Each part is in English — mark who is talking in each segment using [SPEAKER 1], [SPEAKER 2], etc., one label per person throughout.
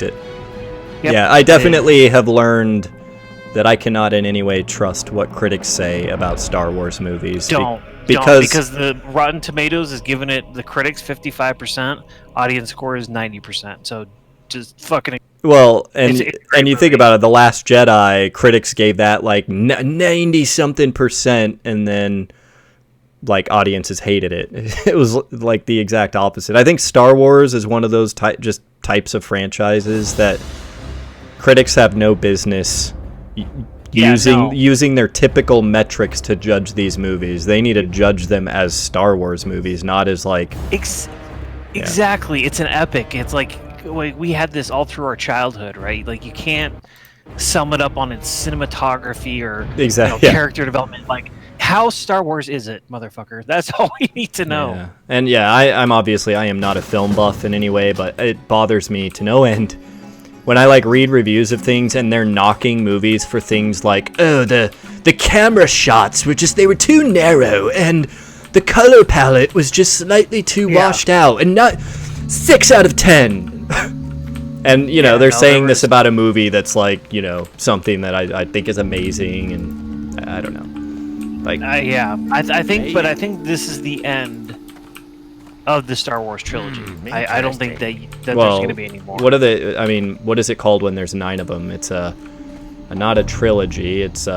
[SPEAKER 1] it.
[SPEAKER 2] Yep.
[SPEAKER 1] Yeah, I definitely have learned that I cannot in any way trust what critics say about Star Wars movies.
[SPEAKER 2] Because the Rotten Tomatoes is giving it, the critics 55%, audience score is 90%. So just fucking.
[SPEAKER 1] Well, and you think
[SPEAKER 2] movie.
[SPEAKER 1] about it, The Last Jedi, critics gave that like 90-something%, and then like audiences hated it. It was like the exact opposite. I think Star Wars is one of those types of franchises that critics have no business using their typical metrics to judge these movies. They need to judge them as Star Wars movies, not as like
[SPEAKER 2] exactly. It's an epic. It's like we had this all through our childhood, right? Like you can't sum it up on its cinematography or character development. Like, how Star Wars is it, motherfucker? That's all we need to know.
[SPEAKER 1] Yeah. And yeah, I'm obviously I am not a film buff in any way, but it bothers me to no end when I like read reviews of things and they're knocking movies for things like, oh, the camera shots were they were too narrow and the color palette was just slightly too washed out and not 6 out of 10. And they're saying this about a movie that's like something that I think is amazing, and I don't know. Like,
[SPEAKER 2] I think this is the end of the Star Wars trilogy. I don't think that there's going to be any more.
[SPEAKER 1] What is it called when there's 9 of them? It's not a trilogy. It's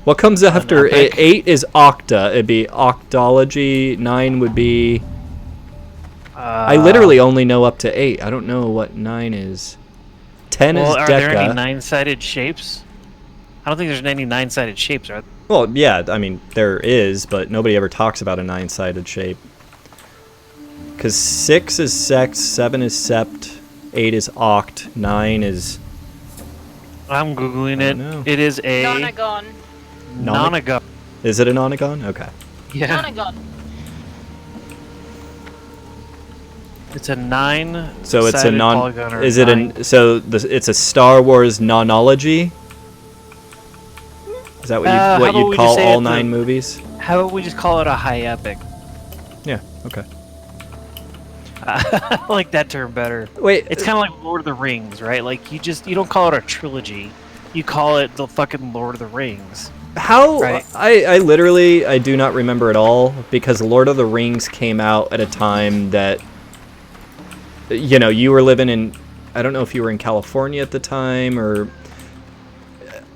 [SPEAKER 1] what comes after 8 is Octa. It'd be Octology. 9 would be. I literally only know up to 8. I don't know what 9 is. 10 is Deca.
[SPEAKER 2] Are there any 9-sided shapes? I don't think there's any 9-sided shapes, right?
[SPEAKER 1] Well, yeah, I mean, there is, but nobody ever talks about a 9-sided shape. Because 6 is Sext, 7 is Sept, 8 is Oct, 9 is...
[SPEAKER 2] I'm Googling it. It is a...
[SPEAKER 3] Nonagon.
[SPEAKER 2] Nonagon.
[SPEAKER 1] Is it a nonagon? Okay.
[SPEAKER 2] Yeah.
[SPEAKER 3] Nonagon.
[SPEAKER 2] It's a 9.
[SPEAKER 1] So it's a
[SPEAKER 2] polygon.
[SPEAKER 1] Is it it's a Star Wars nonology? Is that what you'd call all 9 movies?
[SPEAKER 2] How about we just call it a high epic?
[SPEAKER 1] Yeah. Okay.
[SPEAKER 2] I like that term better.
[SPEAKER 1] Wait,
[SPEAKER 2] it's kind of like Lord of the Rings, right? Like you don't call it a trilogy, you call it the fucking Lord of the Rings.
[SPEAKER 1] How?
[SPEAKER 2] Right?
[SPEAKER 1] I literally do not remember at all, because Lord of the Rings came out at a time that you were living in. I don't know if you were in California at the time or.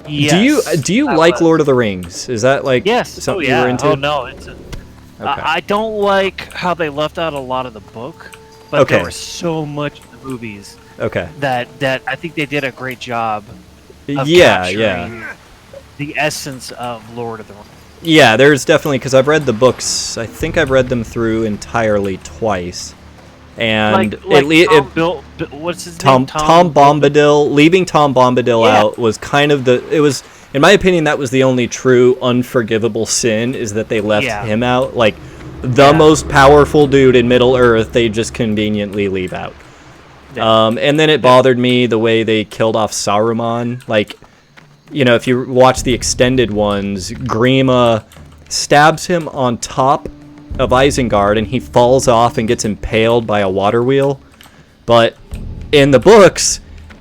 [SPEAKER 2] Yes,
[SPEAKER 1] do you like Lord of the Rings? Is that like something you were into?
[SPEAKER 2] Oh no, it's. I don't like how they left out a lot of the book, but there was so much in the movies.
[SPEAKER 1] Okay.
[SPEAKER 2] That I think they did a great job. Of capturing the essence of Lord of the Rings.
[SPEAKER 1] Yeah, there's definitely, because I've read the books. I think I've read them through entirely twice. And
[SPEAKER 2] what's his name?
[SPEAKER 1] Tom Bombadil. Leaving Tom Bombadil out was kind of in my opinion, that was the only true unforgivable sin, is that they left him out. Like, the most powerful dude in Middle Earth, they just conveniently leave out. Yeah. And then it bothered me the way they killed off Saruman. Like, if you watch the extended ones, Grima stabs him on top of Isengard and he falls off and gets impaled by a water wheel. But in the books,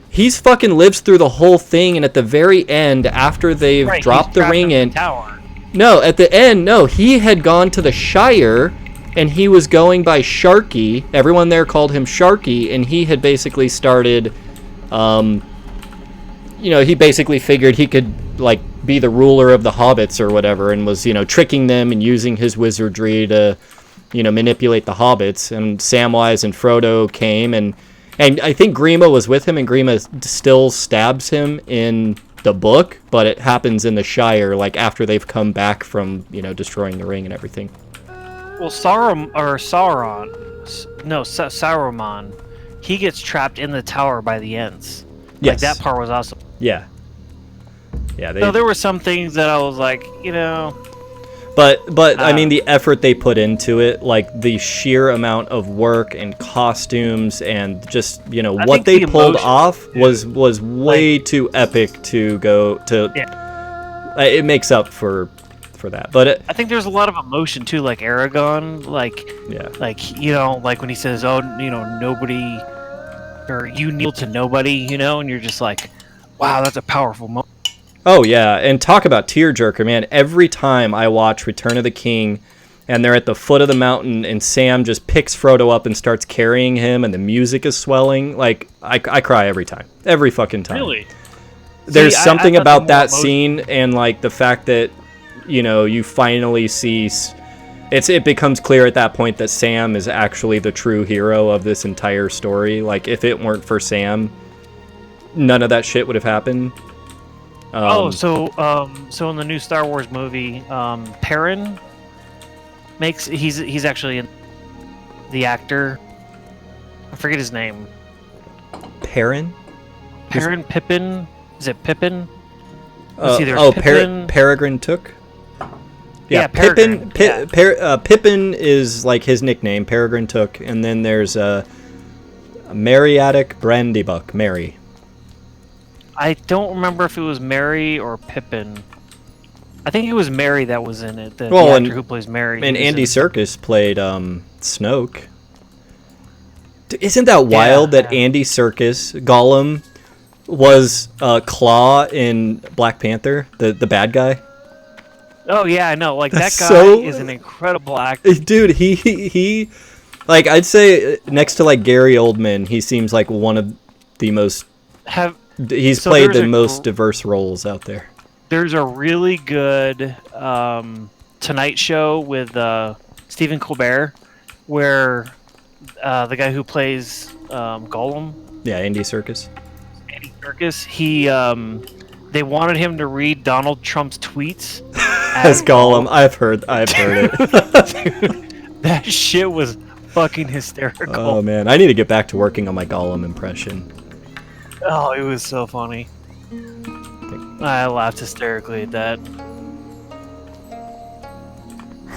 [SPEAKER 1] he's fucking lives through the whole thing, and at the very end, after they've dropped the ring in... No, at the end, he had gone to the Shire, and he was going by Sharky. Everyone there called him Sharky, and he had basically started... he basically figured he could, like, be the ruler of the hobbits or whatever, and was, tricking them and using his wizardry to, manipulate the hobbits. And Samwise and Frodo came, and I think Grima was with him, and Grima still stabs him in the book, but it happens in the Shire, like, after they've come back from, destroying the ring and everything.
[SPEAKER 2] Well, Saruman, he gets trapped in the tower by the Ents. Like, that part was awesome.
[SPEAKER 1] Yeah. Yeah.
[SPEAKER 2] So there were some things that I was like,
[SPEAKER 1] But I mean, the effort they put into it, like the sheer amount of work and costumes and just, what they pulled off was way too epic to go to. Yeah. It makes up for that. But
[SPEAKER 2] I think there's a lot of emotion too, like Aragorn, like when he says, "Oh, nobody or you kneel to nobody, you know, and you're just like, wow, that's a powerful moment.
[SPEAKER 1] Oh yeah, and talk about tearjerker, man. Every time I watch Return of the King and they're at the foot of the mountain and Sam just picks Frodo up and starts carrying him and the music is swelling, like I cry every time. Every fucking time.
[SPEAKER 2] Really?
[SPEAKER 1] There's something about that scene and like the fact that, you know, you finally see it becomes clear at that point that Sam is actually the true hero of this entire story. Like if it weren't for Sam, none of that shit would have happened.
[SPEAKER 2] So in the new Star Wars movie, Perrin he's actually the actor. I forget his name.
[SPEAKER 1] Perrin?
[SPEAKER 2] Pippin? Is it Pippin?
[SPEAKER 1] Peregrine Took? Yeah, Pippin. Pippin is like his nickname, Peregrine Took, and then there's Meriadoc Brandybuck, Mary.
[SPEAKER 2] I don't remember if it was Mary or Pippin. I think it was Mary that was in it. The actor who plays Mary.
[SPEAKER 1] And Andy Serkis played Snoke. Isn't that wild that Andy Serkis, Gollum, was Claw in Black Panther, the bad guy?
[SPEAKER 2] Oh yeah, I know. Like that guy is an incredible actor.
[SPEAKER 1] Dude, he like I'd say next to like Gary Oldman, he seems like one of the most he's played the most diverse roles out there.
[SPEAKER 2] There's a really good Tonight Show with Stephen Colbert where the guy who plays Gollum.
[SPEAKER 1] Yeah, Andy Serkis.
[SPEAKER 2] He they wanted him to read Donald Trump's tweets
[SPEAKER 1] as Gollum. I've heard it.
[SPEAKER 2] Dude, that shit was fucking hysterical.
[SPEAKER 1] Oh man, I need to get back to working on my Gollum impression.
[SPEAKER 2] Oh, it was so funny. I laughed hysterically at that.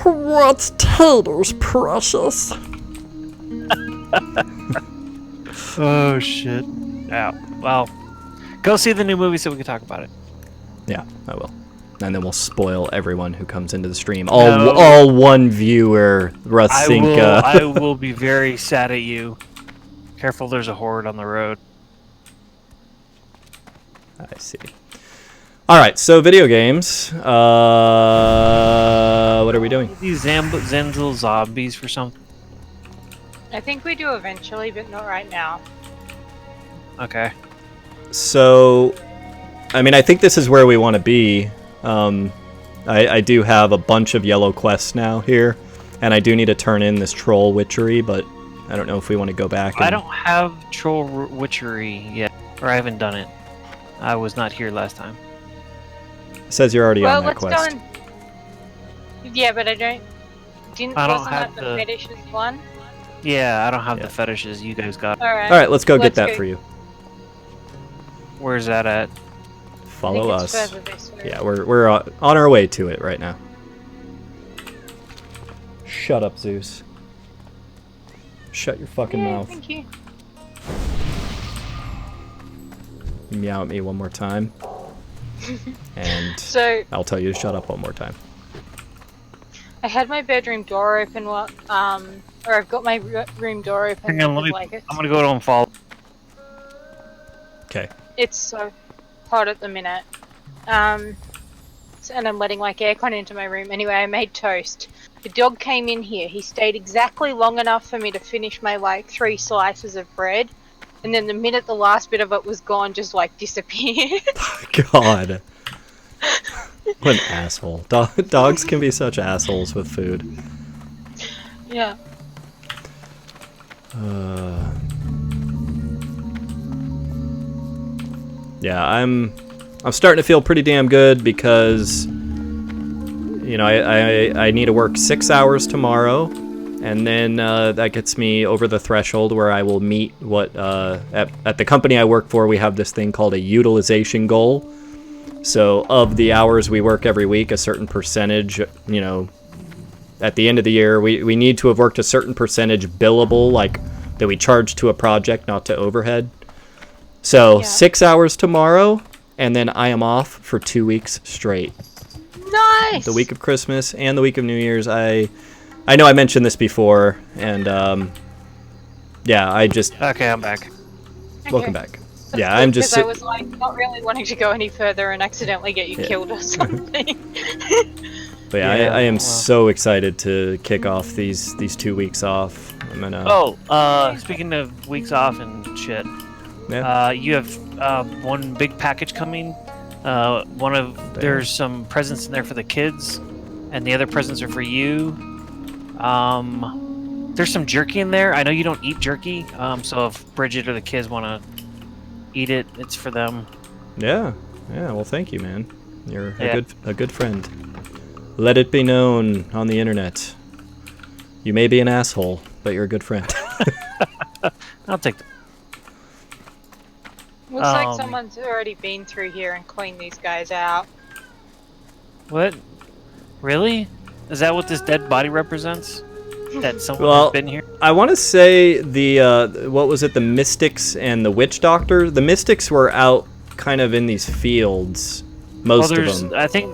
[SPEAKER 1] What's taters, precious?
[SPEAKER 2] Oh shit. Yeah. Well, go see the new movie so we can talk about it.
[SPEAKER 1] Yeah, I will. And then we'll spoil everyone who comes into the stream. All one viewer, Rasinka.
[SPEAKER 2] I will be very sad at you. Careful, there's a horde on the road.
[SPEAKER 1] I see. All right, so video games. What are we doing?
[SPEAKER 2] These Zenzel zombies for something.
[SPEAKER 3] I think we do eventually, but not right now.
[SPEAKER 2] Okay.
[SPEAKER 1] So, I mean, I think this is where we want to be. I do have a bunch of yellow quests now here, and I do need to turn in this troll witchery, but I don't know if we want to go back.
[SPEAKER 2] I don't have troll witchery yet, or I haven't done it. I was not here last time.
[SPEAKER 1] It says you're already on that quest.
[SPEAKER 3] Go and... Yeah, but I don't. Wasn't that the fetishes one?
[SPEAKER 2] Yeah, I don't have the fetishes you guys got.
[SPEAKER 1] All right, let's go get that for you.
[SPEAKER 2] Where's that at?
[SPEAKER 1] Follow us. Yeah, we're on our way to it right now. Shut up, Zeus. Shut your fucking mouth.
[SPEAKER 3] Thank you.
[SPEAKER 1] Meow at me one more time. And I'll tell you to shut up one more time.
[SPEAKER 3] I had my bedroom door open, or I've got my room door open.
[SPEAKER 2] Hang on, I'm gonna go and follow.
[SPEAKER 1] Okay.
[SPEAKER 3] It's so hot at the minute. And I'm letting like aircon into my room. Anyway, I made toast. The dog came in here. He stayed exactly long enough for me to finish my like 3 slices of bread. And then the minute the last bit of it was gone, just like disappeared.
[SPEAKER 1] God. What an asshole. Dogs can be such assholes with food.
[SPEAKER 3] Yeah.
[SPEAKER 1] Yeah, I'm starting to feel pretty damn good because, you know, I need to work 6 hours tomorrow, and then that gets me over the threshold where I will meet what at the company I work for, we have this thing called a utilization goal. So of the hours we work every week, a certain percentage, you know, at the end of the year, we need to have worked a certain percentage billable, like that we charge to a project, not to overhead. So 6 hours tomorrow, and then I am off for 2 weeks straight.
[SPEAKER 3] Nice!
[SPEAKER 1] The week of Christmas and the week of New Year's. I know I mentioned this before, and yeah, I just...
[SPEAKER 2] Okay, I'm back.
[SPEAKER 1] Welcome back. Yeah, I'm just.
[SPEAKER 3] Because I was like not really wanting to go any further and accidentally get you killed or something.
[SPEAKER 1] But yeah, I am so excited to kick off these 2 weeks off. I'm gonna.
[SPEAKER 2] Oh, speaking of weeks off and shit,
[SPEAKER 1] yeah.
[SPEAKER 2] You have one big package coming. There's some presents in there for the kids, and the other presents are for you. There's some jerky in there. I know you don't eat jerky, so if Bridget or the kids want to eat it, it's for them.
[SPEAKER 1] Yeah. Well, thank you, man. You're a good friend. Let it be known on the internet. You may be an asshole, but you're a good friend.
[SPEAKER 2] I'll take that.
[SPEAKER 3] Looks like someone's already been through here and cleaned these guys out.
[SPEAKER 2] What? Really? Is that what this dead body represents? That someone has been here?
[SPEAKER 1] I want to say the what was it? The Mystics and the Witch Doctor. The Mystics were out kind of in these fields. Most of them.
[SPEAKER 2] I think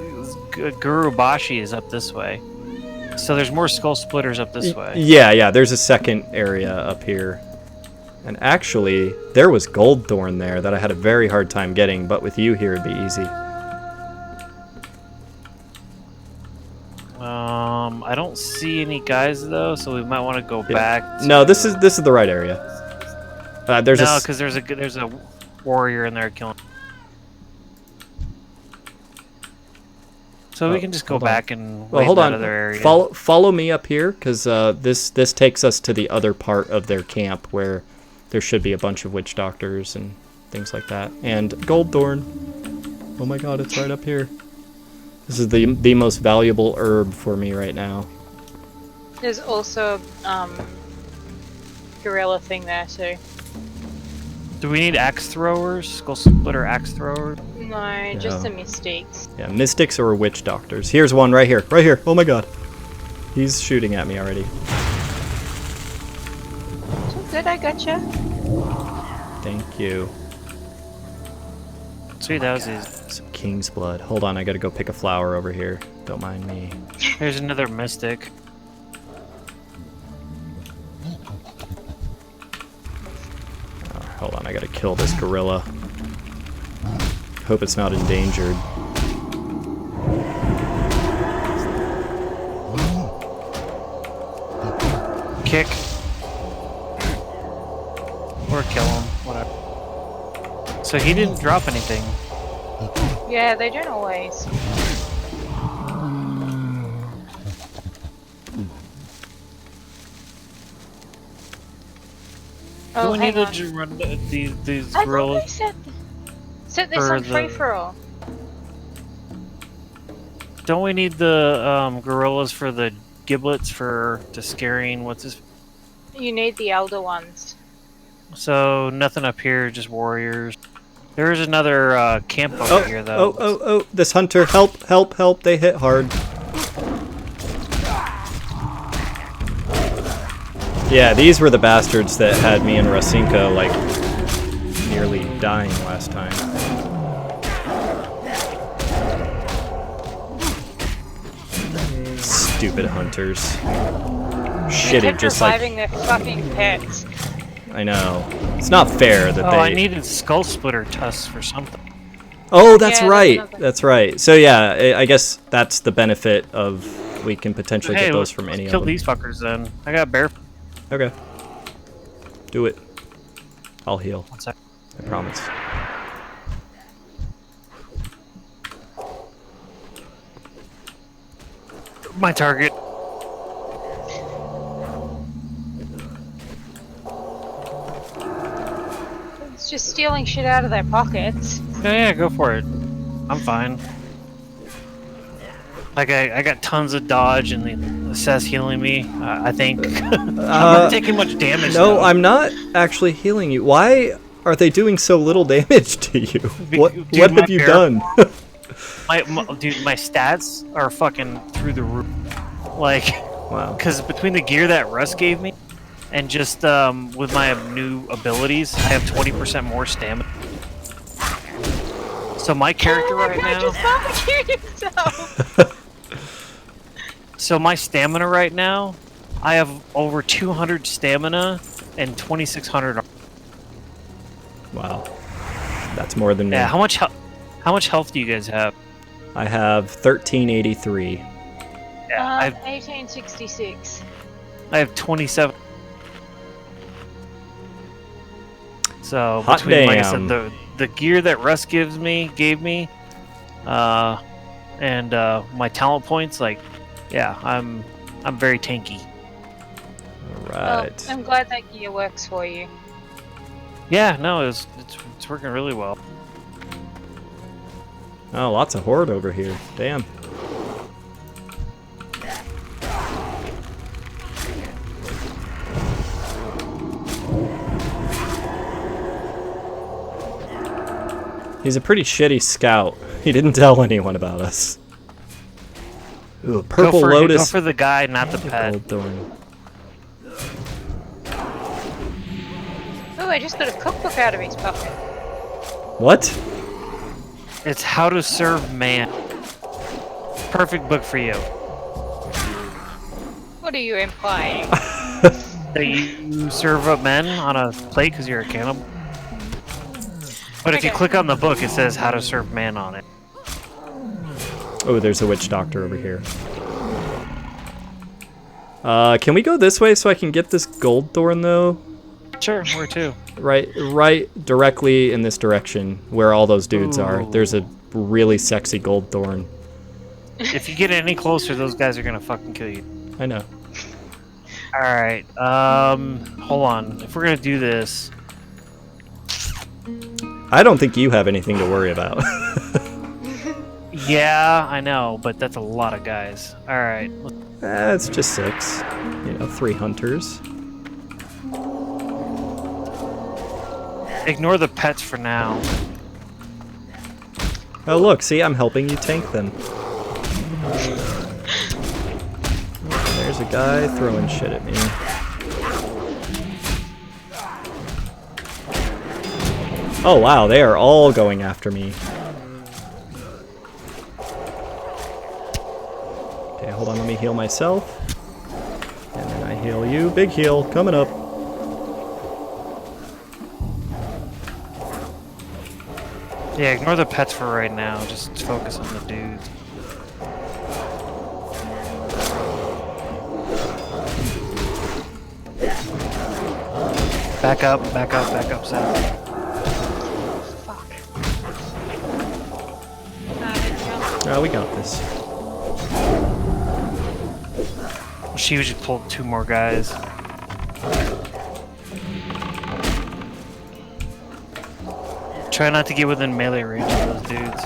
[SPEAKER 2] Guru Bashi is up this way. So there's more Skull Splitters up this way.
[SPEAKER 1] Yeah. There's a second area up here. And actually, there was Goldthorn there that I had a very hard time getting, but with you here, it'd be easy.
[SPEAKER 2] I don't see any guys though, so we might want to go back.
[SPEAKER 1] No, this is the right area.
[SPEAKER 2] Because there's a warrior in there killing. So we can just go back and wait in that other area.
[SPEAKER 1] Follow me up here, because this takes us to the other part of their camp where there should be a bunch of witch doctors and things like that. And Goldthorn. Oh my god, it's right up here. This is the most valuable herb for me right now.
[SPEAKER 3] There's also a gorilla thing there too.
[SPEAKER 2] Do we need axe throwers? Skull Splitter axe throwers?
[SPEAKER 3] No, just the mystics.
[SPEAKER 1] Yeah, mystics or witch doctors. Here's one right here. Right here. Oh my god. He's shooting at me already.
[SPEAKER 3] So good, I gotcha.
[SPEAKER 1] Thank you.
[SPEAKER 2] Sweet, that was easy.
[SPEAKER 1] Some king's blood. Hold on, I gotta go pick a flower over here. Don't mind me.
[SPEAKER 2] Here's another mystic.
[SPEAKER 1] Hold on, I gotta kill this gorilla. Hope it's not endangered.
[SPEAKER 2] Kick. Or kill him, whatever. So he didn't drop anything.
[SPEAKER 3] Yeah, they don't always.
[SPEAKER 2] Do we need to run these gorillas?
[SPEAKER 3] I thought they set this on free for all.
[SPEAKER 2] Don't we need the gorillas for the giblets to scaring what's his?
[SPEAKER 3] You need the elder ones.
[SPEAKER 2] So nothing up here, just warriors. There is another camp over here though.
[SPEAKER 1] Oh! This hunter! Help! They hit hard. Yeah, these were the bastards that had me and Rasinka, like, nearly dying last time. Stupid hunters. Shitty, just like...
[SPEAKER 3] They kept reviving their fucking pets.
[SPEAKER 1] I know. It's not fair that they...
[SPEAKER 2] I needed Skull Splitter tusks for something.
[SPEAKER 1] Oh, that's right! That's right. So yeah, I guess that's the benefit of... We can potentially get those from any of them.
[SPEAKER 2] Kill these fuckers then. I got bear...
[SPEAKER 1] Okay. Do it. I'll heal.
[SPEAKER 2] 1 sec.
[SPEAKER 1] I promise.
[SPEAKER 2] My target.
[SPEAKER 3] It's just stealing shit out of their pockets.
[SPEAKER 2] Yeah, go for it. I'm fine. Like I got tons of dodge and the Seth's healing me. I think I'm not taking much damage.
[SPEAKER 1] No,
[SPEAKER 2] though.
[SPEAKER 1] I'm not actually healing you. Why are they doing so little damage to you? What have you done?
[SPEAKER 2] my stats are fucking through the roof. Like,
[SPEAKER 1] wow.
[SPEAKER 2] Because between the gear that Russ gave me and just with my new abilities, I have 20% more stamina. So my character now. So my stamina right now, I have over 200 stamina and 2,600.
[SPEAKER 1] Wow. That's more than me.
[SPEAKER 2] Yeah, how much health do you guys have?
[SPEAKER 1] I have 1383.
[SPEAKER 2] Yeah, I have
[SPEAKER 3] 1866.
[SPEAKER 2] I have 27. So
[SPEAKER 1] Hot
[SPEAKER 2] between, like I
[SPEAKER 1] damn.
[SPEAKER 2] said, the gear that Russ gave me, and my talent points, like, yeah, I'm very tanky.
[SPEAKER 1] All right.
[SPEAKER 3] Well, I'm glad that gear works for you.
[SPEAKER 2] Yeah, no, it's working really well.
[SPEAKER 1] Oh, lots of horde over here. Damn. He's a pretty shitty scout. He didn't tell anyone about us. Ooh, purple lotus.
[SPEAKER 2] Go for the guy, not the pet.
[SPEAKER 1] Gold thorn.
[SPEAKER 3] Oh, I just got a cookbook out of his pocket.
[SPEAKER 1] What?
[SPEAKER 2] It's How to Serve Man. Perfect book for you.
[SPEAKER 3] What are you implying?
[SPEAKER 2] That you serve up men on a plate because you're a cannibal. But if you click on the book, it says How to Serve Man on it.
[SPEAKER 1] Oh, there's a witch doctor over here. Can we go this way so I can get this gold thorn though?
[SPEAKER 2] Sure, where to?
[SPEAKER 1] Right directly in this direction where all those dudes are.
[SPEAKER 2] Ooh.
[SPEAKER 1] There's a really sexy gold thorn.
[SPEAKER 2] If you get any closer, those guys are gonna fucking kill you.
[SPEAKER 1] I know.
[SPEAKER 2] Alright, hold on. If we're gonna do this...
[SPEAKER 1] I don't think you have anything to worry about.
[SPEAKER 2] Yeah, I know, but that's a lot of guys. Alright.
[SPEAKER 1] It's just 6. 3 hunters.
[SPEAKER 2] Ignore the pets for now.
[SPEAKER 1] Oh look, see, I'm helping you tank them. There's a guy throwing shit at me. Oh wow, they are all going after me. Okay, hold on, let me heal myself. And then I heal you. Big heal, coming up.
[SPEAKER 2] Yeah, ignore the pets for right now. Just focus on the dudes. Back up, Seth.
[SPEAKER 3] Fuck.
[SPEAKER 1] Oh, we got this.
[SPEAKER 2] She just pulled 2 more guys. Try not to get within melee range of those dudes.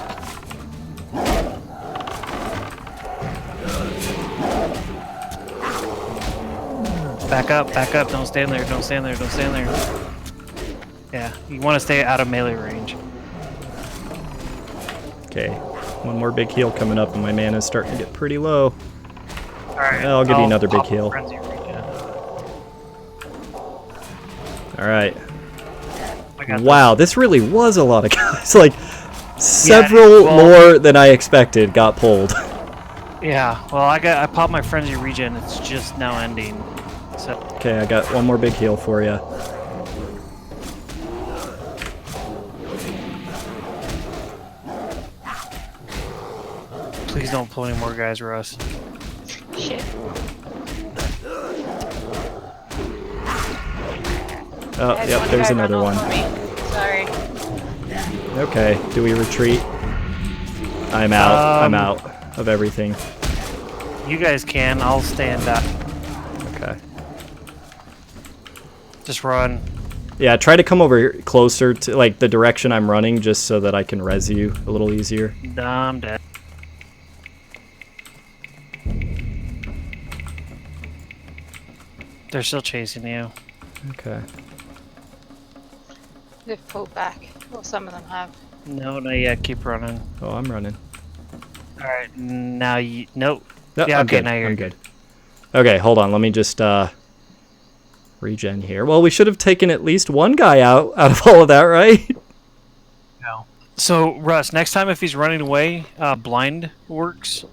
[SPEAKER 2] Back up, don't stand there, don't stand there. Yeah, you want to stay out of melee range.
[SPEAKER 1] Okay, one more big heal coming up and my mana's starting to get pretty low.
[SPEAKER 2] Alright,
[SPEAKER 1] I'll give you another big
[SPEAKER 2] pop
[SPEAKER 1] heal.
[SPEAKER 2] frenzy regen.
[SPEAKER 1] Alright.
[SPEAKER 2] I got
[SPEAKER 1] Wow, this really was a lot of guys. Like, several
[SPEAKER 2] well-
[SPEAKER 1] more than I expected got pulled.
[SPEAKER 2] Yeah, well, I popped my frenzy regen. It's just now ending. So
[SPEAKER 1] Okay, I got one more big heal for you.
[SPEAKER 2] please don't pull any more guys, Russ.
[SPEAKER 3] Shit.
[SPEAKER 1] Oh, yep, there's another one.
[SPEAKER 3] Sorry.
[SPEAKER 1] Okay, do we retreat? I'm out. I'm out of everything.
[SPEAKER 2] You guys can. I'll stand up.
[SPEAKER 1] Okay.
[SPEAKER 2] Just run.
[SPEAKER 1] Yeah, try to come over closer to like the direction I'm running just so that I can res you a little easier.
[SPEAKER 2] I'm dead. They're still chasing you.
[SPEAKER 1] Okay.
[SPEAKER 3] They've pulled back. Well, some of them have.
[SPEAKER 2] No, not yet. Keep running.
[SPEAKER 1] Oh, I'm running.
[SPEAKER 2] Alright, now you... Nope.
[SPEAKER 1] No,
[SPEAKER 2] Yeah,
[SPEAKER 1] I'm
[SPEAKER 2] okay,
[SPEAKER 1] good.
[SPEAKER 2] now you're
[SPEAKER 1] I'm good. Okay, hold on. Let me just regen here. Well, we should have taken at least one guy out of all of that, right?
[SPEAKER 2] No. So, Russ, next time if he's running away, blind works.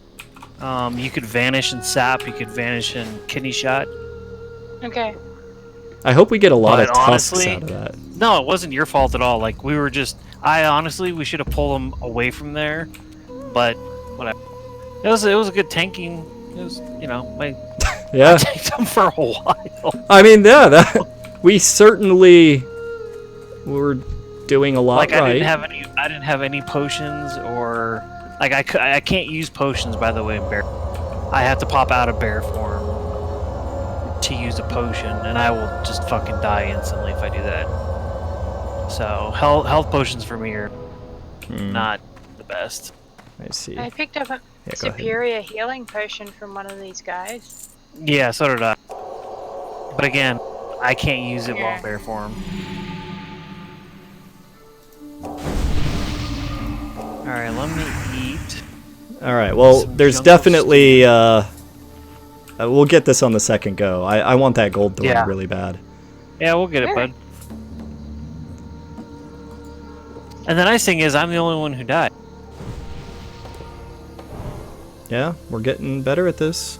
[SPEAKER 2] You could vanish and sap. You could vanish and kidney shot.
[SPEAKER 3] Okay.
[SPEAKER 1] I hope we get a lot of
[SPEAKER 2] honestly,
[SPEAKER 1] tusks out of that.
[SPEAKER 2] No, it wasn't your fault at all. Like, we were just... we should have pulled them away from there. But, whatever. It was a good tanking. It was,
[SPEAKER 1] Yeah.
[SPEAKER 2] I tanked them for a while.
[SPEAKER 1] I mean, yeah, we certainly were doing a lot
[SPEAKER 2] like,
[SPEAKER 1] right.
[SPEAKER 2] I didn't have any potions or... Like, I can't use potions, by the way, in bear. I have to pop out of bear form to use a potion, and I will just fucking die instantly if I do that. So, health potions for me are not the best.
[SPEAKER 1] I see.
[SPEAKER 3] I picked up a superior healing potion from one of these guys.
[SPEAKER 2] Yeah, so did I. But again, I can't use it while in bear form. Alright, let me eat.
[SPEAKER 1] Alright, well, there's definitely... we'll get this on the second go. I want that gold thorn really bad.
[SPEAKER 2] Yeah, we'll get it, bud. And the nice thing is, I'm the only one who died.
[SPEAKER 1] Yeah, we're getting better at this.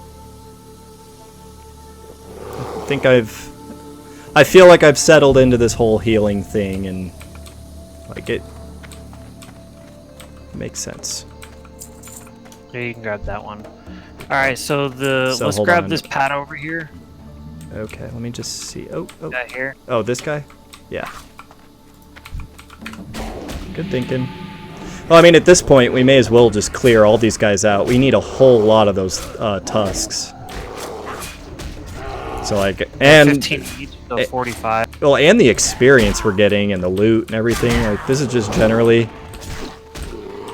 [SPEAKER 1] I feel like I've settled into this whole healing thing, and like it makes sense.
[SPEAKER 2] Yeah, you can grab that one. Alright, so let's grab this pad over here.
[SPEAKER 1] Okay, let me just see. Oh.
[SPEAKER 2] That here.
[SPEAKER 1] Oh, this guy? Yeah. Good thinking. Well, I mean, at this point, we may as well just clear all these guys out. We need a whole lot of those tusks. So, like, and...
[SPEAKER 2] 15 each, so 45.
[SPEAKER 1] Well, and the experience we're getting, and the loot and everything. Like, this is just generally...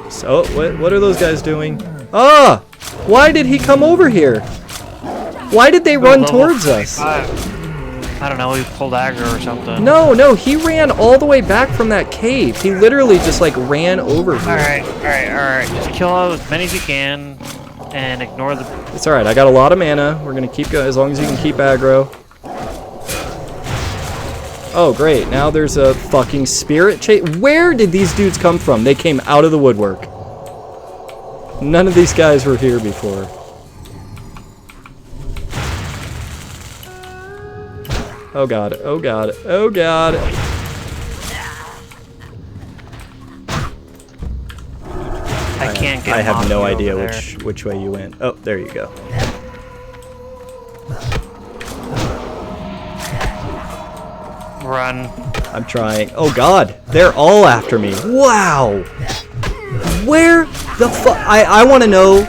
[SPEAKER 1] So, what are those guys doing? Ah! Why did he come over here? Why did they run towards us?
[SPEAKER 2] I don't know, he pulled aggro or something.
[SPEAKER 1] No, he ran all the way back from that cave. He literally just, like, ran over here.
[SPEAKER 2] Alright. Just kill as many as you can, and ignore the...
[SPEAKER 1] It's alright, I got a lot of mana. We're gonna keep going, as long as you can keep aggro. Oh, great. Now there's a fucking spirit chase. Where did these dudes come from? They came out of the woodwork. None of these guys were here before. Oh god, oh god, oh god.
[SPEAKER 2] I can't get
[SPEAKER 1] I have no idea
[SPEAKER 2] there.
[SPEAKER 1] which way you went. Oh, there you go.
[SPEAKER 2] Run.
[SPEAKER 1] I'm trying. Oh god, they're all after me. Wow. Where the fuck? I want to know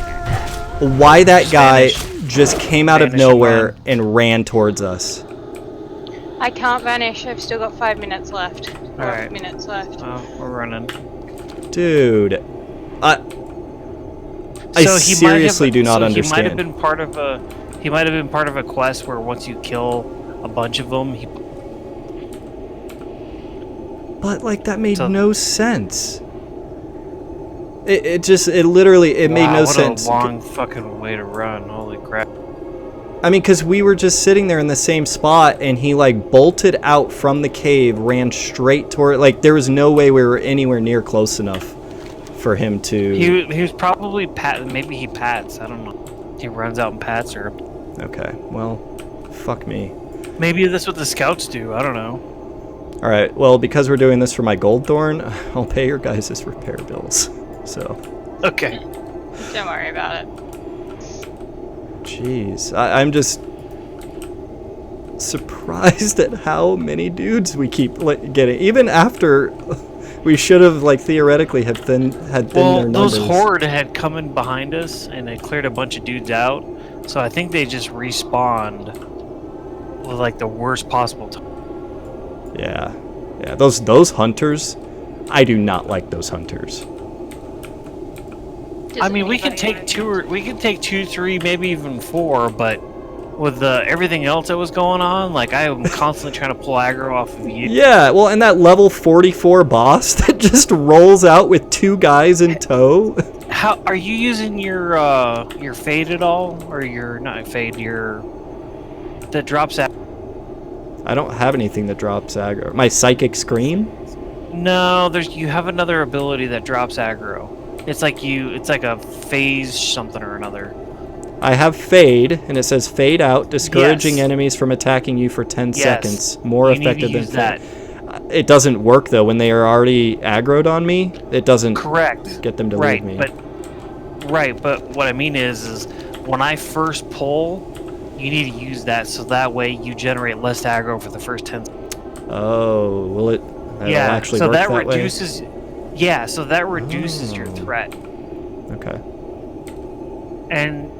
[SPEAKER 1] why that guy just came out of nowhere and ran towards us.
[SPEAKER 3] I can't vanish. I've still got 5 minutes left.
[SPEAKER 2] Alright.
[SPEAKER 3] Minutes left.
[SPEAKER 2] Oh, we're running.
[SPEAKER 1] Dude. I seriously do not understand.
[SPEAKER 2] He might have been part of a... He might have been part of a quest where once you kill a bunch of them, he...
[SPEAKER 1] But, like, that made no sense. It literally made no sense.
[SPEAKER 2] What a long fucking way to run. Holy crap.
[SPEAKER 1] I mean, because we were just sitting there in the same spot, and he, like, bolted out from the cave, ran straight toward... Like, there was no way we were anywhere near close enough for him to...
[SPEAKER 2] He was probably... Maybe he pats. I don't know. He runs out and pats her.
[SPEAKER 1] Okay, well, fuck me.
[SPEAKER 2] Maybe that's what the scouts do. I don't know.
[SPEAKER 1] Alright, well, because we're doing this for my gold thorn, I'll pay your guys' repair bills. So...
[SPEAKER 2] Okay.
[SPEAKER 3] Don't worry about it.
[SPEAKER 1] Jeez, I'm just surprised at how many dudes we keep getting. Even after we should have, like, theoretically had thinned their numbers.
[SPEAKER 2] Those horde had come in behind us and they cleared a bunch of dudes out. So I think they just respawned with, like, the worst possible time.
[SPEAKER 1] Yeah, those hunters, I do not like those hunters.
[SPEAKER 2] I mean, we can take two, three, maybe even 4, but with everything else that was going on, like, I am constantly trying to pull aggro off of you.
[SPEAKER 1] Yeah, well, and that level 44 boss that just rolls out with 2 guys in tow.
[SPEAKER 2] How are you using your fade at all, or your not fade, that drops aggro?
[SPEAKER 1] I don't have anything that drops aggro. My psychic scream?
[SPEAKER 2] No, you have another ability that drops aggro. It's like a phase something or another.
[SPEAKER 1] I have Fade, and it says Fade Out, discouraging
[SPEAKER 2] Yes.
[SPEAKER 1] enemies from attacking you for 10
[SPEAKER 2] Yes.
[SPEAKER 1] seconds. More
[SPEAKER 2] You need
[SPEAKER 1] effective
[SPEAKER 2] to
[SPEAKER 1] than
[SPEAKER 2] use that.
[SPEAKER 1] It doesn't work, though. When they are already aggroed on me, it doesn't
[SPEAKER 2] Correct.
[SPEAKER 1] get them to
[SPEAKER 2] right,
[SPEAKER 1] leave me.
[SPEAKER 2] But what I mean is when I first pull, you need to use that so that way you generate less aggro for the first 10 seconds.
[SPEAKER 1] Oh, will it actually
[SPEAKER 2] so
[SPEAKER 1] work
[SPEAKER 2] that
[SPEAKER 1] that
[SPEAKER 2] reduces so that reduces your threat.
[SPEAKER 1] Okay.
[SPEAKER 2] And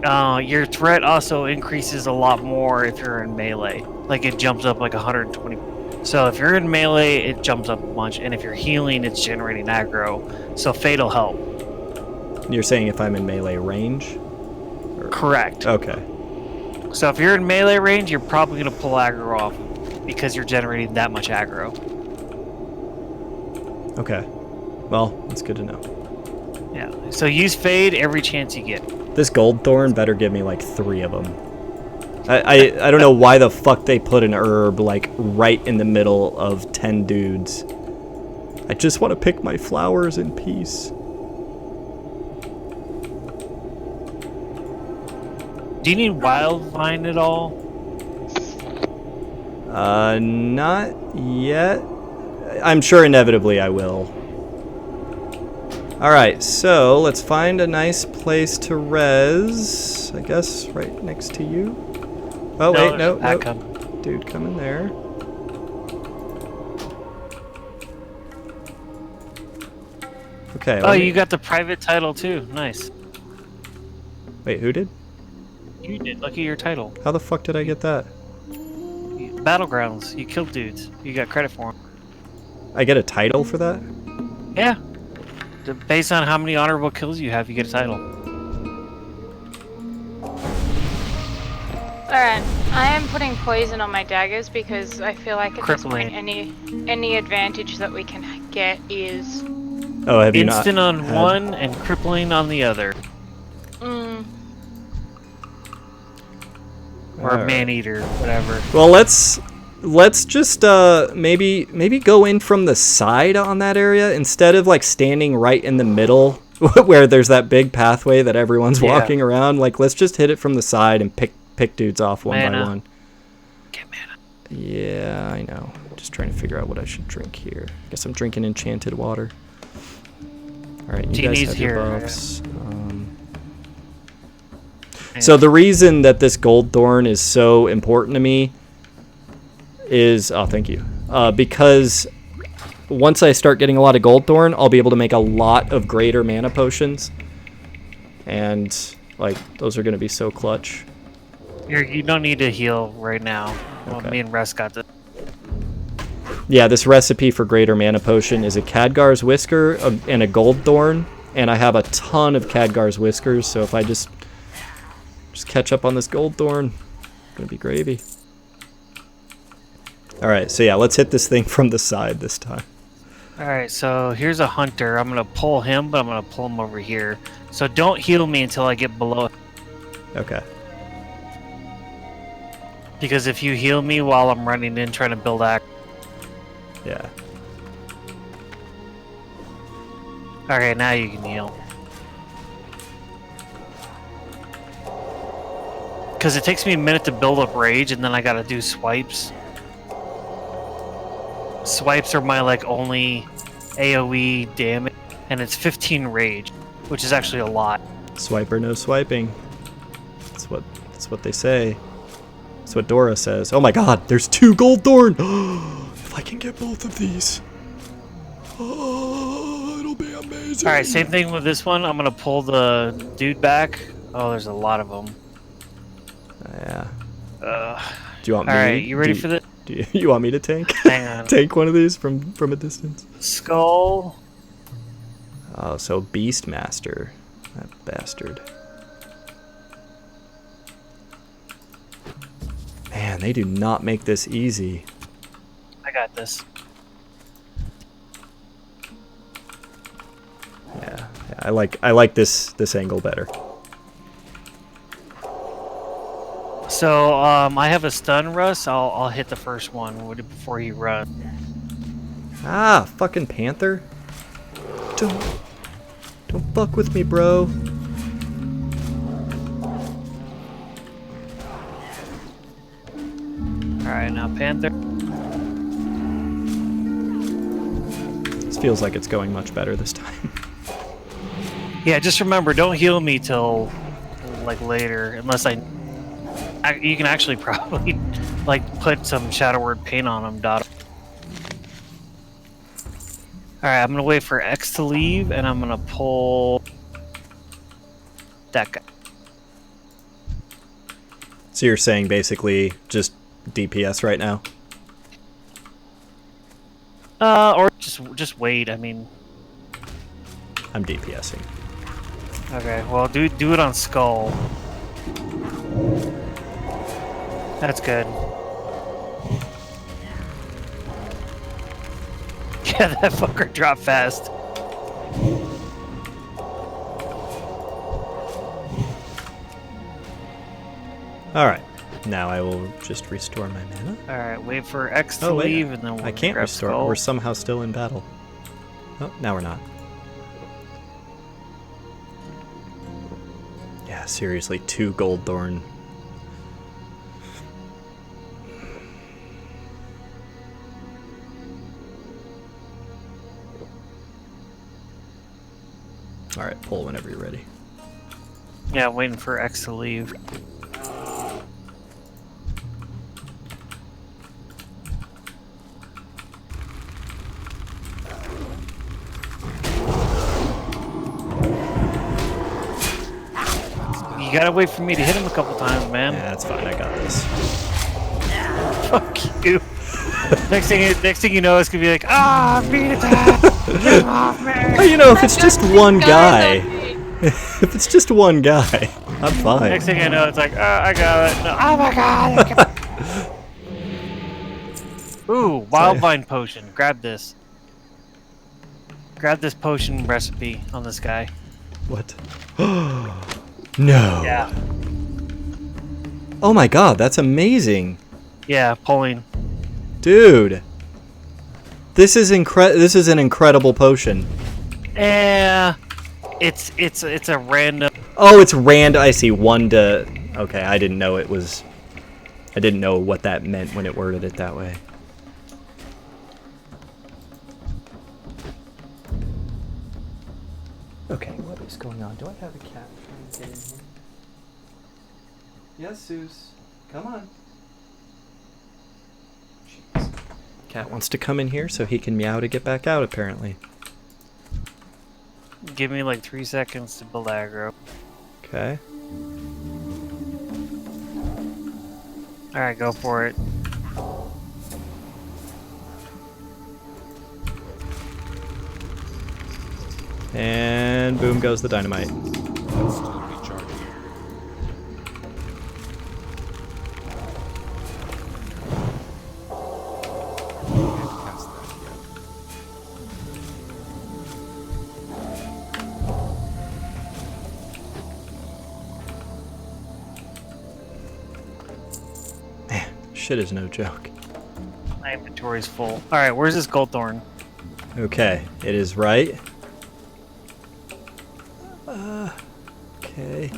[SPEAKER 2] your threat also increases a lot more if you're in melee. Like it jumps up like 120. So if you're in melee, it jumps up a bunch, and if you're healing, it's generating aggro. So Fade will help.
[SPEAKER 1] You're saying if I'm in melee range?
[SPEAKER 2] Correct.
[SPEAKER 1] Okay.
[SPEAKER 2] So if you're in melee range, you're probably going to pull aggro off because you're generating that much aggro.
[SPEAKER 1] Okay. Well, that's good to know.
[SPEAKER 2] Yeah. So use Fade every chance you get.
[SPEAKER 1] This gold thorn better give me like 3 of them. I don't know why the fuck they put an herb like right in the middle of 10 dudes. I just want to pick my flowers in peace.
[SPEAKER 2] Do you need wild vine at all?
[SPEAKER 1] Not yet. I'm sure inevitably I will. Alright, so let's find a nice place to res. I guess right next to you. Oh, wait, no. Dude, come in there. Okay.
[SPEAKER 2] Oh, you got the private title too. Nice.
[SPEAKER 1] Wait, who did?
[SPEAKER 2] You did. Look at your title.
[SPEAKER 1] How the fuck did I get that?
[SPEAKER 2] Battlegrounds. You killed dudes. You got credit for them.
[SPEAKER 1] I get a title for that?
[SPEAKER 2] Yeah. Based on how many honorable kills you have, you get a title.
[SPEAKER 3] Alright, I am putting poison on my daggers because I feel like at this point any advantage that we can get is...
[SPEAKER 1] Oh, have you not
[SPEAKER 2] instant on one and crippling on the other. Or man-eater, whatever.
[SPEAKER 1] Well, let's just maybe go in from the side on that area instead of like standing right in the middle where there's that big pathway that everyone's walking around. Like, let's just hit it from the side and pick dudes off one by one.
[SPEAKER 2] Get mana.
[SPEAKER 1] Yeah, I know. Just trying to figure out what I should drink here. Guess I'm drinking enchanted water. All right, you guys have your buffs. So the reason that this gold thorn is so important to me is, thank you, because once I start getting a lot of gold thorn, I'll be able to make a lot of greater mana potions, and like those are going to be so clutch.
[SPEAKER 2] You don't need to heal right now. Well,
[SPEAKER 1] Okay.
[SPEAKER 2] me and Russ got this.
[SPEAKER 1] Yeah, this recipe for greater mana potion is a Khadgar's Whisker and a gold thorn, and I have a ton of Khadgar's Whiskers, so if I just catch up on this gold thorn, it's gonna be gravy. All right, so yeah, let's hit this thing from the side this time.
[SPEAKER 2] All right, so here's a hunter. I'm gonna pull him, but I'm gonna pull him over here. So don't heal me until I get below.
[SPEAKER 1] Okay.
[SPEAKER 2] Because if you heal me while I'm running in trying to build act.
[SPEAKER 1] Yeah.
[SPEAKER 2] Okay, now you can heal. Because it takes me a minute to build up rage, and then I gotta do swipes. Swipes are my like only AoE damage, and it's 15 rage, which is actually a lot.
[SPEAKER 1] Swiper, no swiping. That's what they say. That's what Dora says. Oh my god, there's 2 gold thorn! If I can get both of these. Oh, it'll be amazing.
[SPEAKER 2] Alright, same thing with this one. I'm gonna pull the dude back. Oh, there's a lot of them.
[SPEAKER 1] Yeah. Do you want me?
[SPEAKER 2] Alright, you ready for this?
[SPEAKER 1] Do you want me to tank?
[SPEAKER 2] Hang on.
[SPEAKER 1] Tank one of these from a distance?
[SPEAKER 2] Skull.
[SPEAKER 1] Oh, so Beastmaster. That bastard. Man, they do not make this easy.
[SPEAKER 2] I got this.
[SPEAKER 1] Yeah, I like this angle better.
[SPEAKER 2] So, I have a stun, Russ. I'll hit the first one before he runs.
[SPEAKER 1] Ah, fucking Panther. Don't fuck with me, bro.
[SPEAKER 2] Alright, now Panther.
[SPEAKER 1] This feels like it's going much better this time.
[SPEAKER 2] Yeah, just remember, don't heal me till like later, unless you can actually probably like put some Shadow Word paint on him. Dot. All right, I'm gonna wait for X to leave, and I'm gonna pull that guy.
[SPEAKER 1] So you're saying basically just DPS right now?
[SPEAKER 2] Or just wait. I mean,
[SPEAKER 1] I'm DPSing.
[SPEAKER 2] Okay, well do it on Skull. That's good. Yeah, that fucker dropped fast.
[SPEAKER 1] Alright, now I will just restore my mana.
[SPEAKER 2] Alright, wait for X to leave and then we'll
[SPEAKER 1] I can't
[SPEAKER 2] grab
[SPEAKER 1] restore.
[SPEAKER 2] Skull.
[SPEAKER 1] We're somehow still in battle. Oh, now we're not. Yeah, seriously, 2 Gold Thorn. Alright, pull whenever you're ready.
[SPEAKER 2] Yeah, waiting for X to leave. You gotta wait for me to hit him a couple times, man.
[SPEAKER 1] Yeah, that's fine. I got this.
[SPEAKER 2] Fuck you. next thing you know, it's gonna be like, beat attack. Get off me.
[SPEAKER 1] Oh, you know, if it's just one guy, if it's just one guy, I'm fine.
[SPEAKER 2] Next thing I know, it's like, I got it. No, oh my god. Ooh, Wildvine potion. Grab this. Grab this potion recipe on this guy.
[SPEAKER 1] What? No.
[SPEAKER 2] Yeah.
[SPEAKER 1] Oh my god, that's amazing.
[SPEAKER 2] Yeah, pulling.
[SPEAKER 1] Dude. This is an incredible potion.
[SPEAKER 2] Yeah. It's a random.
[SPEAKER 1] Oh, it's random. I see. 1 to. Okay, I didn't know it was. I didn't know what that meant when it worded it that way. Okay, what is going on? Do I have a cat trying to get in here? Yes, Zeus. Come on. Jeez. Cat wants to come in here so he can meow to get back out, apparently.
[SPEAKER 2] Give me like 3 seconds to build aggro.
[SPEAKER 1] Okay.
[SPEAKER 2] Alright, go for it.
[SPEAKER 1] And boom goes the dynamite. Man, shit is no joke.
[SPEAKER 2] My inventory's full. Alright, where's this gold thorn?
[SPEAKER 1] Okay, it is right. Okay.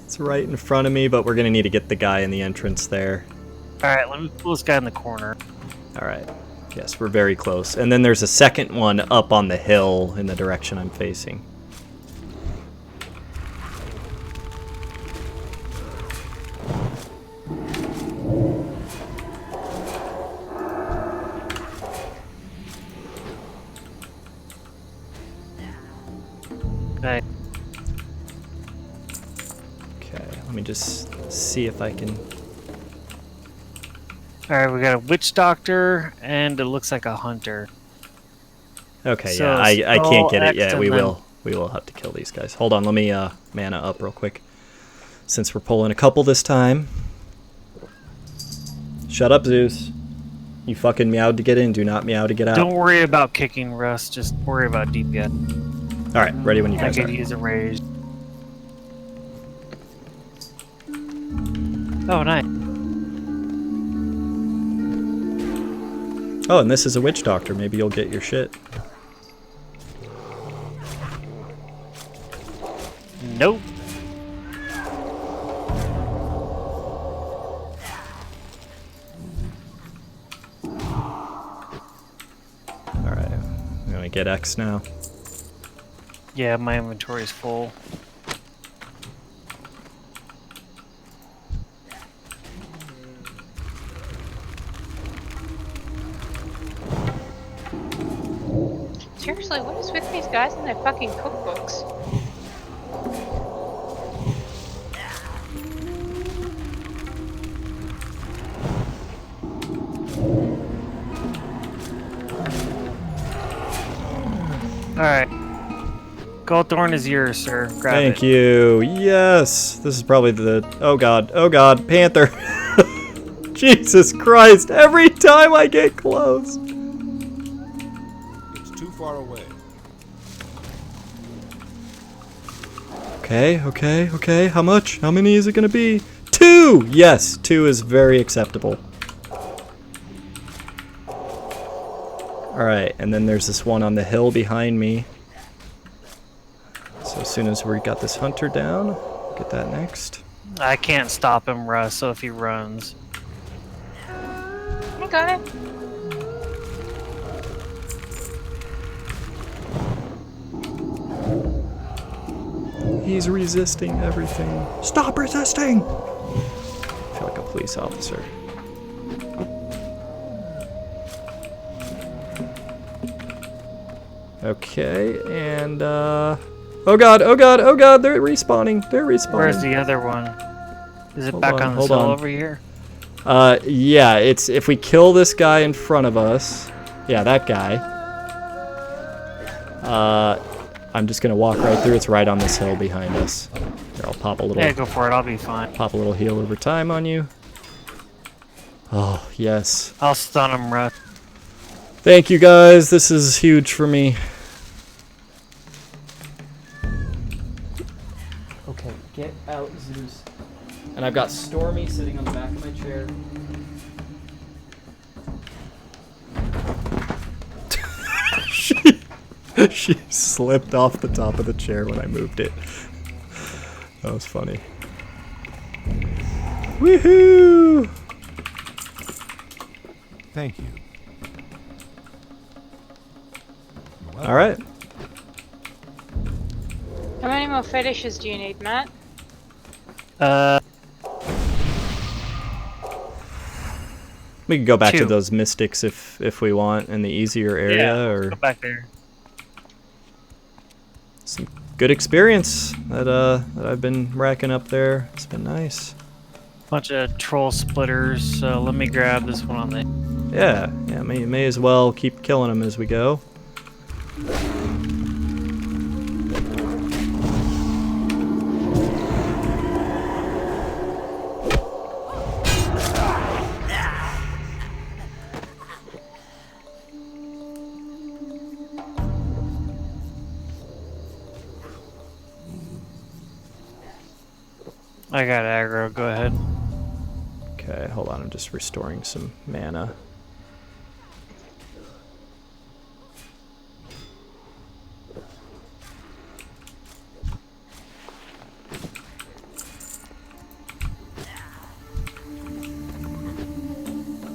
[SPEAKER 1] It's right in front of me, but we're gonna need to get the guy in the entrance there.
[SPEAKER 2] Alright, let me pull this guy in the corner.
[SPEAKER 1] Alright. Yes, we're very close. And then there's a second one up on the hill in the direction I'm facing.
[SPEAKER 2] Okay.
[SPEAKER 1] Okay, let me just see if I can...
[SPEAKER 2] Alright, we got a witch doctor, and it looks like a hunter.
[SPEAKER 1] Okay,
[SPEAKER 2] So
[SPEAKER 1] yeah, I can't get it
[SPEAKER 2] X
[SPEAKER 1] yet.
[SPEAKER 2] and
[SPEAKER 1] We
[SPEAKER 2] then-
[SPEAKER 1] will have to kill these guys. Hold on, let me mana up real quick. Since we're pulling a couple this time. Shut up, Zeus. You fucking meowed to get in, do not meow to get out.
[SPEAKER 2] Don't worry about kicking Russ, just worry about DPS.
[SPEAKER 1] Alright, ready when you
[SPEAKER 2] I
[SPEAKER 1] guys
[SPEAKER 2] could
[SPEAKER 1] are.
[SPEAKER 2] use a rage. Oh, nice.
[SPEAKER 1] Oh, and this is a witch doctor. Maybe you'll get your shit.
[SPEAKER 2] Nope.
[SPEAKER 1] I get X now?
[SPEAKER 2] Yeah, my inventory is full.
[SPEAKER 3] Seriously, what is with these guys and their fucking cookbooks?
[SPEAKER 2] Alright. Goldthorn is yours, sir. Grab it.
[SPEAKER 1] Thank you. Yes. This is probably the... Oh god. Oh god. Panther. Jesus Christ. Every time I get close.
[SPEAKER 4] It's too far away.
[SPEAKER 1] Okay, okay, okay. How much? How many is it going to be? 2! Yes, 2 is very acceptable. Alright, and then there's this one on the hill behind me. So as soon as we got this hunter down, get that next.
[SPEAKER 2] I can't stop him, Russ, so if he runs.
[SPEAKER 3] I got it.
[SPEAKER 1] He's resisting everything. Stop resisting! I feel like a police officer. Okay, and oh god, oh god, oh god, they're respawning. They're respawning.
[SPEAKER 2] Where's the other one? Is it back on the hill over here?
[SPEAKER 1] Yeah, it's if we kill this guy in front of us. Yeah, that guy. I'm just gonna walk right through. It's right on this hill behind us. Here, I'll pop a little.
[SPEAKER 2] Yeah, go for it. I'll be fine.
[SPEAKER 1] Pop a little heal over time on you. Oh, yes.
[SPEAKER 2] I'll stun him, Russ.
[SPEAKER 1] Thank you, guys. This is huge for me. Okay, get out, Zeus. And I've got Stormy sitting on the back of my chair. She slipped off the top of the chair when I moved it. That was funny. Woohoo!
[SPEAKER 4] Thank you. Well,
[SPEAKER 1] All right.
[SPEAKER 3] How many more fetishes do you need, Matt?
[SPEAKER 1] We can go back to
[SPEAKER 2] 2.
[SPEAKER 1] those mystics if we want in the easier area,
[SPEAKER 2] Yeah,
[SPEAKER 1] or
[SPEAKER 2] go back there.
[SPEAKER 1] some good experience that I've been racking up there. It's been nice.
[SPEAKER 2] Bunch of troll splitters, so let me grab this one on the...
[SPEAKER 1] Yeah, may as well keep killing them as we go.
[SPEAKER 2] I got aggro, go ahead.
[SPEAKER 1] Okay, hold on, I'm just restoring some mana.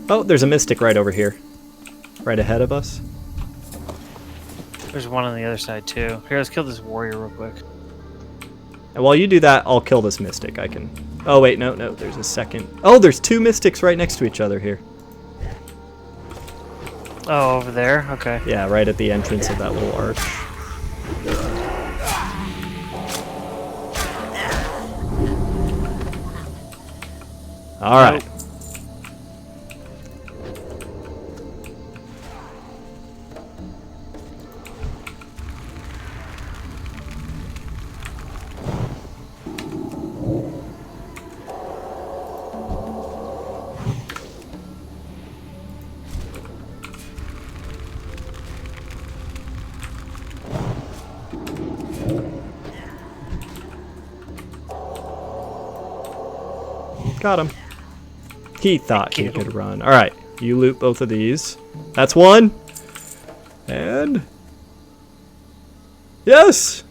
[SPEAKER 1] Oh, there's a mystic right over here. Right ahead of us.
[SPEAKER 2] There's one on the other side too. Here, let's kill this warrior real quick.
[SPEAKER 1] And while you do that, I'll kill this mystic. I can... Oh, wait, no, there's a second. Oh, there's 2 mystics right next to each other here.
[SPEAKER 2] Oh, over there? Okay.
[SPEAKER 1] Yeah, right at the entrance of that little arch. All right. Got him. He thought he could run. All right, you loot both of these. That's one. And yes.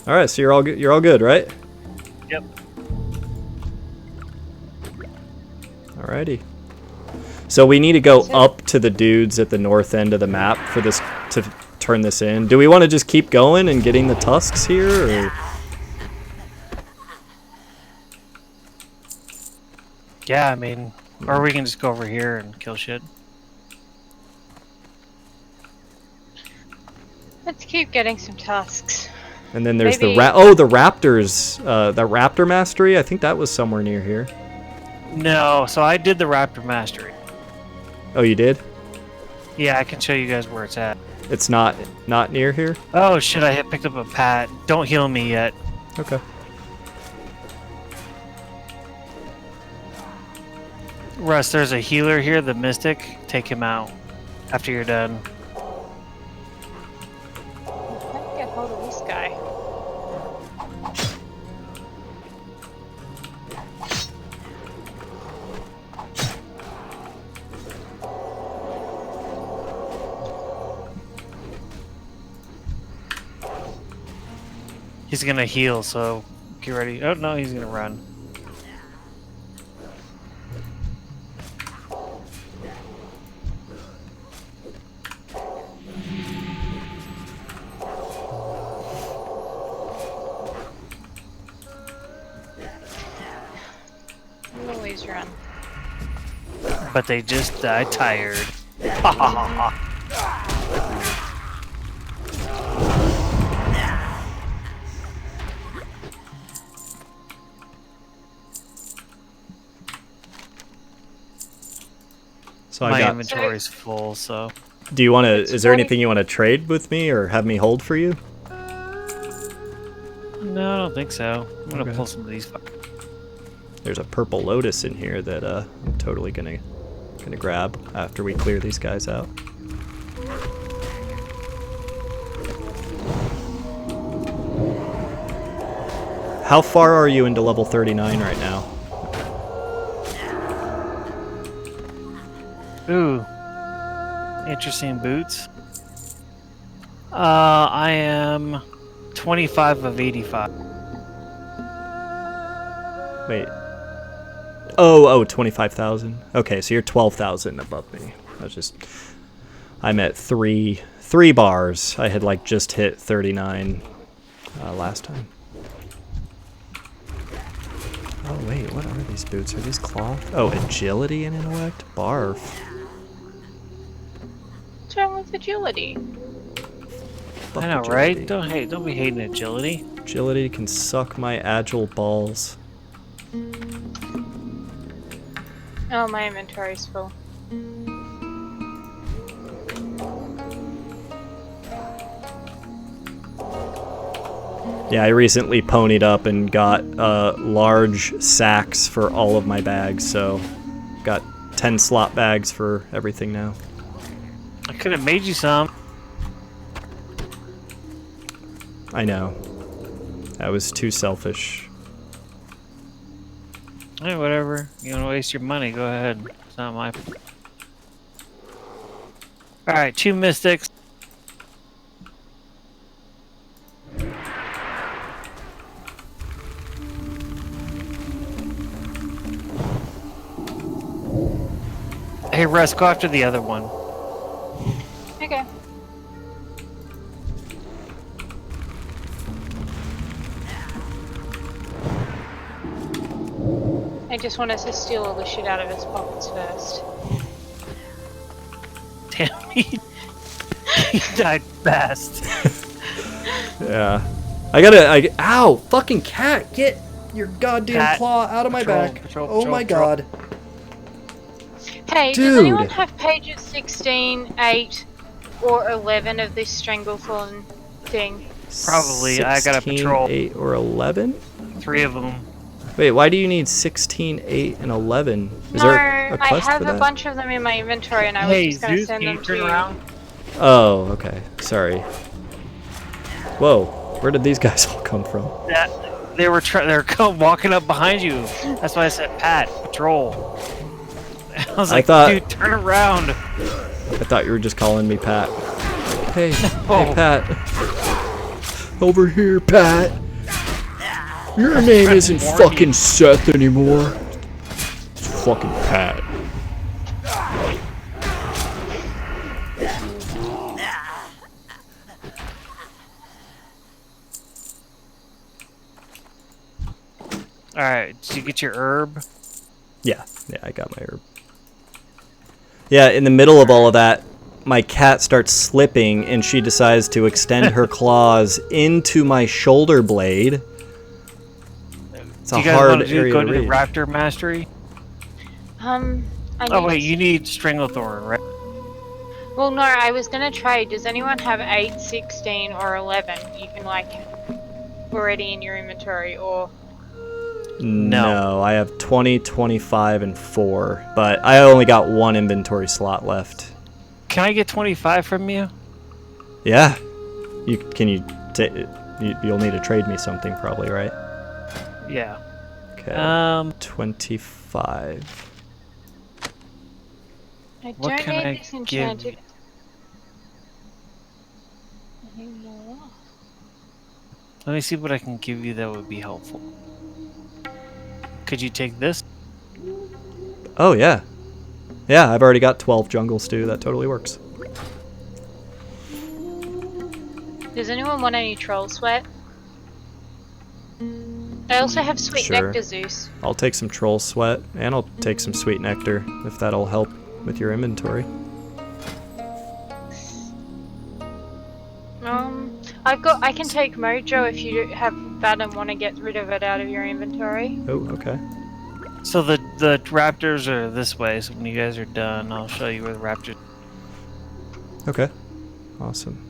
[SPEAKER 1] All right, so you're all good. You're all good, right?
[SPEAKER 2] Yep.
[SPEAKER 1] Alrighty. So we need to go up to the dudes at the north end of the map for this to turn this in. Do we want to just keep going and getting the tusks here? Or?
[SPEAKER 2] Yeah, I mean, or we can just go over here and kill shit.
[SPEAKER 3] Let's keep getting some tusks.
[SPEAKER 1] And then there's
[SPEAKER 3] Maybe.
[SPEAKER 1] the raptors, the raptor mastery. I think that was somewhere near here.
[SPEAKER 2] No, so I did the raptor mastery.
[SPEAKER 1] Oh, you did?
[SPEAKER 2] Yeah, I can show you guys where it's at.
[SPEAKER 1] It's not near here?
[SPEAKER 2] Oh shit, I picked up a pat. Don't heal me yet.
[SPEAKER 1] Okay.
[SPEAKER 2] Russ, there's a healer here, the Mystic. Take him out after you're done.
[SPEAKER 3] How do you get hold of this guy?
[SPEAKER 2] He's gonna heal, so get ready. Oh no, he's gonna run.
[SPEAKER 3] You always run.
[SPEAKER 2] But they just died tired. Ha ha ha ha.
[SPEAKER 1] So
[SPEAKER 2] My
[SPEAKER 1] I got.
[SPEAKER 2] inventory's full, so.
[SPEAKER 1] Do you want to? Is there anything you want to trade with me, or have me hold for you?
[SPEAKER 2] No, I don't think so. I'm gonna
[SPEAKER 1] Okay.
[SPEAKER 2] pull some of these.
[SPEAKER 1] There's a purple lotus in here that I'm totally gonna grab after we clear these guys out. How far are you into level 39 right now?
[SPEAKER 2] Ooh. Interesting boots. I am 25 of 85.
[SPEAKER 1] Wait. Oh, 25,000. Okay, so you're 12,000 above me. I'm at three bars. I had like just hit 39 last time. Oh wait, what are these boots? Are these cloth? Oh, agility and intellect? Barf.
[SPEAKER 3] What's wrong with agility?
[SPEAKER 1] Fuck
[SPEAKER 2] I know,
[SPEAKER 1] agility.
[SPEAKER 2] right? Don't be hating agility.
[SPEAKER 1] Agility can suck my agile balls.
[SPEAKER 3] Oh, my inventory's full.
[SPEAKER 1] Yeah, I recently ponied up and got large sacks for all of my bags, so got 10 slot bags for everything now.
[SPEAKER 2] I could have made you some.
[SPEAKER 1] I know. That was too selfish.
[SPEAKER 2] Hey, whatever. You want to waste your money? Go ahead. It's not my. All right, 2 mystics. Hey, Russ, go after the other one.
[SPEAKER 3] Okay. I just want us to steal all the shit out of his pockets first.
[SPEAKER 2] Damn, he died fast.
[SPEAKER 1] Yeah. Ow! Fucking cat! Get your goddamn
[SPEAKER 2] Cat,
[SPEAKER 1] claw out of my
[SPEAKER 2] patrol,
[SPEAKER 1] back!
[SPEAKER 2] patrol,
[SPEAKER 1] Oh my
[SPEAKER 2] patrol.
[SPEAKER 1] god.
[SPEAKER 3] Hey,
[SPEAKER 1] Dude.
[SPEAKER 3] does anyone have pages 16, 8, or 11 of this Stranglethorn thing?
[SPEAKER 2] Probably. I got a
[SPEAKER 1] 16,
[SPEAKER 2] patrol.
[SPEAKER 1] 8, or 11?
[SPEAKER 2] 3 of them.
[SPEAKER 1] Wait, why do you need 16, 8, and 11? Is
[SPEAKER 3] No,
[SPEAKER 1] there a
[SPEAKER 3] I
[SPEAKER 1] quest
[SPEAKER 3] have
[SPEAKER 1] for
[SPEAKER 3] a
[SPEAKER 1] that?
[SPEAKER 3] bunch of them in my inventory and I
[SPEAKER 2] Hey,
[SPEAKER 3] was just gonna
[SPEAKER 2] Zeus,
[SPEAKER 3] send
[SPEAKER 2] can
[SPEAKER 3] them
[SPEAKER 2] you
[SPEAKER 3] to
[SPEAKER 2] turn
[SPEAKER 3] you.
[SPEAKER 2] around?
[SPEAKER 1] Oh, okay. Sorry. Whoa, where did these guys all come from?
[SPEAKER 2] They were walking up behind you. That's why I said Pat, patrol. I was like, dude, turn around.
[SPEAKER 1] I thought you were just calling me Pat. Hey,
[SPEAKER 2] Oh.
[SPEAKER 1] hey Pat. Over here, Pat. Your name isn't
[SPEAKER 2] warn
[SPEAKER 1] fucking
[SPEAKER 2] you.
[SPEAKER 1] Seth anymore. It's fucking Pat.
[SPEAKER 2] Alright, did you get your herb?
[SPEAKER 1] Yeah, I got my herb. Yeah, in the middle of all of that, my cat starts slipping, and she decides to extend her claws into my shoulder blade. It's a hard area to reach.
[SPEAKER 2] Go to Raptor Mastery?
[SPEAKER 3] Oh
[SPEAKER 2] wait, you need Stranglethorn, right?
[SPEAKER 3] Well, no, I was gonna trade. Does anyone have 8, 16, or 11? You can like already in your inventory, or
[SPEAKER 1] no, I have 20, 25, and 4, but I only got 1 inventory slot left.
[SPEAKER 2] Can I get 25 from you?
[SPEAKER 1] Yeah. You'll need to trade me something probably, right?
[SPEAKER 2] Yeah.
[SPEAKER 1] Okay. 25.
[SPEAKER 3] I
[SPEAKER 2] What
[SPEAKER 3] don't
[SPEAKER 2] can
[SPEAKER 3] need
[SPEAKER 2] I
[SPEAKER 3] this
[SPEAKER 2] give
[SPEAKER 3] enchanted
[SPEAKER 2] you?
[SPEAKER 3] anymore.
[SPEAKER 2] Let me see what I can give you that would be helpful. Could you take this?
[SPEAKER 1] Oh, yeah. Yeah, I've already got 12 jungle stew. That totally works.
[SPEAKER 3] Does anyone want any troll sweat? I also have sweet nectar, Zeus.
[SPEAKER 1] I'll take some troll sweat, and I'll take some sweet nectar, if that'll help with your inventory.
[SPEAKER 3] I can take mojo if you have that and want to get rid of it out of your inventory.
[SPEAKER 1] Oh, okay.
[SPEAKER 2] So the raptors are this way, so when you guys are done, I'll show you where the raptors...
[SPEAKER 1] Okay. Awesome.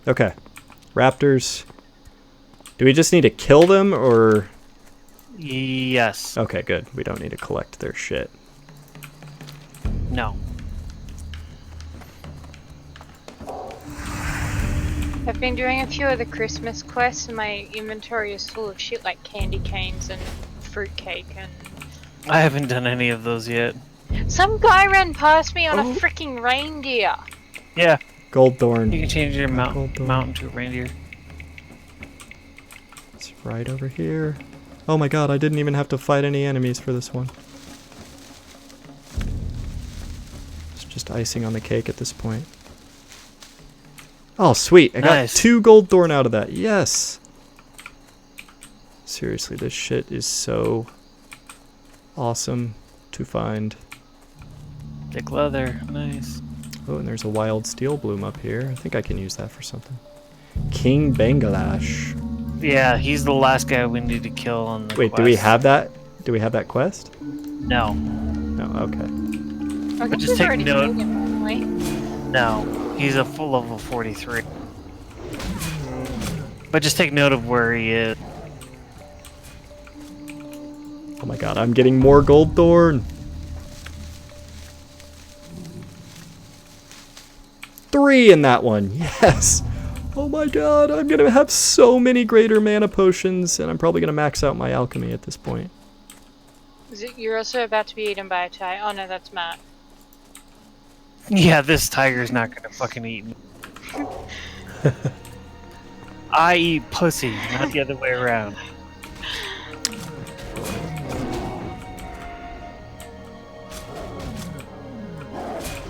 [SPEAKER 1] Okay. Raptors. Do we just need to kill them, or...
[SPEAKER 2] Yes.
[SPEAKER 1] Okay, good. We don't need to collect their shit.
[SPEAKER 2] No.
[SPEAKER 3] I've been doing a few of the Christmas quests and my inventory is full of shit like candy canes and fruitcake and...
[SPEAKER 2] I haven't done any of those yet.
[SPEAKER 3] Some guy ran past me on a freaking reindeer.
[SPEAKER 2] Yeah.
[SPEAKER 1] Gold thorn.
[SPEAKER 2] You can change your mountain to a reindeer.
[SPEAKER 1] It's right over here. Oh my god, I didn't even have to fight any enemies for this one. It's just icing on the cake at this point. Oh, sweet. I got 2 gold thorn out of that. Yes. Seriously, this shit is so awesome to find.
[SPEAKER 2] Thick leather. Nice.
[SPEAKER 1] Oh, and there's a wild steel bloom up here. I think I can use that for something. King Bangladesh.
[SPEAKER 2] Yeah, he's the last guy we need to kill on the
[SPEAKER 1] Wait,
[SPEAKER 2] quest.
[SPEAKER 1] do we have that? Do we have that quest?
[SPEAKER 2] No.
[SPEAKER 1] No, okay.
[SPEAKER 3] I
[SPEAKER 2] But just take note.
[SPEAKER 3] Anyway.
[SPEAKER 2] No, he's a full level 43. But just take note of where he is.
[SPEAKER 1] Oh my god, I'm getting more gold thorn. 3 in that one. Yes. Oh my god, I'm gonna have so many greater mana potions, and I'm probably gonna max out my alchemy at this point.
[SPEAKER 3] You're also about to be eaten by a tiger. Oh no, that's Matt.
[SPEAKER 2] Yeah, this tiger's not gonna fucking eat me. I eat pussy, not the other way around.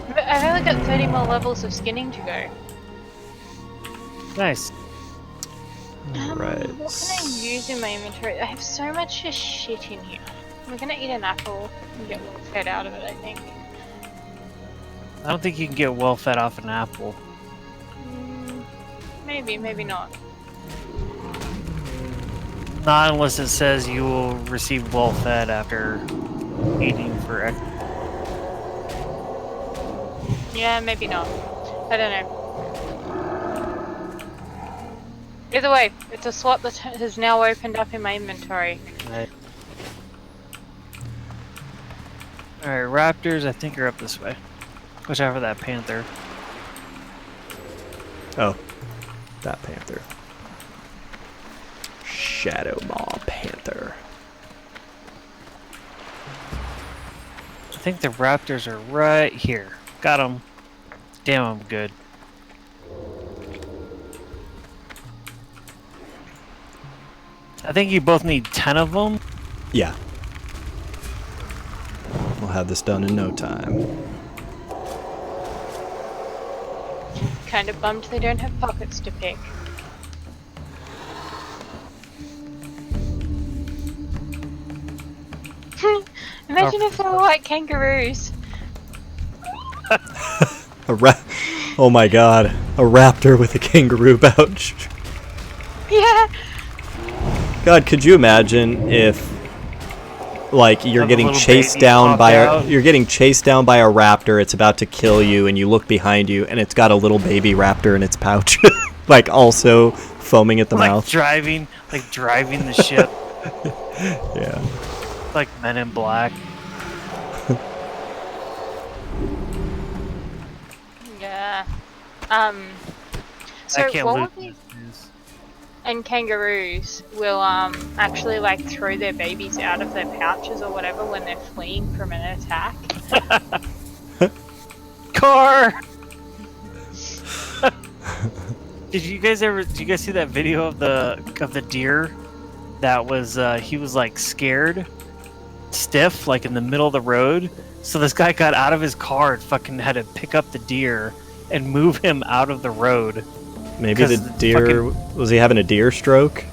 [SPEAKER 3] But I've only got 30 more levels of skinning to go.
[SPEAKER 2] Nice.
[SPEAKER 1] Right.
[SPEAKER 3] What can I use in my inventory? I have so much just shit in here. I'm gonna eat an apple and get well fed out of it, I think.
[SPEAKER 2] I don't think you can get well fed off an apple.
[SPEAKER 3] Maybe, maybe not.
[SPEAKER 2] Not unless it says you will receive well fed after eating for X.
[SPEAKER 3] Yeah, maybe not. I don't know. Either way, it's a slot that has now opened up in my inventory.
[SPEAKER 2] Right. Alright, raptors I think are up this way. Watch out for that panther.
[SPEAKER 1] Oh, that panther. Shadow Maw Panther.
[SPEAKER 2] I think the raptors are right here. Got them. Damn, I'm good. I think you both need 10 of them.
[SPEAKER 1] Yeah. We'll have this done in no time.
[SPEAKER 3] kind of bummed they don't have pockets to pick. Imagine if they were like kangaroos.
[SPEAKER 1] Oh my god, a raptor with a kangaroo pouch.
[SPEAKER 3] Yeah.
[SPEAKER 1] God, could you imagine if, like, you're getting chased down by a raptor, it's about to kill you, and you look behind you, and it's got a little baby raptor in its pouch, like also foaming at the mouth.
[SPEAKER 2] Driving the ship.
[SPEAKER 1] Yeah.
[SPEAKER 2] Like Men in Black.
[SPEAKER 3] Yeah.
[SPEAKER 2] I can't
[SPEAKER 3] wallabies and kangaroos will actually like throw their babies out of their pouches or whatever when they're fleeing from an attack.
[SPEAKER 2] Car. Did you guys see that video of the deer that was he was like scared stiff like in the middle of the road, so this guy got out of his car and fucking had to pick up the deer and move him out of the road.
[SPEAKER 1] Maybe the deer was he having a deer stroke?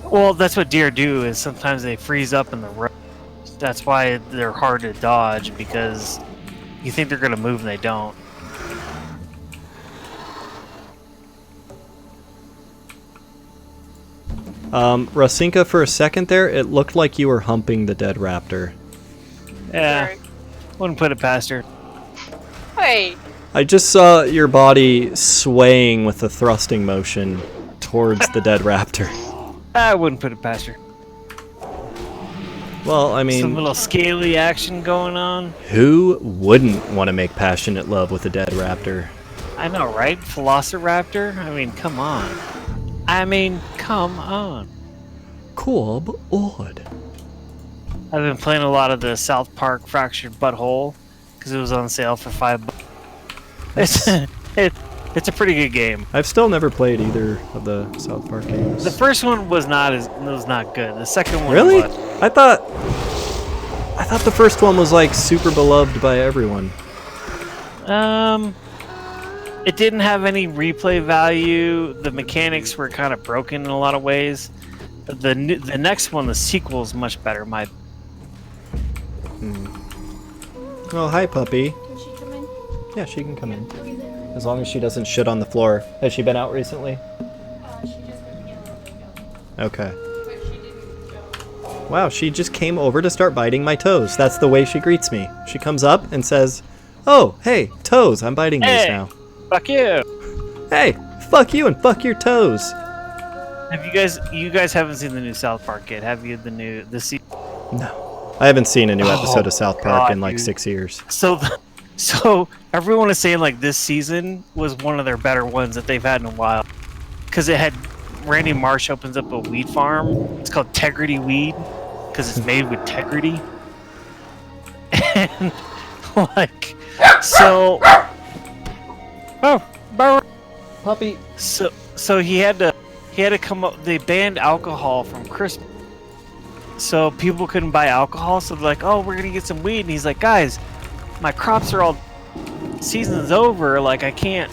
[SPEAKER 2] Well, that's what deer do, is sometimes they freeze up in the road. That's why they're hard to dodge, because you think they're gonna move and they don't.
[SPEAKER 1] Rasinka, for a second there, it looked like you were humping the dead raptor.
[SPEAKER 2] Yeah,
[SPEAKER 3] Sorry.
[SPEAKER 2] wouldn't put it past her.
[SPEAKER 3] Wait.
[SPEAKER 1] I just saw your body swaying with a thrusting motion towards the dead raptor.
[SPEAKER 2] I wouldn't put it past her.
[SPEAKER 1] Well, I mean,
[SPEAKER 2] Some little scaly action going on.
[SPEAKER 1] who wouldn't want to make passionate love with a dead raptor?
[SPEAKER 2] I know, right? Velociraptor? I mean, come on.
[SPEAKER 1] Cool, but odd.
[SPEAKER 2] I've been playing a lot of the South Park Fractured Butthole because it was on sale for $5. It's a pretty good game.
[SPEAKER 1] I've still never played either of the South Park games.
[SPEAKER 2] The first one was not good. The second one
[SPEAKER 1] Really?
[SPEAKER 2] was.
[SPEAKER 1] I thought the first one was like super beloved by everyone.
[SPEAKER 2] It didn't have any replay value. The mechanics were kind of broken in a lot of ways. The next one, the sequel, is much better.
[SPEAKER 1] Oh, hi, puppy.
[SPEAKER 5] Can she come in?
[SPEAKER 1] Yeah, she can come in.
[SPEAKER 5] Okay, there.
[SPEAKER 1] As long as she doesn't shit on the floor. Has she been out recently?
[SPEAKER 5] She just went to get a little
[SPEAKER 1] Okay.
[SPEAKER 5] but she didn't go.
[SPEAKER 1] Wow, she just came over to start biting my toes. That's the way she greets me. She comes up and says, "Oh, hey, toes, I'm biting these now."
[SPEAKER 2] Fuck you!
[SPEAKER 1] Hey, fuck you and fuck your toes.
[SPEAKER 2] Have you guys haven't seen the new South Park yet? Have you? The season?
[SPEAKER 1] No. I haven't seen a new episode of South Park
[SPEAKER 2] God,
[SPEAKER 1] in like
[SPEAKER 2] dude.
[SPEAKER 1] 6 years.
[SPEAKER 2] So everyone is saying like this season was one of their better ones that they've had in a while, because it had Randy Marsh opens up a weed farm. It's called Tegrity Weed because it's made with Tegrity. And like, so,
[SPEAKER 1] Puppy.
[SPEAKER 2] so he had to come up. They banned alcohol from Christmas, so people couldn't buy alcohol. So they're like, "Oh, we're gonna get some weed." And he's like, "Guys, my crops are all season's over. Like, I can't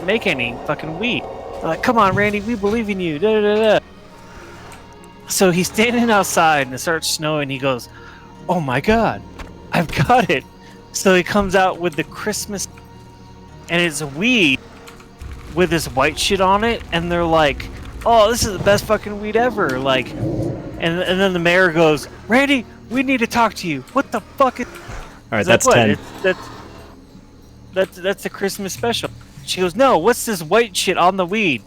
[SPEAKER 2] make any fucking weed." They're like, "Come on, Randy, we believe in you." Da, da, da. So he's standing outside and it starts snowing. He goes, "Oh my god, I've got it!" So he comes out with the Christmas, and it's weed with this white shit on it. And they're like, "Oh, this is the best fucking weed ever!" Like, and then the mayor goes, "Randy, we need to talk to you. What the fuck is?"
[SPEAKER 1] All right,
[SPEAKER 2] He's
[SPEAKER 1] that's
[SPEAKER 2] like,
[SPEAKER 1] 10.
[SPEAKER 2] That's the Christmas special. She goes, "No, what's this white shit on the weed?"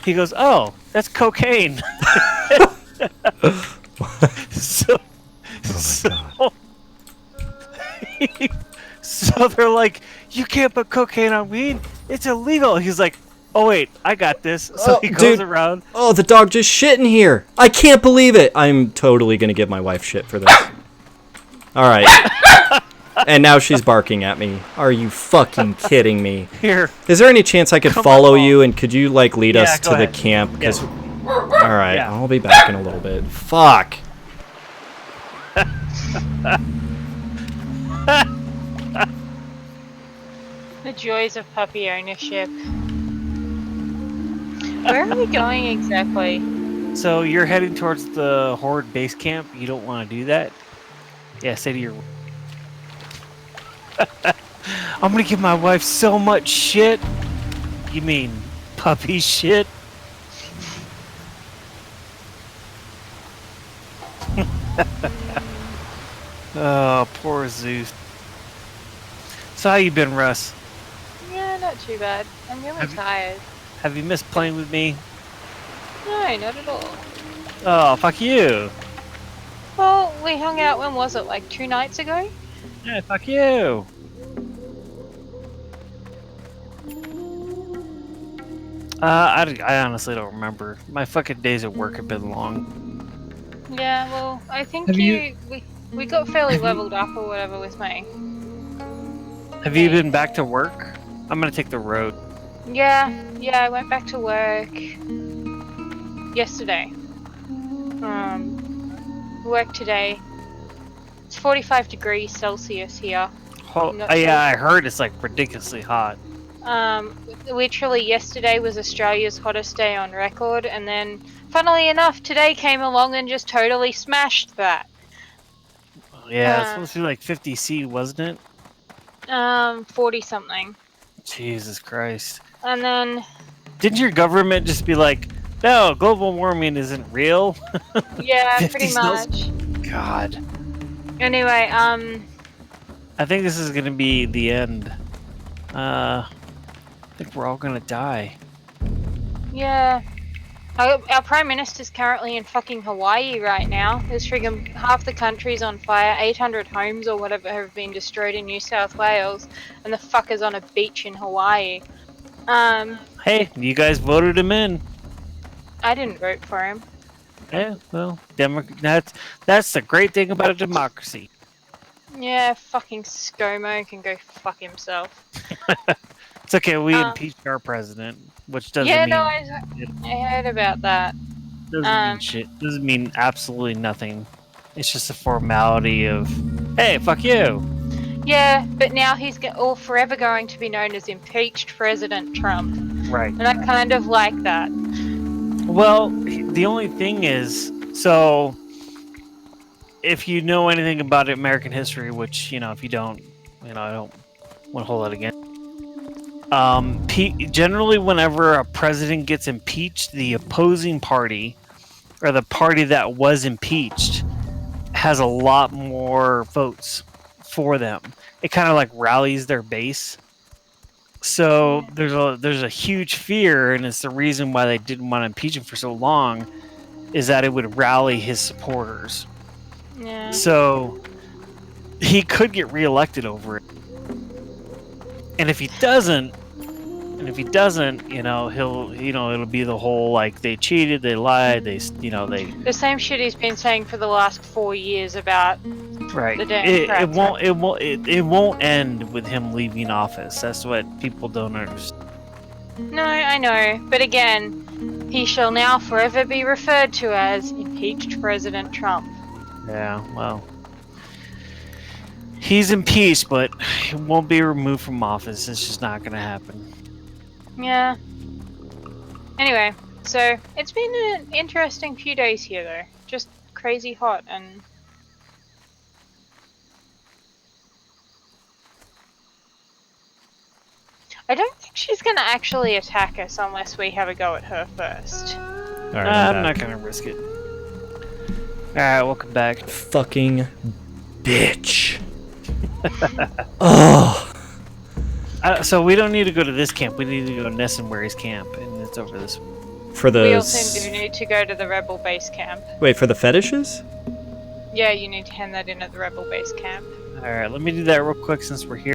[SPEAKER 2] He goes, "Oh, that's cocaine." so they're like, "You can't put cocaine on weed. It's illegal." He's like, "Oh wait, I got this." So he goes around.
[SPEAKER 1] Oh, the dog just shit in here. I can't believe it. I'm totally going to give my wife shit for this. All right. And now she's barking at me. Are you fucking kidding me?
[SPEAKER 2] Here.
[SPEAKER 1] Is there any chance I could follow you, and could you like lead us
[SPEAKER 2] go
[SPEAKER 1] to the
[SPEAKER 2] ahead.
[SPEAKER 1] camp?
[SPEAKER 2] Yeah.
[SPEAKER 1] All right,
[SPEAKER 2] Yeah.
[SPEAKER 1] I'll be back in a little bit. Fuck.
[SPEAKER 3] The joys of puppy ownership. Where are we going exactly?
[SPEAKER 2] So you're heading towards the Horde base camp. You don't want to do that? Yeah, say to your... I'm gonna give my wife so much shit. You mean puppy shit? Oh, poor Zeus. So how you been, Russ?
[SPEAKER 3] Yeah, not too bad. I'm really tired.
[SPEAKER 2] Have you missed playing with me?
[SPEAKER 3] No, not at all.
[SPEAKER 2] Oh, fuck you.
[SPEAKER 3] Well, we hung out, when was it, like 2 nights ago?
[SPEAKER 2] Yeah, fuck you. I honestly don't remember. My fucking days at work have been long.
[SPEAKER 3] Yeah, well, I think
[SPEAKER 2] Have
[SPEAKER 3] we got fairly leveled up or whatever with me.
[SPEAKER 2] Have you been back to work? I'm gonna take the road.
[SPEAKER 3] Yeah, I went back to work yesterday. Work today. It's 45 degrees Celsius here.
[SPEAKER 2] Yeah, I heard it's like ridiculously hot.
[SPEAKER 3] Literally yesterday was Australia's hottest day on record, and then, funnily enough, today came along and just totally smashed that.
[SPEAKER 2] Yeah, it's supposed to be like 50 C, wasn't
[SPEAKER 3] it? 40 something.
[SPEAKER 2] Jesus Christ.
[SPEAKER 3] And then...
[SPEAKER 2] Didn't your government just be like, no, global warming isn't real?
[SPEAKER 3] Yeah, pretty much.
[SPEAKER 2] God.
[SPEAKER 3] Anyway,
[SPEAKER 2] I think this is gonna be the end. I think we're all gonna die.
[SPEAKER 3] Yeah. Our Prime Minister's currently in fucking Hawaii right now. There's friggin' half the country's on fire, 800 homes or whatever have been destroyed in New South Wales, and the fucker's on a beach in Hawaii.
[SPEAKER 2] Hey, you guys voted him in.
[SPEAKER 3] I didn't vote for him.
[SPEAKER 2] Yeah, well, that's the great thing about a democracy.
[SPEAKER 3] Yeah, fucking ScoMo can go fuck himself.
[SPEAKER 2] It's okay, we impeached our president, which doesn't mean...
[SPEAKER 3] Yeah, no, I heard about that.
[SPEAKER 2] Doesn't mean shit. Doesn't mean absolutely nothing. It's just a formality of, hey, fuck you.
[SPEAKER 3] Yeah, but now he's all forever going to be known as impeached President Trump.
[SPEAKER 2] Right.
[SPEAKER 3] And I kind of like that.
[SPEAKER 2] Well, the only thing is, so if you know anything about American history, which, if you don't, I don't want to hold that again. Generally, whenever a president gets impeached, the opposing party, or the party that was impeached, has a lot more votes for them. It kind of like rallies their base. So there's a huge fear, and it's the reason why they didn't want to impeach him for so long, is that it would rally his supporters.
[SPEAKER 3] Yeah.
[SPEAKER 2] So he could get reelected over it. And if he doesn't, he'll, it'll be the whole, like, they cheated, they lied, they.
[SPEAKER 3] The same shit he's been saying for the last 4 years about the Democrats.
[SPEAKER 2] It won't end with him leaving office. That's what people don't understand.
[SPEAKER 3] No, I know, but again, he shall now forever be referred to as impeached President Trump.
[SPEAKER 2] Yeah, well, he's impeached, but he won't be removed from office. It's just not going to happen.
[SPEAKER 3] Yeah. Anyway, so it's been an interesting few days here, though. Just crazy hot, and I don't think she's gonna actually attack us unless we have a go at her first.
[SPEAKER 1] Alright,
[SPEAKER 2] I'm not gonna risk it. Alright, welcome back.
[SPEAKER 1] Fucking bitch. Oh.
[SPEAKER 2] So we don't need to go to this camp. We need to go to Nessenwary's camp, and it's over this way.
[SPEAKER 1] For the...
[SPEAKER 3] We also do need to go to the Rebel base camp.
[SPEAKER 1] Wait, for the fetishes?
[SPEAKER 3] Yeah, you need to hand that in at the Rebel base camp.
[SPEAKER 2] Alright, let me do that real quick since we're here.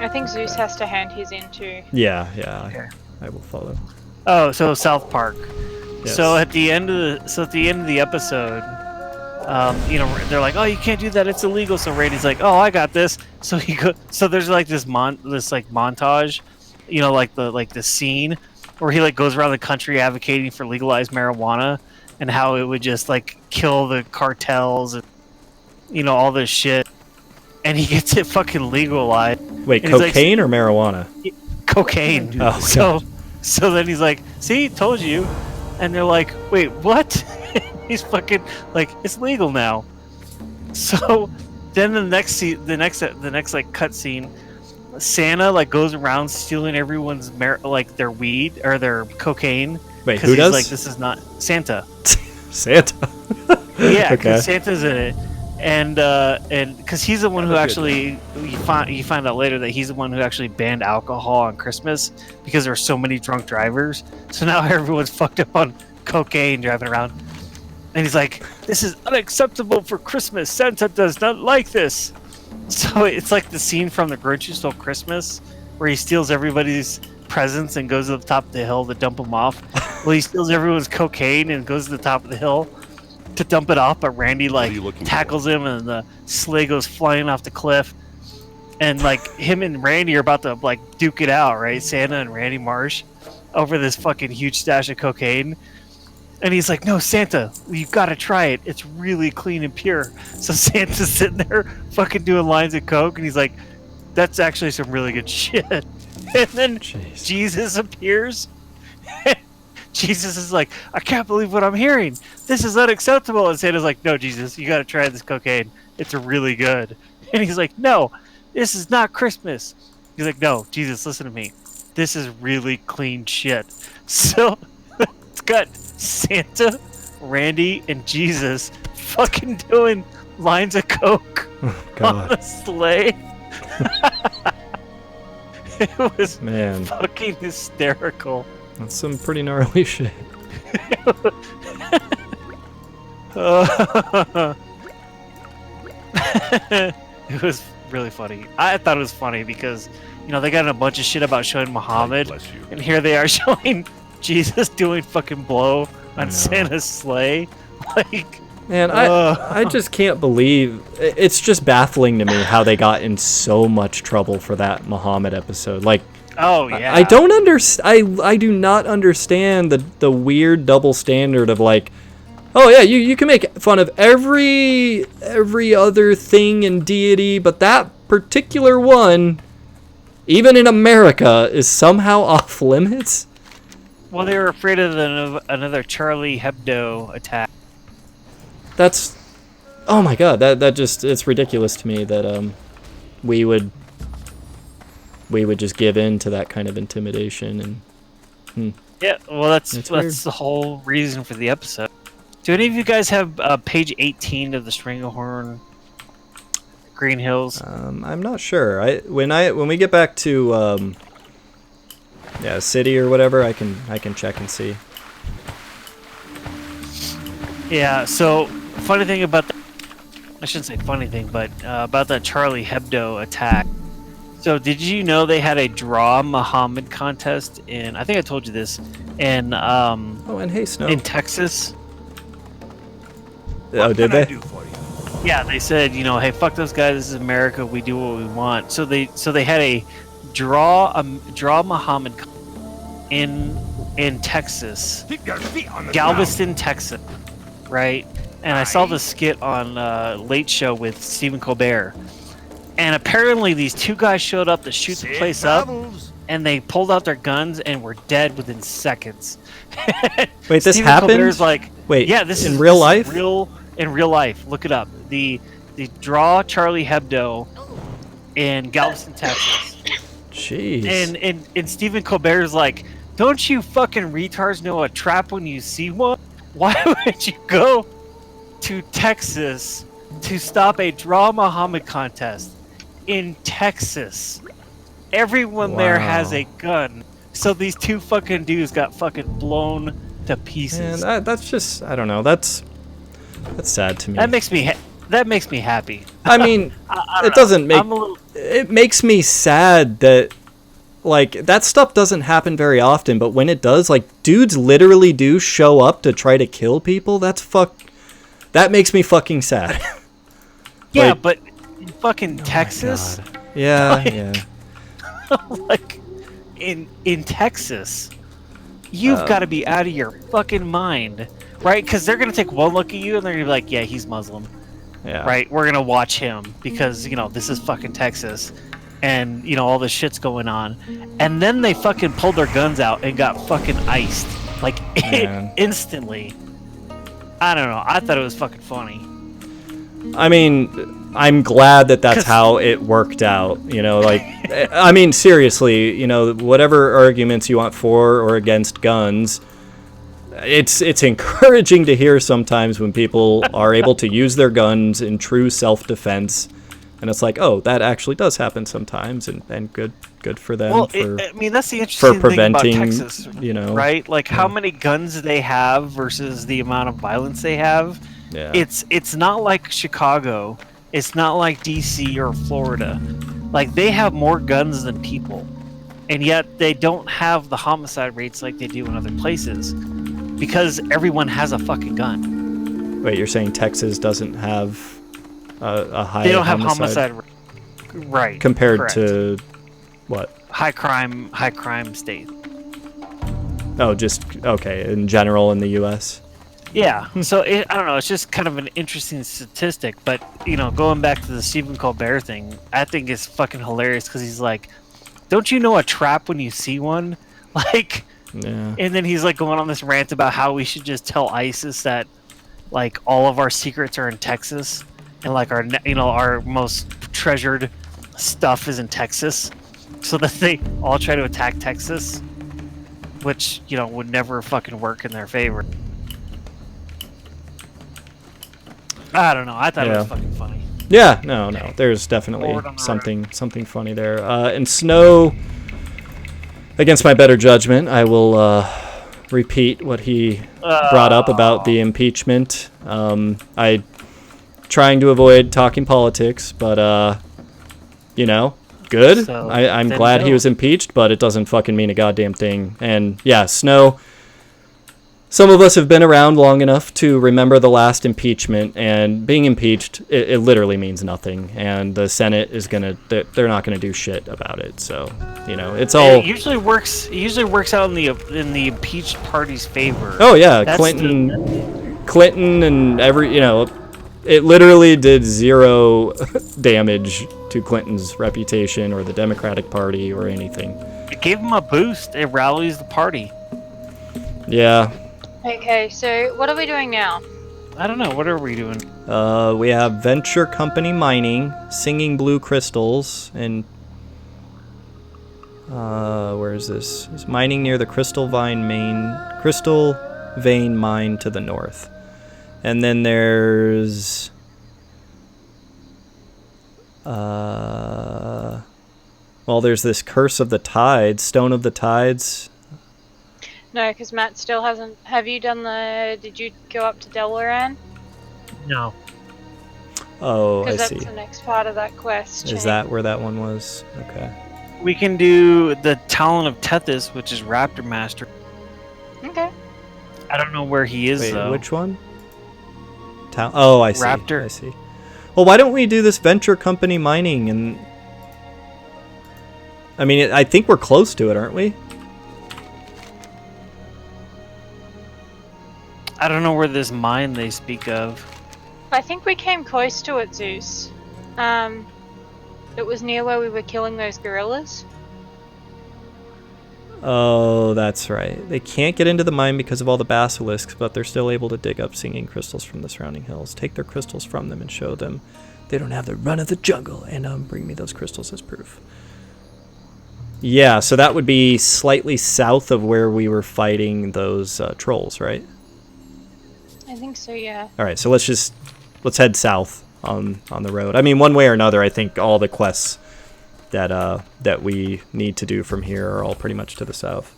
[SPEAKER 3] I think Zeus has to hand his in too.
[SPEAKER 1] Yeah,
[SPEAKER 2] Okay.
[SPEAKER 1] I will follow.
[SPEAKER 2] Oh, so South Park.
[SPEAKER 1] Yes.
[SPEAKER 2] So at the end of the episode, they're like, "Oh, you can't do that; it's illegal." So Randy's like, "Oh, I got this." So So there's like this montage, like the scene where he like goes around the country advocating for legalized marijuana and how it would just like kill the cartels and all this shit, and he gets it fucking legalized.
[SPEAKER 1] Wait,
[SPEAKER 2] And he's like,
[SPEAKER 1] cocaine or marijuana?
[SPEAKER 2] cocaine.
[SPEAKER 1] Oh,
[SPEAKER 2] so then he's like, see, told you. And they're like, wait, what? He's fucking like, it's legal now. So then the next like cut scene, Santa like goes around stealing everyone's like their weed or their cocaine.
[SPEAKER 1] Wait, who does?
[SPEAKER 2] Like, this is not Santa.
[SPEAKER 1] Santa.
[SPEAKER 2] Yeah,
[SPEAKER 1] Okay.
[SPEAKER 2] because Santa's in it, and because he's the one who actually you find out later that he's the one who actually banned alcohol on Christmas because there were so many drunk drivers. So now everyone's fucked up on cocaine driving around, and he's like, "This is unacceptable for Christmas. Santa does not like this." So it's like the scene from The Grinch Who Stole Christmas, where he steals everybody's presents and goes to the top of the hill to dump them off. Well, he steals everyone's cocaine and goes to the top of the hill to dump it off, but Randy like tackles him and the sleigh goes flying off the cliff, and like him and Randy are about to like duke it out, right? Santa and Randy Marsh over this fucking huge stash of cocaine, and he's like, "No, Santa, you've got to try it. It's really clean and pure." So Santa's sitting there fucking doing lines of coke, and he's like, "That's actually some really good shit." And then Jesus appears. Jesus is like, "I can't believe what I'm hearing. This is unacceptable." And Santa's like, "No, Jesus, you got to try this cocaine. It's really good." And he's like, "No, this is not Christmas." He's like, "No, Jesus, listen to me. This is really clean shit." So it's got Santa, Randy, and Jesus fucking doing lines of coke on a sleigh. It was fucking hysterical.
[SPEAKER 1] That's some pretty gnarly shit.
[SPEAKER 2] It was really funny. I thought it was funny because, you know, they got in a bunch of shit about showing Muhammad, and here they are showing Jesus doing fucking blow on Santa's sleigh. Like,
[SPEAKER 1] man, I just can't believe it's just baffling to me how they got in so much trouble for that Muhammad episode. Like,
[SPEAKER 2] oh yeah,
[SPEAKER 1] I don't understand. I do not understand the weird double standard of like, oh yeah, you can make fun of every other thing and deity, but that particular one, even in America, is somehow off limits.
[SPEAKER 2] Well, they were afraid of another Charlie Hebdo attack.
[SPEAKER 1] That's, oh my god, that just, it's ridiculous to me that we would just give in to that kind of intimidation and
[SPEAKER 2] yeah, well that's the whole reason for the episode. Do any of you guys have page 18 of the Stringhorn Green Hills?
[SPEAKER 1] I'm not sure. When we get back to city or whatever, I can check and see. Yeah,
[SPEAKER 2] so funny thing about I shouldn't say funny thing, but about that Charlie Hebdo attack. So did you know they had a Draw Muhammad contest in, I think I told you this, in
[SPEAKER 1] and hey Snow,
[SPEAKER 2] in Texas?
[SPEAKER 1] Oh, did they?
[SPEAKER 2] Yeah, they said, you know, hey, fuck those guys, this is America, we do what we want. So they had a Draw Muhammad in Texas, Galveston, Texas, right? And I saw the skit on Late Show with Stephen Colbert. And apparently these two guys showed up to shoot the place up, and they pulled out their guns and were dead within seconds.
[SPEAKER 1] Wait, this happened?
[SPEAKER 2] Colbert's like,
[SPEAKER 1] wait,
[SPEAKER 2] yeah, this is
[SPEAKER 1] real life?
[SPEAKER 2] In real life. Look it up. The Draw Charlie Hebdo in Galveston, Texas.
[SPEAKER 1] Jeez.
[SPEAKER 2] And Stephen Colbert's like, don't you fucking retards know a trap when you see one? Why would you go to Texas to stop a Draw Muhammad contest in Texas? Everyone there has a gun. So these two fucking dudes got fucking blown to pieces.
[SPEAKER 1] Man, that's just, I don't know. That's sad to me.
[SPEAKER 2] That makes me happy.
[SPEAKER 1] I mean, it doesn't make it makes me sad that like that stuff doesn't happen very often, but when it does, like dudes literally do show up to try to kill people. That makes me fucking sad.
[SPEAKER 2] Yeah, like, but in fucking Texas?
[SPEAKER 1] Yeah.
[SPEAKER 2] Like in Texas, you've got to be out of your fucking mind, right? Because they're gonna take one look at you and they're gonna be like, "Yeah, he's Muslim."
[SPEAKER 1] Yeah.
[SPEAKER 2] Right? We're gonna watch him because you know this is fucking Texas. and all this shit's going on, and then they fucking pulled their guns out and got fucking iced like instantly. I don't know. I thought it was fucking funny.
[SPEAKER 1] I mean, I'm glad that that's how it worked out. Like, I mean, seriously, whatever arguments you want for or against guns, it's encouraging to hear sometimes when people are able to use their guns in true self-defense. And it's like, oh, that actually does happen sometimes, and good for them.
[SPEAKER 2] Well, I mean, that's the interesting thing about Texas, right? Like how many guns they have versus the amount of violence they have.
[SPEAKER 1] Yeah.
[SPEAKER 2] It's not like Chicago. It's not like DC or Florida. Like they have more guns than people, and yet they don't have the homicide rates like they do in other places because everyone has a fucking gun.
[SPEAKER 1] Wait, you're saying Texas doesn't have a high
[SPEAKER 2] They don't have homicide right
[SPEAKER 1] compared
[SPEAKER 2] correct.
[SPEAKER 1] To what?
[SPEAKER 2] High crime state.
[SPEAKER 1] Oh, just okay, in general in the US.
[SPEAKER 2] Yeah. So I don't know, it's just kind of an interesting statistic, but going back to the Stephen Colbert thing, I think it's fucking hilarious cuz he's like, "Don't you know a trap when you see one?" Like
[SPEAKER 1] yeah.
[SPEAKER 2] And then he's like going on this rant about how we should just tell ISIS that like all of our secrets are in Texas. And like our most treasured stuff is in Texas, so that they all try to attack Texas, which would never fucking work in their favor. I don't know. I thought it was fucking funny.
[SPEAKER 1] Yeah, no. There's definitely something funny there. And Snow, against my better judgment, I will repeat what he brought up about the impeachment. Trying to avoid talking politics, but good.
[SPEAKER 2] So,
[SPEAKER 1] I'm glad he was impeached, but it doesn't fucking mean a goddamn thing. And yeah, Snow, some of us have been around long enough to remember the last impeachment, and being impeached, it literally means nothing, and the Senate is they're not gonna do shit about it. So it's all. It usually works
[SPEAKER 2] out in the impeached party's favor.
[SPEAKER 1] Oh yeah, that's Clinton and it literally did zero damage to Clinton's reputation or the Democratic Party or anything.
[SPEAKER 2] It gave him a boost. It rallies the party.
[SPEAKER 1] Yeah.
[SPEAKER 3] Okay, so what are we doing now?
[SPEAKER 2] I don't know. What are we doing?
[SPEAKER 1] We have Venture Company Mining, Singing Blue Crystals, and where is this? It's mining near the Crystal Vein Mine to the north. And then there's there's this Curse of the Tides, Stone of the Tides.
[SPEAKER 3] No, because Matt still hasn't. Have you done did you go up to Delaware?
[SPEAKER 2] No.
[SPEAKER 1] Oh, I see.
[SPEAKER 3] Because that's the next part of that quest.
[SPEAKER 1] Is that where that one was? Okay.
[SPEAKER 2] We can do the Talon of Tethys, which is Raptor Master.
[SPEAKER 3] Okay.
[SPEAKER 2] I don't know where he is, though.
[SPEAKER 1] Which one? Oh, I see.
[SPEAKER 2] Raptor.
[SPEAKER 1] I see. Well, why don't we do this Venture Company Mining? And I mean, I think we're close to it, aren't we?
[SPEAKER 2] I don't know where this mine they speak of.
[SPEAKER 3] I think we came close to it, Zeus. It was near where we were killing those gorillas.
[SPEAKER 1] Oh, that's right. They can't get into the mine because of all the basilisks, but they're still able to dig up singing crystals from the surrounding hills. Take their crystals from them and show them they don't have the run of the jungle, and bring me those crystals as proof. Yeah, so that would be slightly south of where we were fighting those trolls, right?
[SPEAKER 3] I think so, yeah.
[SPEAKER 1] All right, so let's head south on the road. I mean, one way or another, I think all the quests that we need to do from here are all pretty much to the south.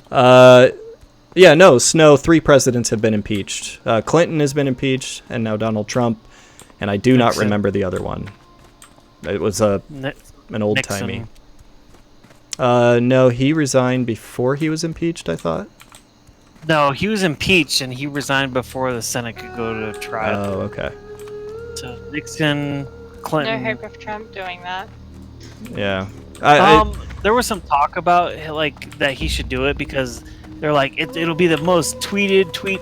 [SPEAKER 1] Yeah, no, Snow, 3 presidents have been impeached. Clinton has been impeached, and now Donald Trump, and I do not remember the other one. It was an old-timey. No, he resigned before he was impeached, I thought.
[SPEAKER 2] No, he was impeached, and he resigned before the Senate could go to trial.
[SPEAKER 1] Oh, okay.
[SPEAKER 2] So Nixon, Clinton.
[SPEAKER 3] No hope of Trump doing that.
[SPEAKER 1] Yeah.
[SPEAKER 2] There was some talk about like that he should do it because they're like it'll be the most tweeted tweet.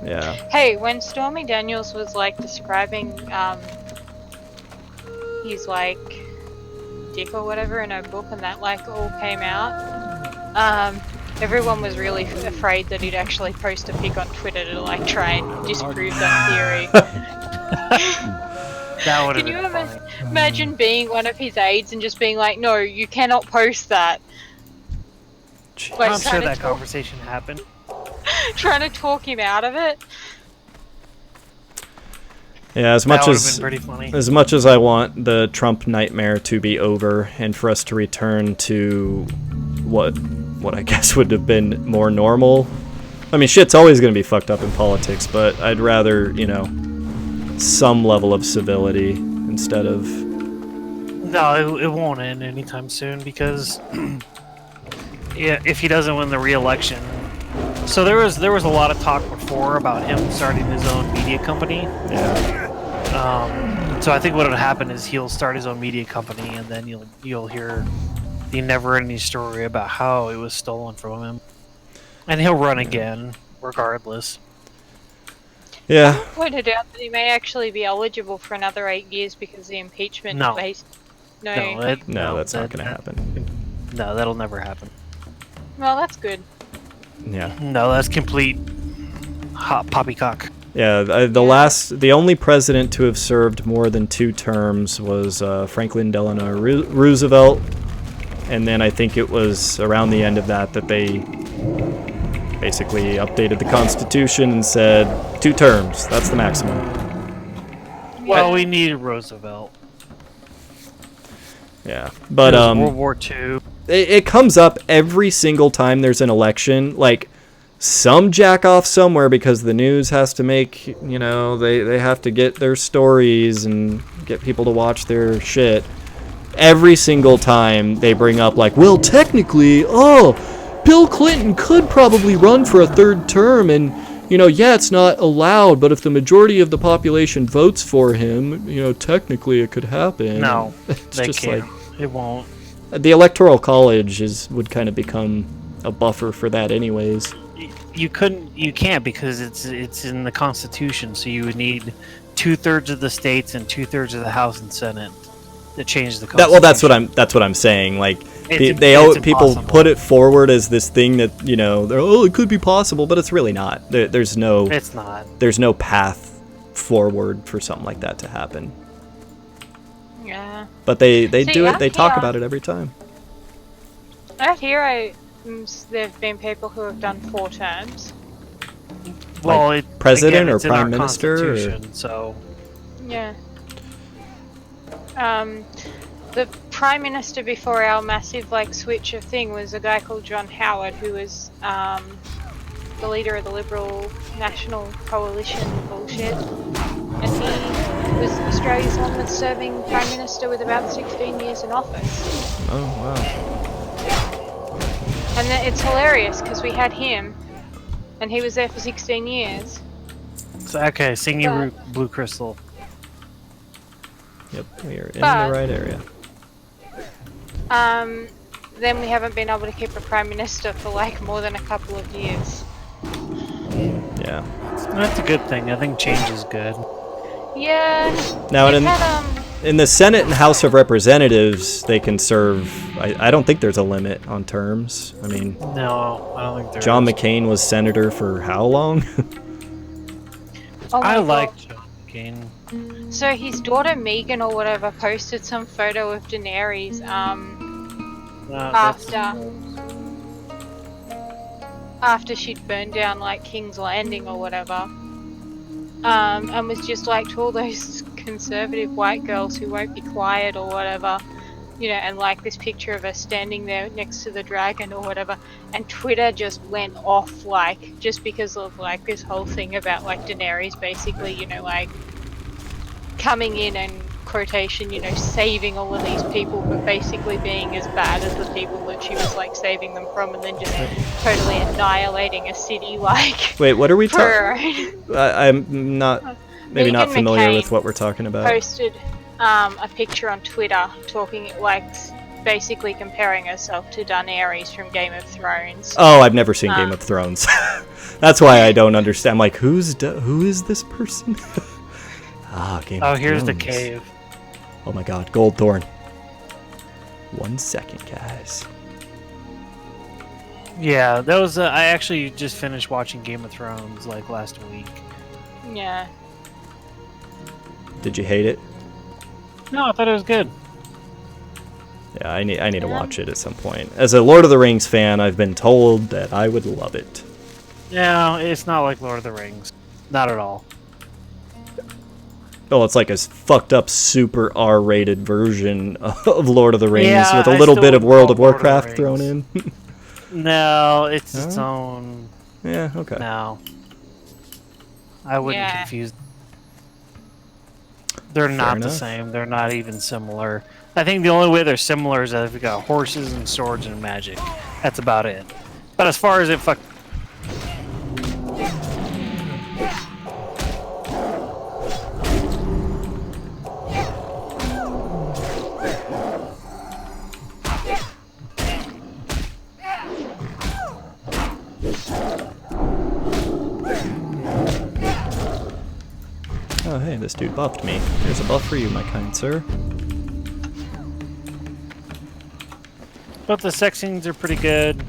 [SPEAKER 1] Yeah.
[SPEAKER 3] Hey, when Stormy Daniels was like describing his like dick or whatever in her book, and that like all came out. Everyone was really afraid that he'd actually post a pic on Twitter to like try and disprove that theory.
[SPEAKER 2] That would have
[SPEAKER 3] Can you
[SPEAKER 2] been funny.
[SPEAKER 3] imagine being one of his aides and just being like, "No, you cannot post that." Like,
[SPEAKER 2] I'm sure
[SPEAKER 3] trying to
[SPEAKER 2] that
[SPEAKER 3] talk-
[SPEAKER 2] conversation happened.
[SPEAKER 3] Trying to talk him out of it.
[SPEAKER 1] Yeah,
[SPEAKER 2] That would have been pretty funny.
[SPEAKER 1] as much as I want the Trump nightmare to be over and for us to return to what I guess would have been more normal. I mean, shit's always going to be fucked up in politics, but I'd rather, some level of civility instead of...
[SPEAKER 2] No, it won't end anytime soon because yeah, if he doesn't win the re-election. So there was a lot of talk before about him starting his own media company.
[SPEAKER 1] Yeah.
[SPEAKER 2] So I think what would happen is he'll start his own media company, and then you'll hear the never-ending story about how it was stolen from him, and he'll run again regardless.
[SPEAKER 1] Yeah.
[SPEAKER 3] Pointed out that he may actually be eligible for another 8 years because the impeachment.
[SPEAKER 2] No.
[SPEAKER 1] No, that's not going to happen.
[SPEAKER 2] No, that'll never happen.
[SPEAKER 3] Well, that's good.
[SPEAKER 1] Yeah.
[SPEAKER 2] No, that's complete hot poppycock.
[SPEAKER 1] Yeah, the only president to have served more than 2 terms was Franklin Delano Roosevelt, and then I think it was around the end of that they basically updated the Constitution and said 2 terms. That's the maximum.
[SPEAKER 2] Well, we needed Roosevelt.
[SPEAKER 1] Yeah, but
[SPEAKER 2] World War II.
[SPEAKER 1] It comes up every single time there's an election. Like, some jack off somewhere because the news has to make, they have to get their stories and get people to watch their shit. Every single time they bring up, like, well, technically, Bill Clinton could probably run for a 3rd term, and, yeah, it's not allowed, but if the majority of the population votes for him, technically it could happen.
[SPEAKER 2] No,
[SPEAKER 1] it's
[SPEAKER 2] they
[SPEAKER 1] just
[SPEAKER 2] can't.
[SPEAKER 1] like
[SPEAKER 2] It won't.
[SPEAKER 1] the Electoral College would kind of become a buffer for that anyways.
[SPEAKER 2] You can't because it's in the Constitution, so you would need 2/3 of the states and 2/3 of the House and Senate to change the Constitution.
[SPEAKER 1] That's what I'm saying. Like,
[SPEAKER 2] It's
[SPEAKER 1] people
[SPEAKER 2] impossible.
[SPEAKER 1] put it forward as this thing that it could be possible, but it's really not. There's no
[SPEAKER 2] It's not.
[SPEAKER 1] there's no path forward for something like that to happen.
[SPEAKER 3] Yeah.
[SPEAKER 1] But they
[SPEAKER 3] See,
[SPEAKER 1] do it. They talk
[SPEAKER 3] yeah.
[SPEAKER 1] about it every time.
[SPEAKER 3] Out here, there have been people who have done 4 terms.
[SPEAKER 2] Well,
[SPEAKER 1] president
[SPEAKER 2] again,
[SPEAKER 1] or
[SPEAKER 2] it's in our
[SPEAKER 1] prime minister, or-
[SPEAKER 2] Constitution, so
[SPEAKER 3] Yeah. The prime minister before our massive switch of thing was a guy called John Howard, who was the leader of the Liberal National Coalition bullshit, and he was Australia's longest serving prime minister with about 16 years in office.
[SPEAKER 1] Oh wow.
[SPEAKER 3] And it's hilarious because we had him, and he was there for 16 years.
[SPEAKER 2] So, okay, sing you Blue Crystal.
[SPEAKER 1] Yep, we are in
[SPEAKER 3] But-
[SPEAKER 1] the right area.
[SPEAKER 3] Then we haven't been able to keep a prime minister for more than a couple of years.
[SPEAKER 1] Yeah.
[SPEAKER 2] That's a good thing. I think change is good.
[SPEAKER 3] Yeah.
[SPEAKER 1] Now,
[SPEAKER 3] we've had,
[SPEAKER 1] in the Senate and House of Representatives, they can serve. I don't think there's a limit on terms. I mean,
[SPEAKER 2] No, I don't think there
[SPEAKER 1] John
[SPEAKER 2] is.
[SPEAKER 1] McCain was senator for how long?
[SPEAKER 3] oh my
[SPEAKER 2] I
[SPEAKER 3] God.
[SPEAKER 2] like John McCain.
[SPEAKER 3] So his daughter Megan or whatever posted some photo of Daenerys after she'd burned down King's Landing or whatever, and was just to all those conservative white girls who won't be quiet or whatever, and this picture of her standing there next to the dragon or whatever, and Twitter just went off just because of this whole thing about Daenerys basically coming in and quotation saving all of these people, but basically being as bad as the people that she was saving them from, and then just totally annihilating a city
[SPEAKER 1] Wait, what are we
[SPEAKER 3] for her
[SPEAKER 1] talking?
[SPEAKER 3] own.
[SPEAKER 1] I'm not maybe not
[SPEAKER 3] Meghan
[SPEAKER 1] familiar
[SPEAKER 3] McCain
[SPEAKER 1] with what we're talking about.
[SPEAKER 3] Posted a picture on Twitter talking basically comparing herself to Daenerys from Game of Thrones.
[SPEAKER 1] Oh, I've never seen Game of Thrones. That's why I don't understand. Who is this person? Game of
[SPEAKER 2] Here's the
[SPEAKER 1] Thrones.
[SPEAKER 2] cave.
[SPEAKER 1] Oh my god, Goldthorn. 1 second, guys.
[SPEAKER 2] Yeah, that was. I actually just finished watching Game of Thrones like last week.
[SPEAKER 3] Yeah.
[SPEAKER 1] Did you hate it?
[SPEAKER 2] No, I thought it was good.
[SPEAKER 1] Yeah, I need to watch it at some point. As a Lord of the Rings fan, I've been told that I would love it.
[SPEAKER 2] No, it's not like Lord of the Rings. Not at all.
[SPEAKER 1] Oh, it's like a fucked up super R-rated version of Lord of the Rings
[SPEAKER 2] Yeah,
[SPEAKER 1] with a
[SPEAKER 2] I
[SPEAKER 1] little
[SPEAKER 2] still
[SPEAKER 1] bit of
[SPEAKER 2] would
[SPEAKER 1] World
[SPEAKER 2] call
[SPEAKER 1] of
[SPEAKER 2] it Lord of the
[SPEAKER 1] Warcraft thrown in.
[SPEAKER 2] No, it's its
[SPEAKER 1] Huh?
[SPEAKER 2] own.
[SPEAKER 1] Yeah, okay.
[SPEAKER 2] No. I wouldn't
[SPEAKER 1] Yeah.
[SPEAKER 2] confuse. They're
[SPEAKER 1] Fair
[SPEAKER 2] not
[SPEAKER 1] enough.
[SPEAKER 2] the same. They're not even similar. I think the only way they're similar is that if we got horses and swords and magic. That's about it. But as far as it fuck.
[SPEAKER 1] Oh, hey, this dude buffed me. Here's a buff for you, my kind sir.
[SPEAKER 2] But the sex scenes are pretty good.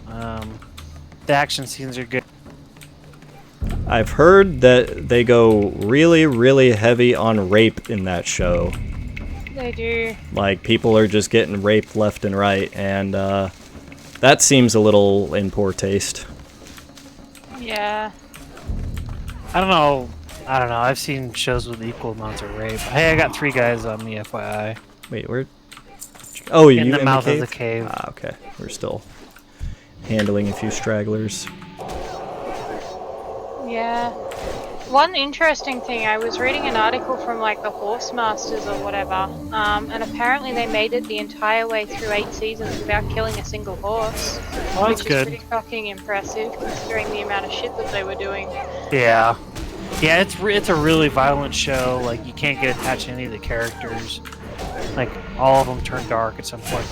[SPEAKER 2] The action scenes are good.
[SPEAKER 1] I've heard that they go really, really heavy on rape in that show.
[SPEAKER 3] They do.
[SPEAKER 1] Like, people are just getting raped left and right, and that seems a little in poor taste.
[SPEAKER 3] Yeah.
[SPEAKER 2] I don't know. I've seen shows with equal amounts of rape. Hey, I got 3 guys on me, FYI.
[SPEAKER 1] Wait, where? Oh, you
[SPEAKER 2] in the mouth
[SPEAKER 1] cave?
[SPEAKER 2] of the cave.
[SPEAKER 1] Ah, okay. We're still handling a few stragglers.
[SPEAKER 3] Yeah. One interesting thing, I was reading an article from like the Horse Masters or whatever, and apparently they made it the entire way through 8 seasons without killing a single horse.
[SPEAKER 2] Well, that's
[SPEAKER 3] which
[SPEAKER 2] good.
[SPEAKER 3] is pretty fucking impressive considering the amount of shit that they were doing.
[SPEAKER 2] Yeah. Yeah, it's a really violent show. Like, you can't get attached to any of the characters. Like, all of them turn dark at some point.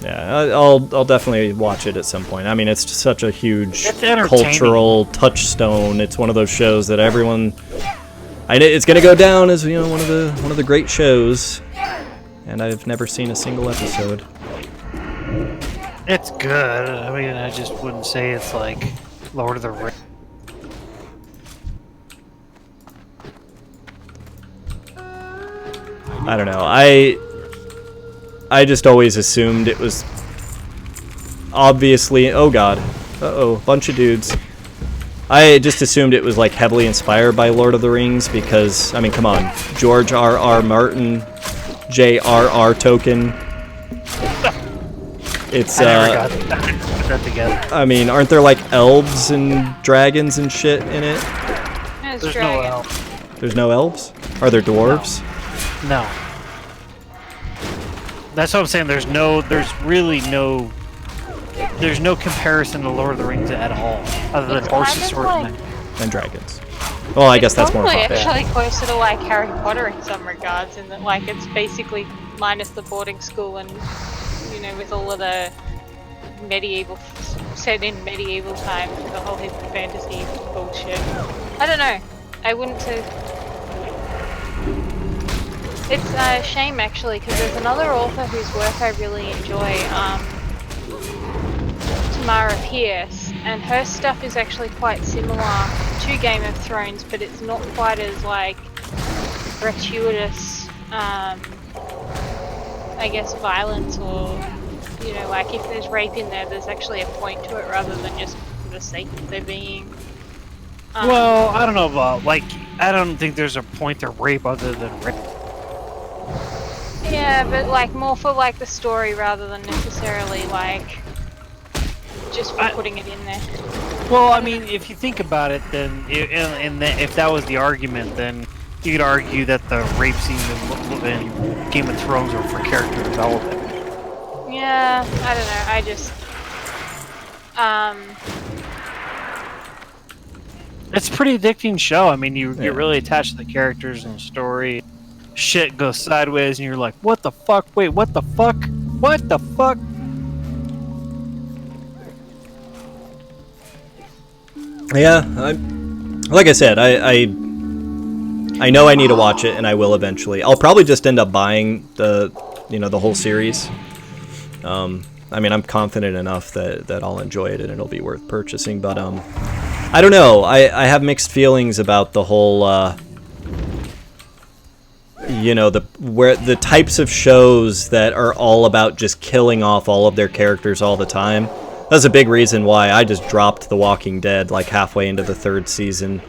[SPEAKER 1] Yeah, I'll definitely watch it at some point. I mean, it's just such a huge
[SPEAKER 2] It's entertaining.
[SPEAKER 1] cultural touchstone. It's one of those shows that everyone. It's gonna go down as, you know, one of the great shows, and I've never seen a single episode.
[SPEAKER 2] It's good. I mean, I just wouldn't say it's like Lord of the Rings.
[SPEAKER 1] I don't know. I just always assumed it was obviously. Oh god. Uh-oh, bunch of dudes. I just assumed it was like heavily inspired by Lord of the Rings because, I mean, come on, George R.R. Martin, J.R.R. Tolkien. It's
[SPEAKER 2] I never got that together.
[SPEAKER 1] I mean, aren't there like elves and dragons and shit in it?
[SPEAKER 3] There's
[SPEAKER 2] There's no
[SPEAKER 3] dragons.
[SPEAKER 2] elf.
[SPEAKER 1] There's no elves? Are there dwarves?
[SPEAKER 2] No. That's what I'm saying. There's really no comparison to Lord of the Rings at all, other than
[SPEAKER 3] It's
[SPEAKER 2] horses,
[SPEAKER 3] kind of
[SPEAKER 2] swords,
[SPEAKER 3] like-
[SPEAKER 1] And dragons. Well, I guess that's more
[SPEAKER 3] Probably
[SPEAKER 1] popular.
[SPEAKER 3] actually closer to like Harry Potter in some regards, in that like it's basically minus the boarding school and, you know, with all of the medieval, set in medieval times with a whole heap of fantasy bullshit. I don't know. I wouldn't say. It's a shame actually, because there's another author whose work I really enjoy, Tamara Pierce, and her stuff is actually quite similar to Game of Thrones, but it's not quite as like gratuitous, I guess, violence, or, you know, like if there's rape in there, there's actually a point to it rather than just for the sake of there being.
[SPEAKER 2] Well, I don't know about, like, I don't think there's a point to rape other than rape.
[SPEAKER 3] Yeah, but like more for like the story rather than necessarily like just for putting it in there.
[SPEAKER 2] Well, I mean, if you think about it, then if that was the argument, then you could argue that the rape scenes in Game of Thrones are for character development.
[SPEAKER 3] Yeah, I don't know. I just
[SPEAKER 2] It's a pretty addicting show. I mean, you get really attached to the characters and the story. Shit goes sideways, and you're like, "What the fuck? Wait, what the fuck? What the fuck?"
[SPEAKER 1] Yeah, like I said, I I know I need to watch it, and I will eventually. I'll probably just end up buying the whole series. I mean, I'm confident enough that I'll enjoy it and it'll be worth purchasing. But I don't know. I have mixed feelings about the whole, the types of shows that are all about just killing off all of their characters all the time. That's a big reason why I just dropped The Walking Dead like halfway into the 3rd season.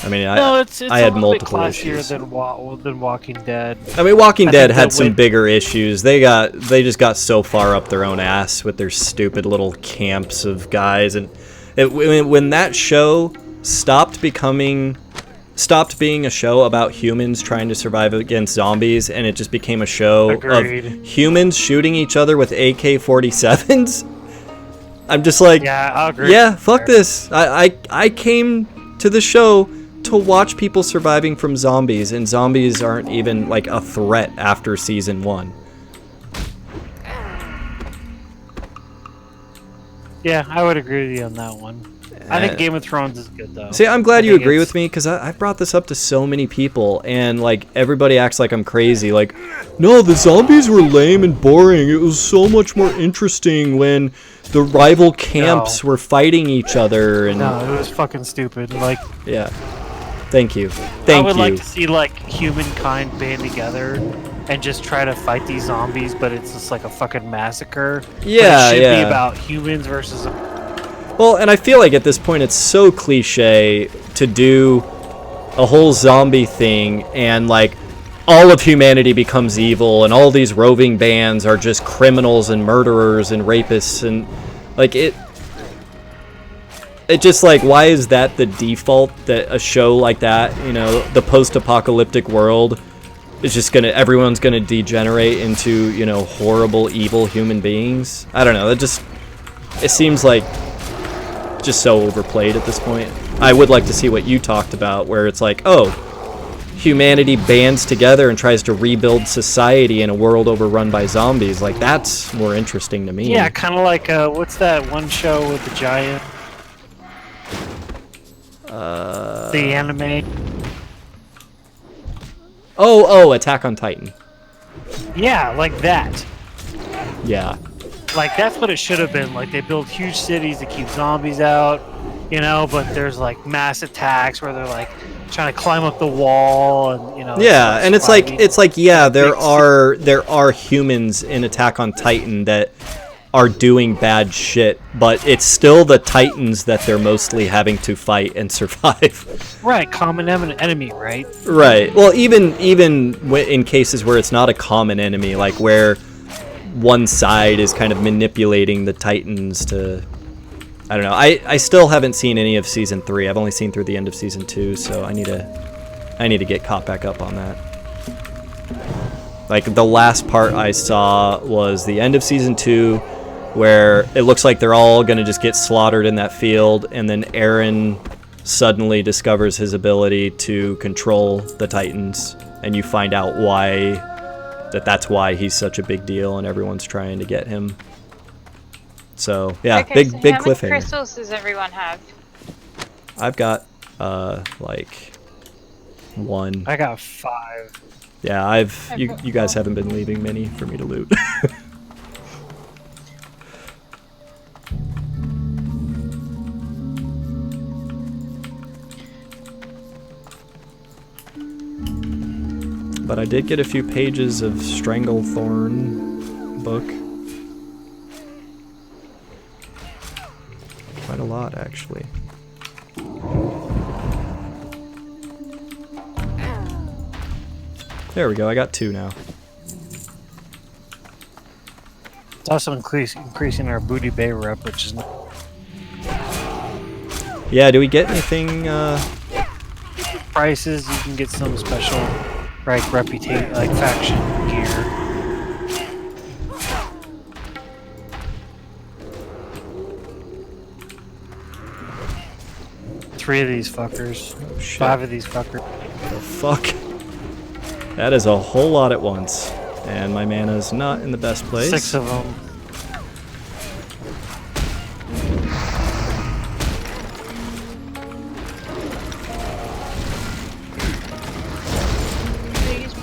[SPEAKER 1] I mean,
[SPEAKER 2] it's
[SPEAKER 1] I had multiple
[SPEAKER 2] classier
[SPEAKER 1] issues.
[SPEAKER 2] than Walking Dead.
[SPEAKER 1] I mean, Walking Dead had some bigger issues. They just got so far up their own ass with their stupid little camps of guys, and when that show stopped being a show about humans trying to survive against zombies, and it just became a show
[SPEAKER 2] Agreed.
[SPEAKER 1] of humans shooting each other with AK-47s. I'm just like,
[SPEAKER 2] yeah, I'll agree.
[SPEAKER 1] Yeah, fuck this. I came to the show to watch people surviving from zombies, and zombies aren't even like a threat after season 1.
[SPEAKER 2] Yeah, I would agree with you on that one. I think Game of Thrones is good though.
[SPEAKER 1] See, I'm glad you agree with me, because I brought this up to so many people, and like everybody acts like I'm crazy. Like, no, the zombies were lame and boring. It was so much more interesting when the rival camps were fighting each other. And
[SPEAKER 2] no, it was fucking stupid. Like,
[SPEAKER 1] yeah. Thank you.
[SPEAKER 2] I would like to see like humankind band together and just try to fight these zombies, but it's just like a fucking massacre.
[SPEAKER 1] Yeah,
[SPEAKER 2] but it should be about humans versus.
[SPEAKER 1] Well, and I feel like at this point it's so cliche to do a whole zombie thing and like all of humanity becomes evil and all these roving bands are just criminals and murderers and rapists, and like it just like, why is that the default, that a show like that, the post-apocalyptic world is just everyone's gonna degenerate into, horrible, evil human beings? I don't know, it seems like just so overplayed at this point. I would like to see what you talked about, where it's like, oh, humanity bands together and tries to rebuild society in a world overrun by zombies. Like, that's more interesting to me.
[SPEAKER 2] Yeah, kind of like, what's that one show with the giant? The anime.
[SPEAKER 1] Oh, Attack on Titan.
[SPEAKER 2] Yeah, like that.
[SPEAKER 1] Yeah.
[SPEAKER 2] Like, that's what it should have been. Like, they build huge cities to keep zombies out, but there's like mass attacks where they're like trying to climb up the wall, and
[SPEAKER 1] Yeah, and it's like yeah, there are humans in Attack on Titan that are doing bad shit, but it's still the Titans that they're mostly having to fight and survive.
[SPEAKER 2] Right, common enemy, right?
[SPEAKER 1] Right. Well, even in cases where it's not a common enemy, like where one side is kind of manipulating the Titans to, I don't know. I still haven't seen any of season 3. I've only seen through the end of season 2, so I need to get caught back up on that. Like, the last part I saw was the end of season 2, where it looks like they're all going to just get slaughtered in that field, and then Eren suddenly discovers his ability to control the Titans, and you find out why, that's why he's such a big deal and everyone's trying to get him. So, yeah,
[SPEAKER 3] okay,
[SPEAKER 1] big
[SPEAKER 3] how
[SPEAKER 1] cliffhanger.
[SPEAKER 3] many crystals does everyone have?
[SPEAKER 1] I've got, like, 1.
[SPEAKER 2] I got 5.
[SPEAKER 1] Yeah, you guys haven't been leaving many for me to loot. But I did get a few pages of Stranglethorn book. Quite a lot, actually. There we go, I got 2 now.
[SPEAKER 2] It's also increasing our Booty Bay rep, which is not...
[SPEAKER 1] Yeah, do we get anything,
[SPEAKER 2] prices? You can get some special, like, faction gear. Three of these fuckers.
[SPEAKER 1] Oh, shit.
[SPEAKER 2] 5 of these fuckers.
[SPEAKER 1] The fuck? That is a whole lot at once. And my mana's not in the best place.
[SPEAKER 2] 6 of them.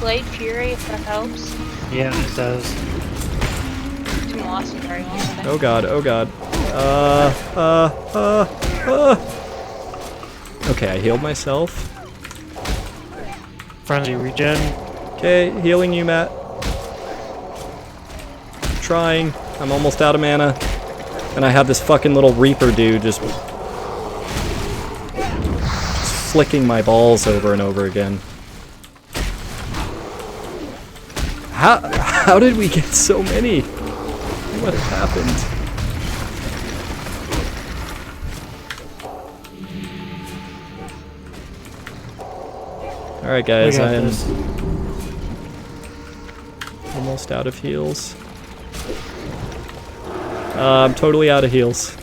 [SPEAKER 3] Blade Fury if that helps.
[SPEAKER 2] Yeah, it does.
[SPEAKER 3] Didn't last me very long. With it.
[SPEAKER 1] Oh god, oh god. Okay, I healed myself.
[SPEAKER 2] Frenzy regen.
[SPEAKER 1] Okay, healing you, Matt. Trying. I'm almost out of mana. And I have this fucking little Reaper dude just flicking my balls over and over again. How did we get so many? What happened? Alright guys, I am almost out of heals. I'm totally out of heals.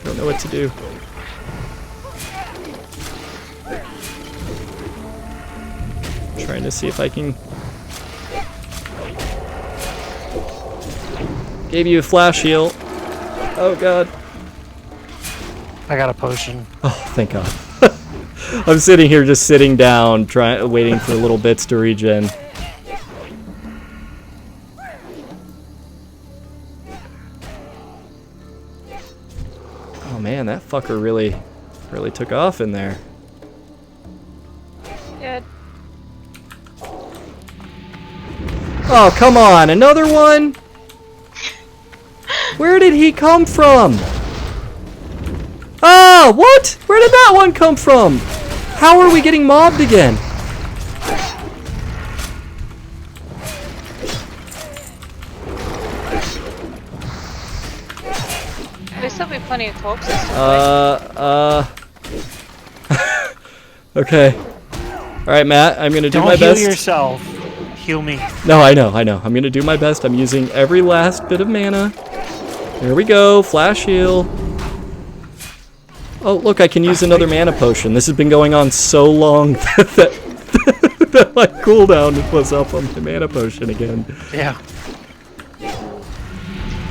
[SPEAKER 1] Don't know what to do. Trying to see if I can... Gave you a flash heal. Oh god.
[SPEAKER 2] I got a potion.
[SPEAKER 1] Oh, thank god. I'm sitting here just sitting down, waiting for little bits to regen. Oh man, that fucker really took off in there.
[SPEAKER 3] Good.
[SPEAKER 1] Oh, come on, another one? Where did he come from? Ah, what? Where did that one come from? How are we getting mobbed again?
[SPEAKER 3] There's still be plenty of corpses.
[SPEAKER 1] Okay. Alright, Matt, I'm gonna do my best.
[SPEAKER 2] Don't heal yourself. Heal me.
[SPEAKER 1] No, I know. I'm gonna do my best. I'm using every last bit of mana. There we go, flash heal. Oh, look, I can use another mana potion. This has been going on so long that my cooldown was up on the mana potion again.
[SPEAKER 2] Yeah.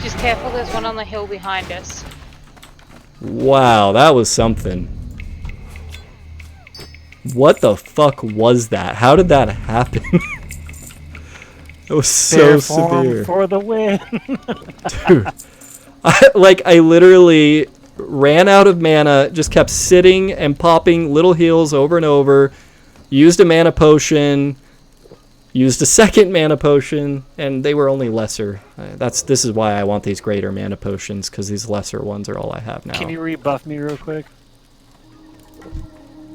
[SPEAKER 3] Just careful, there's one on the hill behind us.
[SPEAKER 1] Wow, that was something. What the fuck was that? How did that happen? It was so severe.
[SPEAKER 2] For the win.
[SPEAKER 1] Dude. I literally ran out of mana, just kept sitting and popping little heals over and over, used a mana potion, used a second mana potion, and they were only lesser. This is why I want these greater mana potions, because these lesser ones are all I have now.
[SPEAKER 2] Can you rebuff me real quick?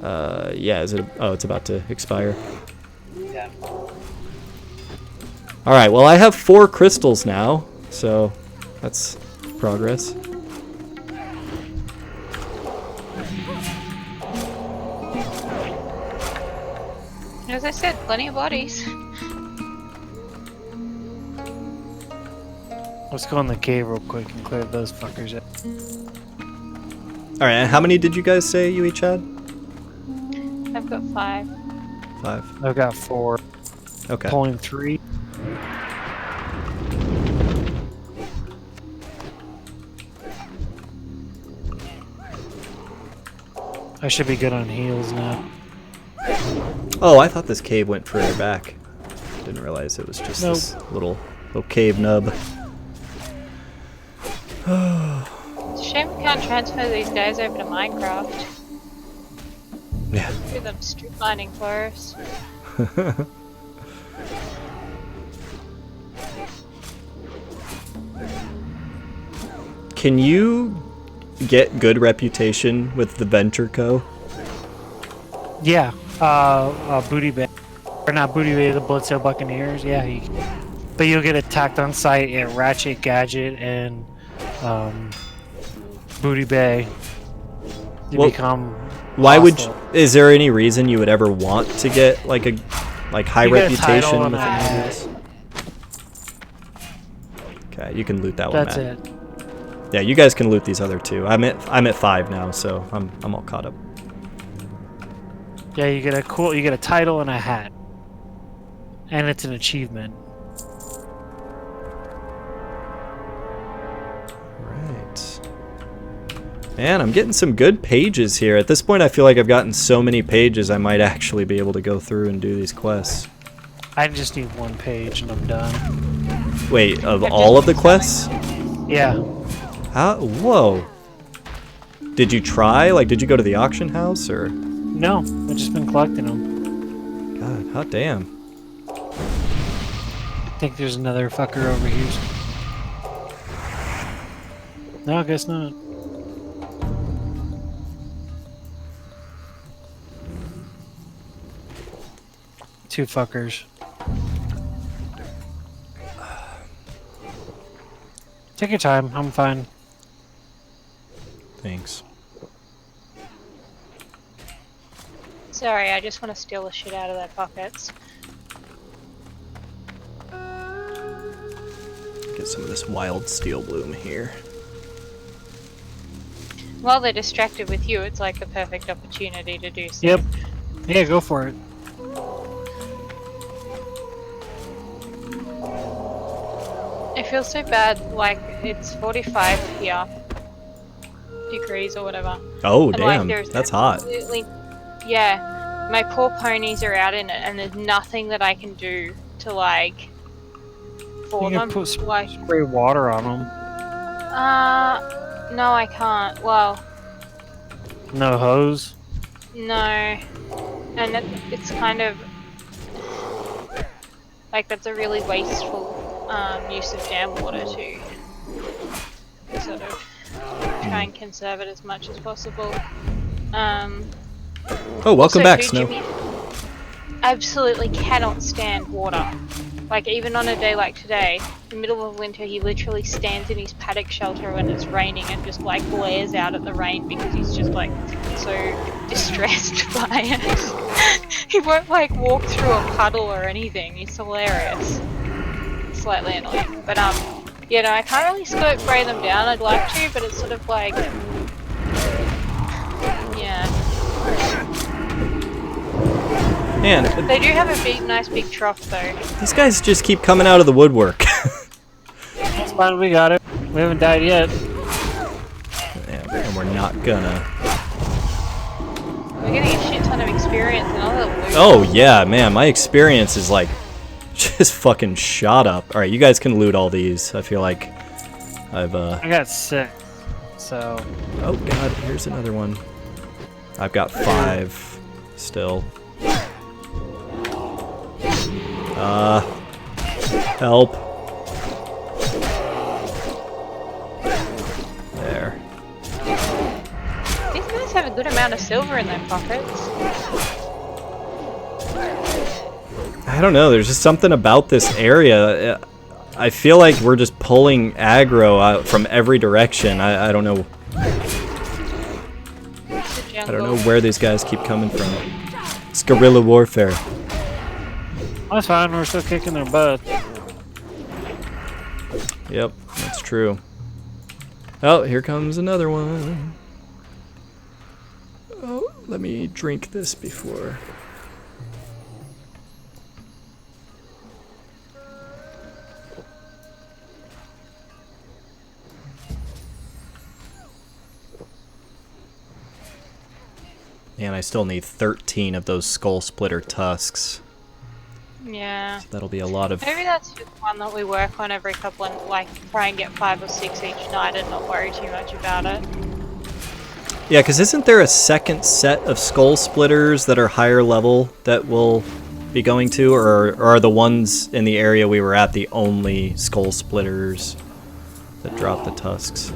[SPEAKER 1] Yeah, is it? Oh, it's about to expire.
[SPEAKER 2] Yeah.
[SPEAKER 1] Alright, well I have 4 crystals now, so that's progress.
[SPEAKER 3] As I said, plenty of bodies.
[SPEAKER 2] Let's go in the cave real quick and clear those fuckers out.
[SPEAKER 1] Alright, and how many did you guys say you each had?
[SPEAKER 3] I've got 5.
[SPEAKER 1] 5.
[SPEAKER 2] I've got 4.
[SPEAKER 1] Okay.
[SPEAKER 2] Pulling 3. I should be good on heals now.
[SPEAKER 1] Oh, I thought this cave went further back. Didn't realize it was just this little cave nub.
[SPEAKER 3] It's a shame we can't transfer these guys over to Minecraft.
[SPEAKER 1] Yeah.
[SPEAKER 3] Do them strip mining for us.
[SPEAKER 1] Can you get good reputation with the Venture Co?
[SPEAKER 2] Yeah, Booty Bay. Or not Booty Bay, the Bloodsail Buccaneers. Yeah, but you'll get attacked on sight at Ratchet, Gadget, and Booty Bay. You become
[SPEAKER 1] Why
[SPEAKER 2] hostile.
[SPEAKER 1] is there any reason you would ever want to get like high
[SPEAKER 2] You get a
[SPEAKER 1] reputation
[SPEAKER 2] title
[SPEAKER 1] with
[SPEAKER 2] and a hat.
[SPEAKER 1] Okay, you can loot that one.
[SPEAKER 2] That's
[SPEAKER 1] Matt.
[SPEAKER 2] it.
[SPEAKER 1] Yeah, you guys can loot these other 2. I'm at 5 now, so I'm all caught up.
[SPEAKER 2] Yeah, you get a title and a hat. And it's an achievement.
[SPEAKER 1] Right. Man, I'm getting some good pages here. At this point, I feel like I've gotten so many pages I might actually be able to go through and do these quests.
[SPEAKER 2] I just need 1 page and I'm done.
[SPEAKER 1] Wait, of all of the quests?
[SPEAKER 2] Yeah.
[SPEAKER 1] How? Whoa. Did you try? Like, did you go to the auction house or?
[SPEAKER 2] No, I've just been collecting them.
[SPEAKER 1] God, hot damn.
[SPEAKER 2] I think there's another fucker over here. No, I guess not. Two fuckers. Take your time, I'm fine.
[SPEAKER 1] Thanks.
[SPEAKER 3] Sorry, I just want to steal the shit out of their pockets.
[SPEAKER 1] Get some of this wild steel bloom here.
[SPEAKER 3] While they're distracted with you, it's like the perfect opportunity to do so.
[SPEAKER 2] Yep. Yeah, go for it.
[SPEAKER 3] I feel so bad, like, it's 45 here. Degrees or whatever.
[SPEAKER 1] Oh,
[SPEAKER 3] And,
[SPEAKER 1] damn.
[SPEAKER 3] there's
[SPEAKER 1] That's hot.
[SPEAKER 3] Yeah, my poor ponies are out in it, and there's nothing that I can do to, like, for
[SPEAKER 2] You
[SPEAKER 3] them.
[SPEAKER 2] can put
[SPEAKER 3] Like,
[SPEAKER 2] spray water on them.
[SPEAKER 3] no, I can't. Well,
[SPEAKER 2] No hose.
[SPEAKER 3] no. And it's kind of, like, that's a really wasteful use of dam water to sort of try and conserve it as much as possible.
[SPEAKER 1] Oh, welcome back,
[SPEAKER 3] Food
[SPEAKER 1] Snow.
[SPEAKER 3] Jimmy absolutely cannot stand water. Like, even on a day like today, in the middle of winter, he literally stands in his paddock shelter when it's raining and just, like, glares out at the rain because he's just, like, so distressed by it. He won't, like, walk through a puddle or anything. It's hilarious. Slightly annoying. But, you know, I can't really spray them down. I'd like to, but it's sort of like... Yeah.
[SPEAKER 1] Man,
[SPEAKER 3] They do have a nice big trough, though.
[SPEAKER 1] these guys just keep coming out of the woodwork.
[SPEAKER 2] That's fine, we got it. We haven't died yet.
[SPEAKER 1] Yeah, and we're not gonna.
[SPEAKER 3] We're getting a shit ton of experience and all that loot.
[SPEAKER 1] Oh, yeah, man. My experience is, like, just fucking shot up. Alright, you guys can loot all these. I feel like I've,
[SPEAKER 2] I got 6, so...
[SPEAKER 1] Oh, God, here's another one. I've got 5 still. Help. There.
[SPEAKER 3] These guys have a good amount of silver in their pockets.
[SPEAKER 1] I don't know, there's just something about this area. I feel like we're just pulling aggro out from every direction. I don't know. I don't know where these guys keep coming from. It's guerrilla warfare.
[SPEAKER 2] That's fine, we're still kicking their butt.
[SPEAKER 1] Yep, that's true. Oh, here comes another one. Oh, let me drink this before. And I still need 13 of those skull splitter tusks.
[SPEAKER 3] Yeah.
[SPEAKER 1] So that'll be a lot of...
[SPEAKER 3] Maybe that's just one that we work on every couple of, like, try and get 5 or 6 each night and not worry too much about it.
[SPEAKER 1] Yeah, because isn't there a second set of skull splitters that are higher level that we'll be going to? Or are the ones in the area we were at the only skull splitters that drop the tusks?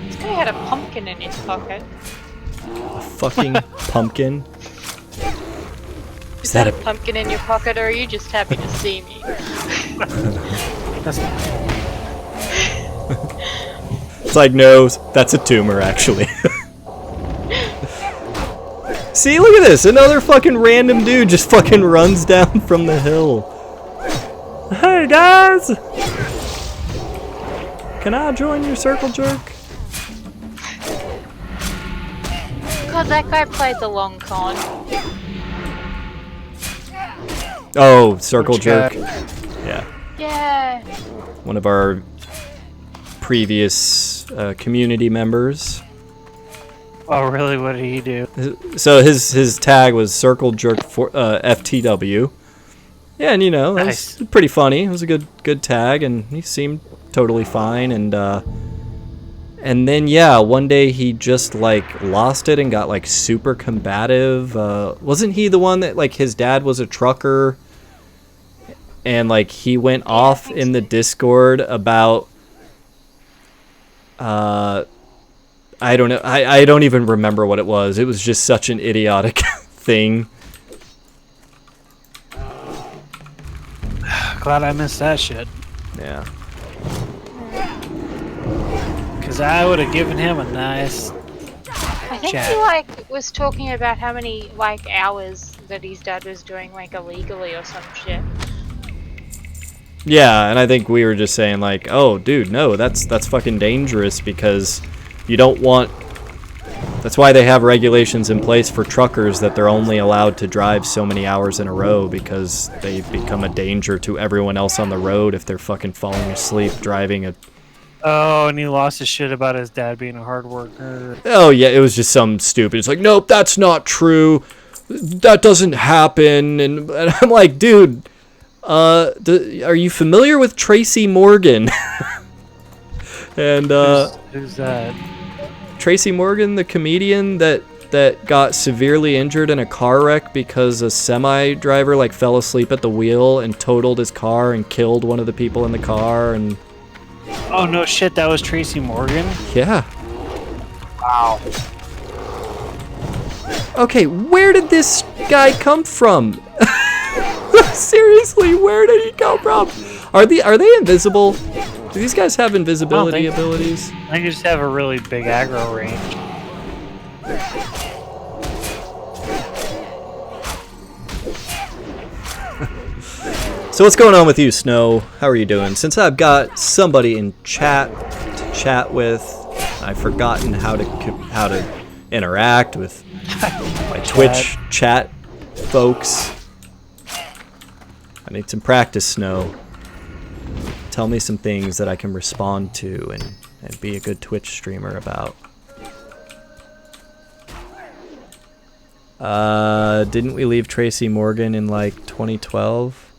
[SPEAKER 3] This guy had a pumpkin in his pocket.
[SPEAKER 1] A fucking pumpkin?
[SPEAKER 3] Is that a pumpkin in your pocket, or are you just happy to see me?
[SPEAKER 1] It's like, no, that's a tumor, actually. See, look at this! Another fucking random dude just fucking runs down from the hill. Hey, guys! Can I join your circle jerk?
[SPEAKER 3] God, that guy played the long con.
[SPEAKER 1] Oh, circle jerk. Yeah.
[SPEAKER 3] Yeah.
[SPEAKER 1] One of our previous community members.
[SPEAKER 2] Oh, really? What did he do?
[SPEAKER 1] So his tag was Circle Jerk for, FTW. Yeah, and that was pretty funny. It was a good tag, and he seemed totally fine. And then one day he just like lost it and got like super combative. Wasn't he the one that like his dad was a trucker, and like he went off in the Discord about I don't know. I don't even remember what it was. It was just such an idiotic thing.
[SPEAKER 2] Glad I missed that shit.
[SPEAKER 1] Yeah.
[SPEAKER 2] Because I would have given him a nice
[SPEAKER 3] I think
[SPEAKER 2] chat.
[SPEAKER 3] he like was talking about how many like hours that his dad was doing like illegally or some shit.
[SPEAKER 1] Yeah, and I think we were just saying like, oh, dude, no, that's fucking dangerous because you don't want. That's why they have regulations in place for truckers that they're only allowed to drive so many hours in a row because they become a danger to everyone else on the road if they're fucking falling asleep driving a.
[SPEAKER 2] Oh, and he lost his shit about his dad being a hard worker.
[SPEAKER 1] Oh yeah, it was just some stupid. It's like, nope, that's not true. That doesn't happen. And I'm like, dude, are you familiar with Tracy Morgan? And
[SPEAKER 2] who's that?
[SPEAKER 1] Tracy Morgan, the comedian that got severely injured in a car wreck because a semi driver like fell asleep at the wheel and totaled his car and killed one of the people in the car. And
[SPEAKER 2] oh no shit, that was Tracy Morgan?
[SPEAKER 1] yeah.
[SPEAKER 2] Wow.
[SPEAKER 1] Okay, where did this guy come from? Seriously, where did he come from? Are they invisible? Do these guys have invisibility abilities?
[SPEAKER 2] I just have a really big aggro range.
[SPEAKER 1] So what's going on with you, Snow? How are you doing? Since I've got somebody in chat to chat with, I've forgotten how to interact with my Twitch chat folks. I need some practice, Snow. Tell me some things that I can respond to and be a good Twitch streamer about. Didn't we leave Tracy Morgan in like 2012?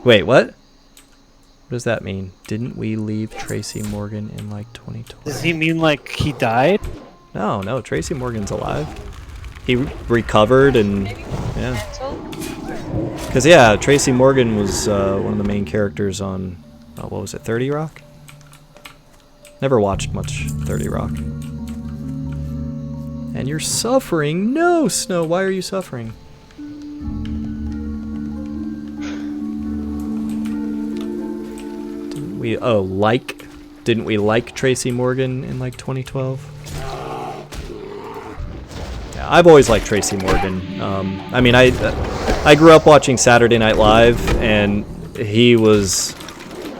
[SPEAKER 1] Wait, what? What does that mean? Didn't we leave Tracy Morgan in like 2012?
[SPEAKER 2] Does he mean like he died?
[SPEAKER 1] No, Tracy Morgan's alive. He recovered and yeah. Because yeah, Tracy Morgan was one of the main characters on, what was it, 30 Rock? Never watched much 30 Rock. And you're suffering? No, Snow, why are you suffering? Didn't we like Tracy Morgan in like 2012? Yeah, I've always liked Tracy Morgan. I mean, I grew up watching Saturday Night Live, and he was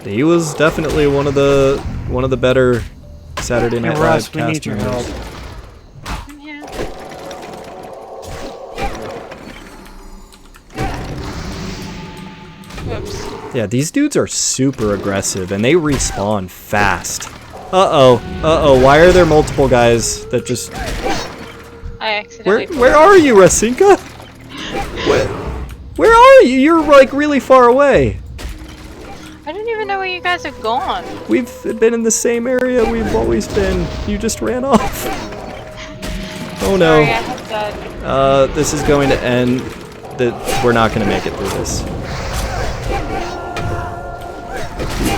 [SPEAKER 1] definitely one of the better Saturday Night Live cast members. Yeah, these dudes are super aggressive, and they respawn fast. Uh-oh, why are there multiple guys that just...
[SPEAKER 3] I accidentally...
[SPEAKER 1] Where are you, Rasinka? Where are you? You're, like, really far away.
[SPEAKER 3] I don't even know where you guys have gone.
[SPEAKER 1] We've been in the same area we've always been. You just ran off. Oh, no.
[SPEAKER 3] Sorry, I have that.
[SPEAKER 1] This is going to end... We're not going to make it through this.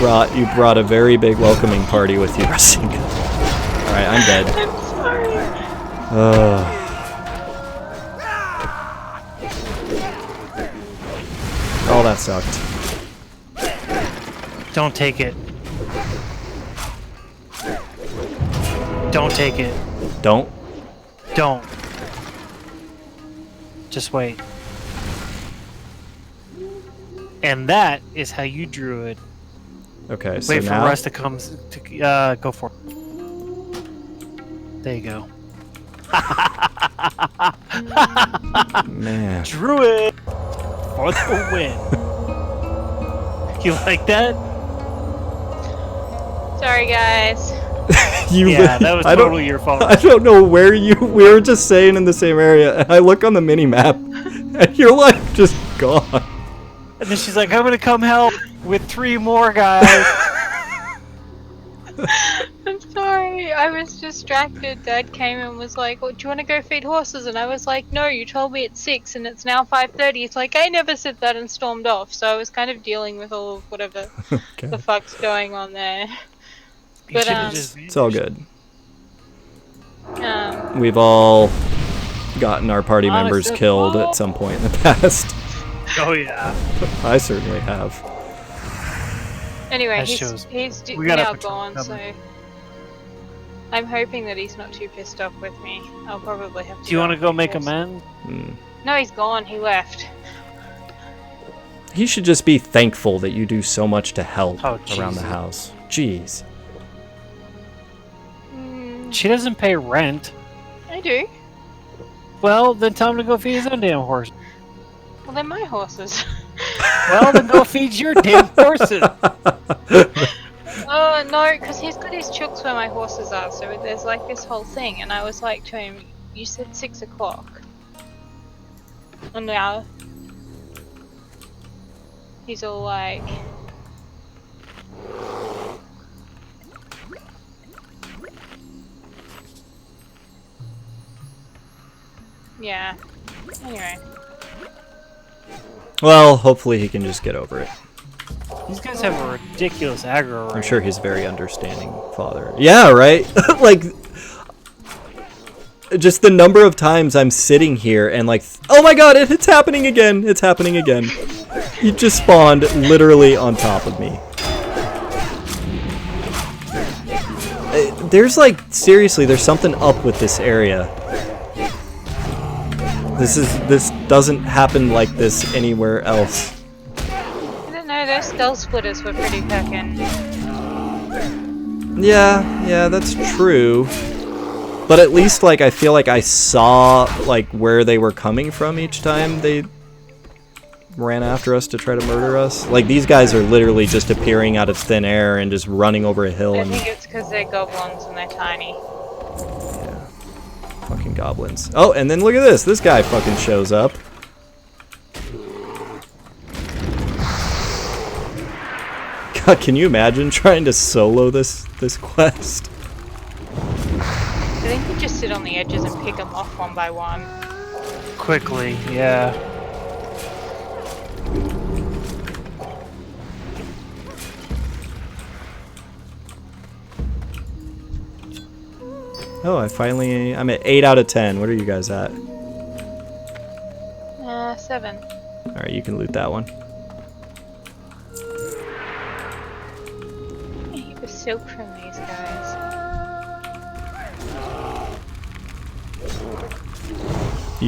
[SPEAKER 1] You brought a very big welcoming party with you, Rasinka. Alright, I'm dead.
[SPEAKER 3] I'm sorry.
[SPEAKER 1] Oh, that sucked.
[SPEAKER 2] Don't take it. Don't take it.
[SPEAKER 1] Don't?
[SPEAKER 2] Don't. Just wait. And that is how you drew it.
[SPEAKER 1] Okay, so
[SPEAKER 2] wait
[SPEAKER 1] now...
[SPEAKER 2] for Russ to come to go for it. There you go.
[SPEAKER 1] Man.
[SPEAKER 2] Drew it for the win. You like that?
[SPEAKER 3] Sorry, guys.
[SPEAKER 2] That was totally your fault.
[SPEAKER 1] I don't know where we were just staying in the same area, and I look on the mini map, and you're like just gone.
[SPEAKER 2] And then she's like, I'm gonna come help with 3 more guys.
[SPEAKER 3] I'm sorry, I was distracted. Dad came and was like, well, do you want to go feed horses? And I was like, no, you told me it's 6 and it's now 5:30. It's like, I never said that, and stormed off. So I was kind of dealing with all of whatever the fuck's going on there. But
[SPEAKER 1] it's all good.
[SPEAKER 3] We've
[SPEAKER 1] all gotten our party members killed at some point in the past.
[SPEAKER 2] Oh yeah.
[SPEAKER 1] I certainly have.
[SPEAKER 3] Anyway, he's now gone, so I'm hoping that he's not too pissed off with me. I'll probably have to.
[SPEAKER 2] Do you want to go make amends?
[SPEAKER 3] No, he's gone. He left.
[SPEAKER 1] He should just be thankful that you do so much to help around the
[SPEAKER 2] Jesus.
[SPEAKER 1] house. Jeez.
[SPEAKER 2] She doesn't pay rent.
[SPEAKER 3] I do.
[SPEAKER 2] Well, then tell him to go feed his own damn horse.
[SPEAKER 3] Well, they're my horses.
[SPEAKER 2] Well, then go feed your damn horses.
[SPEAKER 3] Oh, no, because he's got his chooks where my horses are, so there's like this whole thing, and I was like to him, you said 6 o'clock. And now he's all like... Yeah. Anyway.
[SPEAKER 1] Well, hopefully he can just get over it.
[SPEAKER 2] These guys have a ridiculous aggro rate.
[SPEAKER 1] I'm sure he's a very understanding father. Yeah, right? Like, just the number of times I'm sitting here and like, oh my god, it's happening again. It's happening again. He just spawned literally on top of me. There's like, seriously, there's something up with this area. This doesn't happen like this anywhere else.
[SPEAKER 3] I don't know, those skull splitters were pretty fucking...
[SPEAKER 1] Yeah, that's true. But at least, like, I feel like I saw, like, where they were coming from each time they ran after us to try to murder us. Like, these guys are literally just appearing out of thin air and just running over a hill.
[SPEAKER 3] I think it's because they're goblins and they're tiny.
[SPEAKER 1] Yeah. Fucking goblins. Oh, and then look at this. This guy fucking shows up. God, can you imagine trying to solo this quest?
[SPEAKER 3] I think you just sit on the edges and pick them off one by one.
[SPEAKER 2] Quickly, yeah.
[SPEAKER 1] Oh, I'm at 8 out of 10. What are you guys at?
[SPEAKER 3] 7.
[SPEAKER 1] Alright, you can loot that one.
[SPEAKER 3] I need the silk from these guys.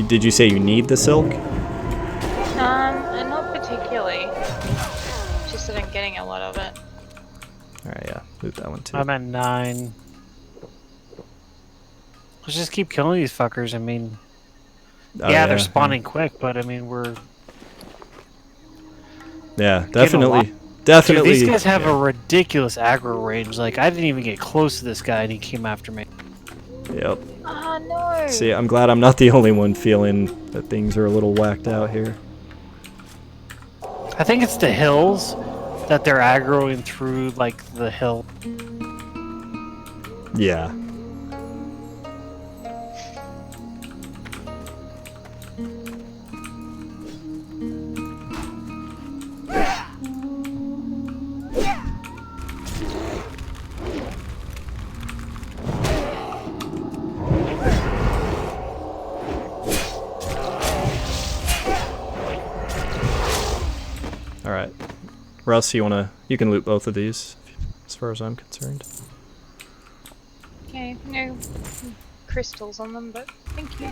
[SPEAKER 1] Did you say you need the silk?
[SPEAKER 3] Not particularly. Just that I'm getting a lot of it.
[SPEAKER 1] Alright, yeah. Loot that one too.
[SPEAKER 2] I'm at 9. Let's just keep killing these fuckers. I mean, yeah, they're spawning quick, but I mean, we're...
[SPEAKER 1] Yeah, definitely.
[SPEAKER 2] Dude, these guys have a ridiculous aggro range. Like, I didn't even get close to this guy, and he came after me.
[SPEAKER 1] Yep.
[SPEAKER 3] Oh, no!
[SPEAKER 1] See, I'm glad I'm not the only one feeling that things are a little whacked out here.
[SPEAKER 2] I think it's the hills that they're aggroing through, like, the hill.
[SPEAKER 1] Yeah. Alright. Russ, you can loot both of these, as far as I'm concerned.
[SPEAKER 3] Okay, no crystals on them, but thank you.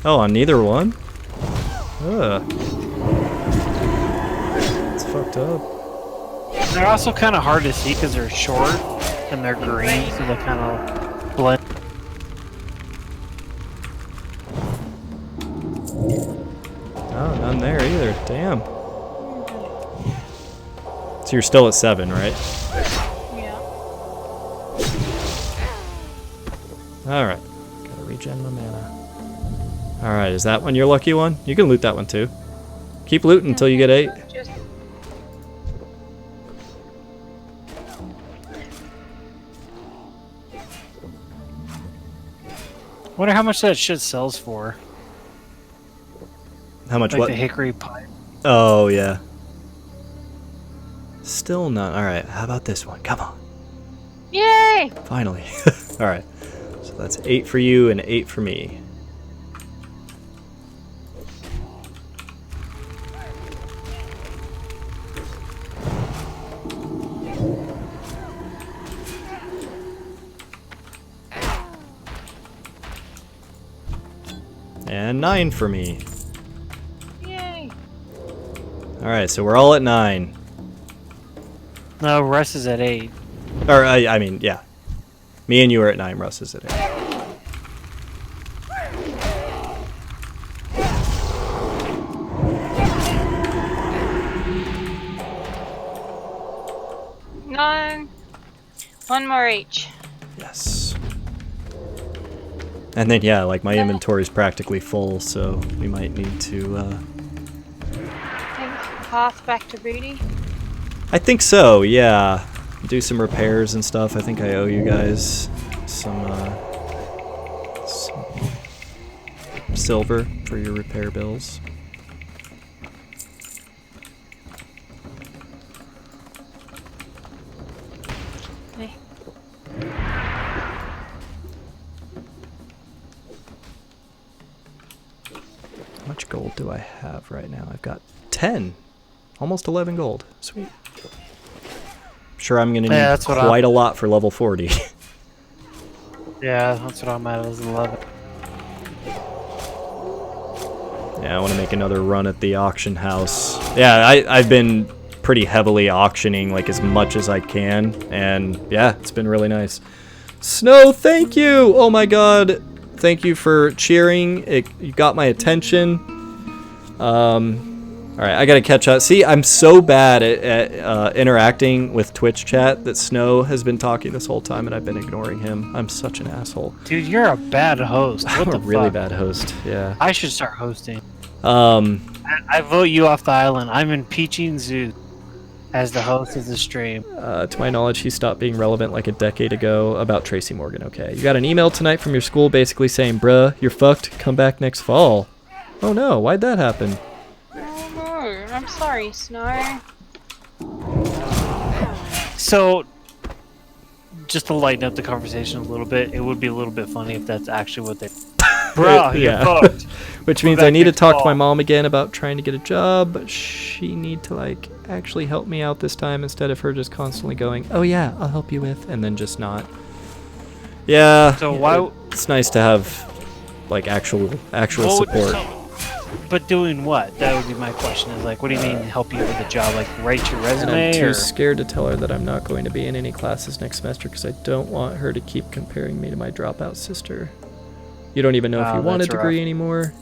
[SPEAKER 1] Oh, on neither one? Ugh. It's fucked up.
[SPEAKER 2] They're also kind of hard to see because they're short and they're green, so they kind of blend.
[SPEAKER 1] Oh, none there either. Damn. So you're still at 7, right?
[SPEAKER 3] Yeah.
[SPEAKER 1] Alright. Gotta regen my mana. Alright, is that one your lucky one? You can loot that one too. Keep looting until you get 8.
[SPEAKER 2] Wonder how much that shit sells for.
[SPEAKER 1] How much
[SPEAKER 2] like
[SPEAKER 1] what?
[SPEAKER 2] The hickory pipe.
[SPEAKER 1] Oh, yeah. Still not. Alright, how about this one? Come on.
[SPEAKER 3] Yay!
[SPEAKER 1] Finally. Alright. So that's 8 for you and 8 for me. And 9 for me.
[SPEAKER 3] Yay!
[SPEAKER 1] Alright, so we're all at 9.
[SPEAKER 2] No, Russ is at 8.
[SPEAKER 1] Or, I mean, yeah. Me and you are at 9, Russ is at 8.
[SPEAKER 3] No. One more each.
[SPEAKER 1] Yes. And then, yeah, like my inventory's practically full, so we might need to,
[SPEAKER 3] Path back to Booty.
[SPEAKER 1] I think so, yeah. Do some repairs and stuff. I think I owe you guys some silver for your repair bills.
[SPEAKER 3] Okay.
[SPEAKER 1] How much gold do I have right now? I've got 10. Almost 11 gold. Sweet. Sure, I'm gonna need quite a lot for level 40.
[SPEAKER 2] Yeah, that's what I'm at. Is 11.
[SPEAKER 1] Yeah, I want to make another run at the auction house. Yeah, I've been pretty heavily auctioning like as much as I can, and yeah, it's been really nice. Snow, thank you! Oh my god, thank you for cheering. You got my attention. Alright, I gotta catch up. See, I'm so bad at interacting with Twitch chat that Snow has been talking this whole time and I've been ignoring him. I'm such an asshole.
[SPEAKER 2] Dude, you're a bad host. What
[SPEAKER 1] I'm
[SPEAKER 2] the
[SPEAKER 1] a really
[SPEAKER 2] fuck?
[SPEAKER 1] bad host, yeah.
[SPEAKER 2] I should start hosting.
[SPEAKER 1] I
[SPEAKER 2] vote you off the island. I'm impeaching Zeus as the host of the stream.
[SPEAKER 1] To my knowledge, he stopped being relevant like a decade ago. About Tracy Morgan, okay. You got an email tonight from your school basically saying, bruh, you're fucked, come back next fall. Oh no, why'd that happen?
[SPEAKER 3] Oh no, I'm sorry, Snow.
[SPEAKER 2] So, just to lighten up the conversation a little bit, it would be a little bit funny if that's actually what they... Bro,
[SPEAKER 1] yeah.
[SPEAKER 2] you're fucked.
[SPEAKER 1] Which means I need to talk to my mom again about trying to get a job, but she need to like actually help me out this time instead of her just constantly going, oh yeah, I'll help you with, and then just not. Yeah.
[SPEAKER 2] So why?
[SPEAKER 1] It's nice to have like actual support.
[SPEAKER 2] But doing what? That would be my question. Is like, what do you mean help you with a job? Like write your resume?
[SPEAKER 1] And I'm too
[SPEAKER 2] or?
[SPEAKER 1] scared to tell her that I'm not going to be in any classes next semester because I don't want her to keep comparing me to my dropout sister. You don't even know if you want a degree anymore.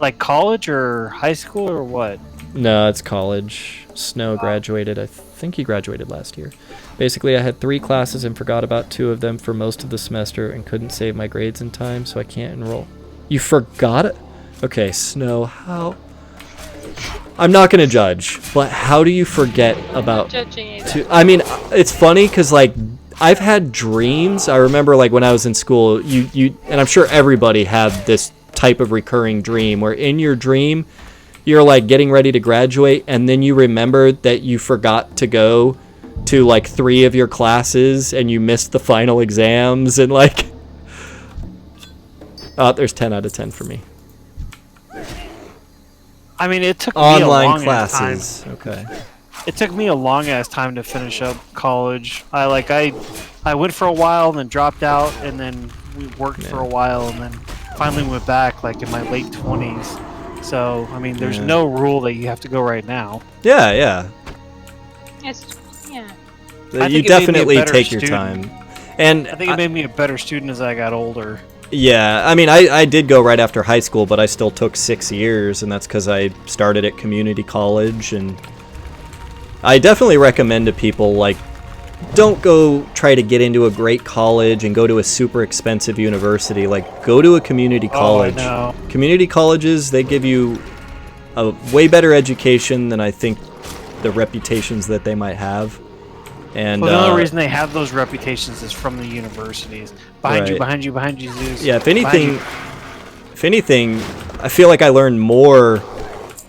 [SPEAKER 2] Like college or high school or what?
[SPEAKER 1] No, it's college. Snow graduated. I think he graduated last year. Basically, I had 3 classes and forgot about 2 of them for most of the semester and couldn't save my grades in time, so I can't enroll. You forgot it? Okay, Snow, how... I'm not going to judge, but how do you forget about... I mean, it's funny because, like, I've had dreams. I remember, like, when I was in school, you and I'm sure everybody had this type of recurring dream where in your dream, you're, like, getting ready to graduate, and then you remember that you forgot to go to, like, 3 of your classes, and you missed the final exams, and, like... Oh, there's 10 out of 10 for me.
[SPEAKER 2] I mean, it took
[SPEAKER 1] online
[SPEAKER 2] me a long
[SPEAKER 1] classes.
[SPEAKER 2] Time.
[SPEAKER 1] Okay.
[SPEAKER 2] It took me a long ass time to finish up college. I went for a while, and then dropped out, and then we worked for a while, and then finally went back like in my late 20s. So I mean, there's no rule that you have to go right now.
[SPEAKER 1] Yeah, yeah. You definitely take your time. And
[SPEAKER 2] I think it made me a better student as I got older.
[SPEAKER 1] Yeah, I mean, I did go right after high school, but I still took 6 years, and that's because I started at community college, and I definitely recommend to people, like, don't go try to get into a great college and go to a super expensive university. Like, go to a community college.
[SPEAKER 2] Oh, I know.
[SPEAKER 1] Community colleges, they give you a way better education than I think the reputations that they might have. And
[SPEAKER 2] well, the only reason they have those reputations is from the universities. Behind you, Zeus.
[SPEAKER 1] Yeah, if anything, I feel like I learned more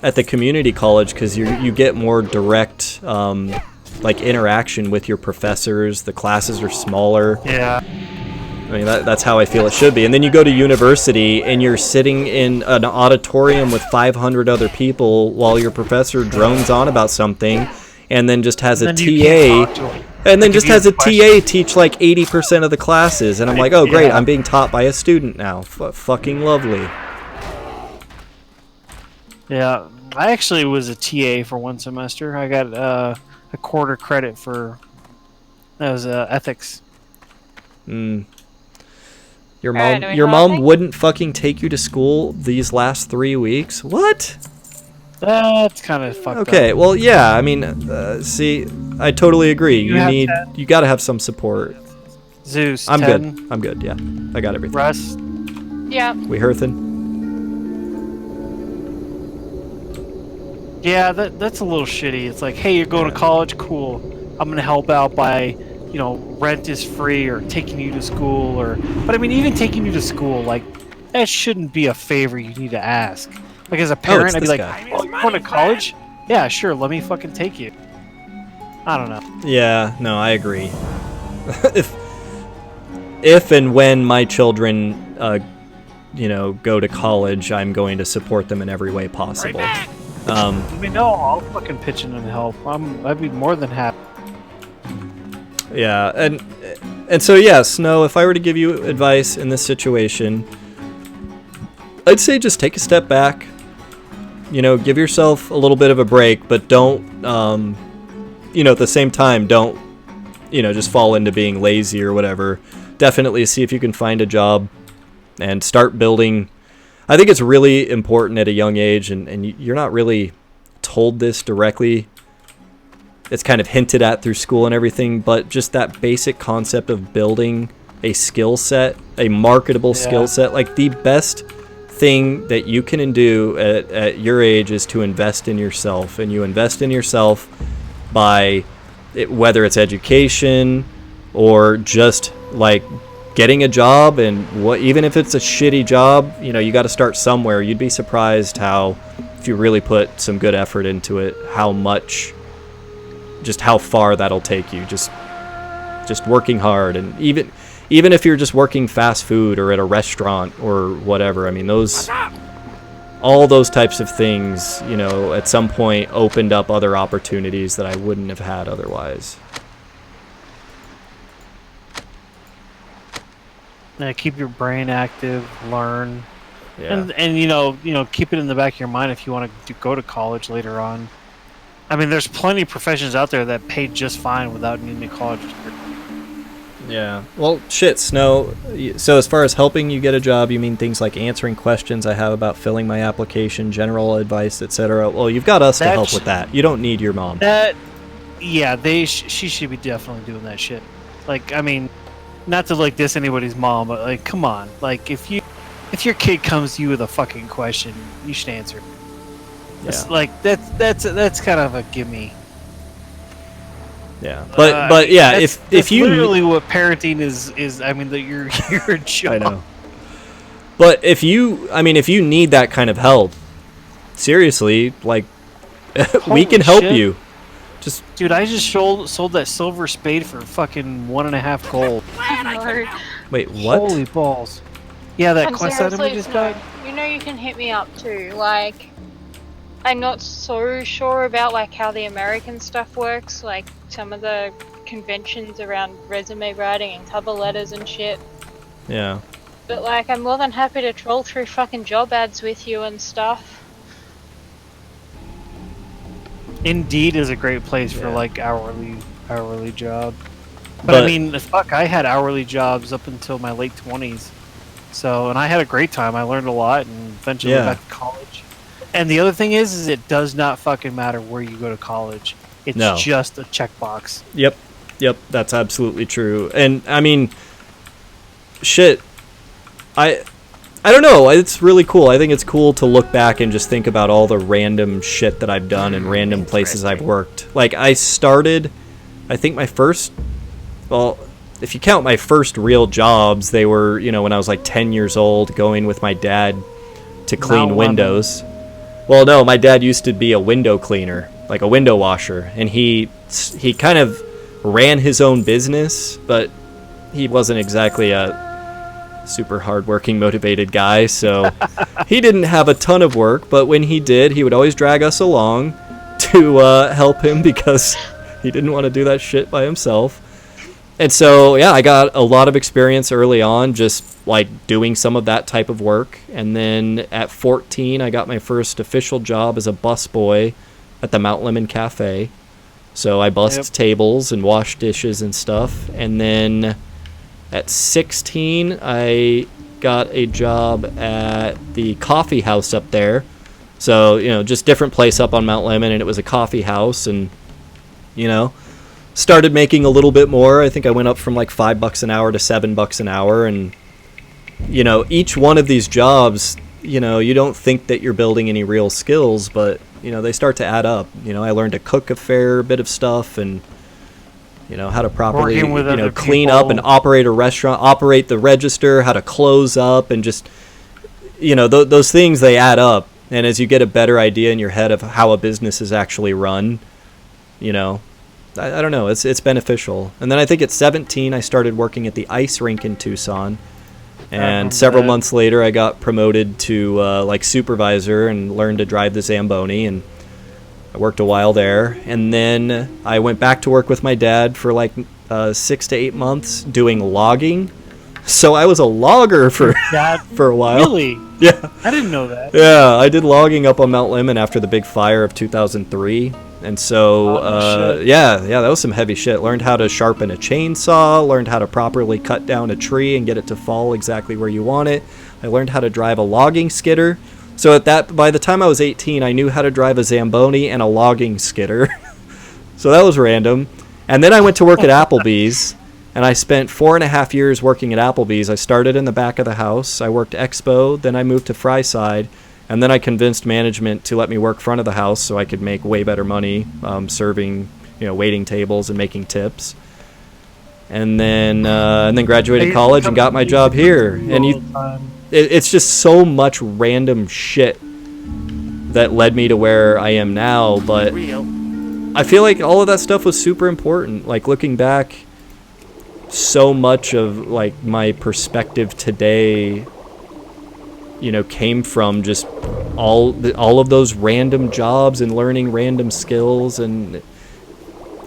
[SPEAKER 1] at the community college because you get more direct like interaction with your professors. The classes are smaller.
[SPEAKER 2] Yeah.
[SPEAKER 1] I mean, that's how I feel it should be. And then you go to university and you're sitting in an auditorium with 500 other people while your professor drones on about something, and then just has a TA, and then just has a TA teach like 80% of the classes. And I'm like, oh great, I'm being taught by a student now. Fucking lovely.
[SPEAKER 2] Yeah, I actually was a TA for one semester. I got a quarter credit for that was ethics.
[SPEAKER 1] Your mom wouldn't fucking take you to school these last 3 weeks? What?
[SPEAKER 2] That's kind of fucked up.
[SPEAKER 1] Okay, well, yeah. I mean, see, I totally agree. You got to have some support.
[SPEAKER 2] Zeus,
[SPEAKER 1] I'm
[SPEAKER 2] 10.
[SPEAKER 1] good. I'm good. Yeah, I got everything.
[SPEAKER 2] Russ.
[SPEAKER 3] Yeah.
[SPEAKER 1] We Herthin.
[SPEAKER 2] Yeah, that's a little shitty. It's like, hey, you're going to college, cool. I'm gonna help out by, rent is free or taking you to school but I mean, even taking you to school, like, that shouldn't be a favor you need to ask. Like, as a parent, I'd be like, oh, you're going to college? Yeah, sure, let me fucking take you. I don't know.
[SPEAKER 1] Yeah, no, I agree. if and when my children, go to college, I'm going to support them in every way possible.
[SPEAKER 2] I mean, no, I'll fucking pitch in and help. I'd be more than happy.
[SPEAKER 1] Yeah, and so yeah, Snow, if I were to give you advice in this situation, I'd say just take a step back. Give yourself a little bit of a break, but don't, at the same time, don't, just fall into being lazy or whatever. Definitely see if you can find a job and start building. I think it's really important at a young age, and you're not really told this directly. It's kind of hinted at through school and everything, but just that basic concept of building a skill set, a marketable skill set. Like, the best thing that you can do at your age is to invest in yourself. And you invest in yourself by whether it's education or just like getting a job, and even if it's a shitty job, you got to start somewhere. You'd be surprised how, if you really put some good effort into it, how far that'll take you. Just working hard, and even if you're just working fast food or at a restaurant or whatever. I mean, all those types of things, at some point opened up other opportunities that I wouldn't have had otherwise.
[SPEAKER 2] Keep your brain active, learn, and keep it in the back of your mind if you want to go to college later on. I mean, there's plenty of professions out there that pay just fine without needing a college degree.
[SPEAKER 1] Yeah. Well, shit, Snow. So as far as helping you get a job, you mean things like answering questions I have about filling my application, general advice, etc. Well, you've got us to help with that. You don't need your mom.
[SPEAKER 2] She should be definitely doing that shit. Like, I mean, not to like diss anybody's mom, but like, come on. Like, if your kid comes to you with a fucking question, you should answer it.
[SPEAKER 1] Yeah.
[SPEAKER 2] That's kind of a gimme.
[SPEAKER 1] Yeah, but yeah, if you
[SPEAKER 2] literally what parenting is, I mean, your job.
[SPEAKER 1] I know. But if you need that kind of help, seriously, like, we can help you.
[SPEAKER 2] Dude, I just sold that silver spade for fucking 1.5 gold.
[SPEAKER 1] Wait, what?
[SPEAKER 2] Holy balls! Yeah, that quest item we just got.
[SPEAKER 3] You can hit me up too. Like, I'm not so sure about like how the American stuff works, like some of the conventions around resume writing and cover letters and shit.
[SPEAKER 1] Yeah.
[SPEAKER 3] But like, I'm more than happy to troll through fucking job ads with you and stuff.
[SPEAKER 2] Indeed is a great place for like hourly job. But I mean, fuck, I had hourly jobs up until my late 20s. So, and I had a great time. I learned a lot and eventually went back to college. And the other thing is it does not fucking matter where you go to college. It's just a checkbox.
[SPEAKER 1] Yep. Yep, that's absolutely true. And I mean, shit, I don't know. It's really cool. I think it's cool to look back and just think about all the random shit that I've done and random places I've worked. Like, I started, I think my first, well, if you count my first real jobs, they were, you know, when I was like 10 years old, going with my dad to clean windows. Well, no, my dad used to be a window cleaner, like a window washer, and he kind of ran his own business, but he wasn't exactly a super hardworking, motivated guy, so he didn't have a ton of work, but when he did, he would always drag us along to help him because he didn't want to do that shit by himself. And so, yeah, I got a lot of experience early on just, like, doing some of that type of work. And then at 14, I got my first official job as a busboy at the Mount Lemon Cafe. So I bussed tables and washed dishes and stuff. And then at 16, I got a job at the coffee house up there. So, you know, just different place up on Mount Lemon, and it was a coffee house. And, you know, started making a little bit more. I think I went up from like $5 an hour to $7 an hour. And, you know, each one of these jobs, you know, you don't think that you're building any real skills, but, you know, they start to add up. You know, I learned to cook a fair bit of stuff and, you know, how to properly, you know, clean up and operate a restaurant, operate the register, how to close up, and just, you know, those things, they add up. And as you get a better idea in your head of how a business is actually run, you know, I don't know, it's beneficial. And then I think at 17, I started working at the ice rink in Tucson. And several months later, I got promoted to like supervisor and learned to drive the Zamboni, and I worked a while there. And then I went back to work with my dad for like 6 to 8 months doing logging. So I was a logger for a while.
[SPEAKER 2] Really?
[SPEAKER 1] Yeah.
[SPEAKER 2] I didn't know that.
[SPEAKER 1] Yeah, I did logging up on Mount Lemon after the big fire of 2003. And so, yeah, that was some heavy shit. Learned how to sharpen a chainsaw, learned how to properly cut down a tree and get it to fall exactly where you want it. I learned how to drive a logging skidder. So by the time I was 18, I knew how to drive a Zamboni and a logging skidder. So that was random. And then I went to work at Applebee's, and I spent 4.5 years working at Applebee's. I started in the back of the house. I worked Expo, then I moved to Fryside. And then I convinced management to let me work front of the house so I could make way better money serving, you know, waiting tables and making tips. And then graduated college and got my job here. And it's just so much random shit that led me to where I am now. But I feel like all of that stuff was super important. Like, looking back, so much of like my perspective today, you know, came from just all of those random jobs and learning random skills. And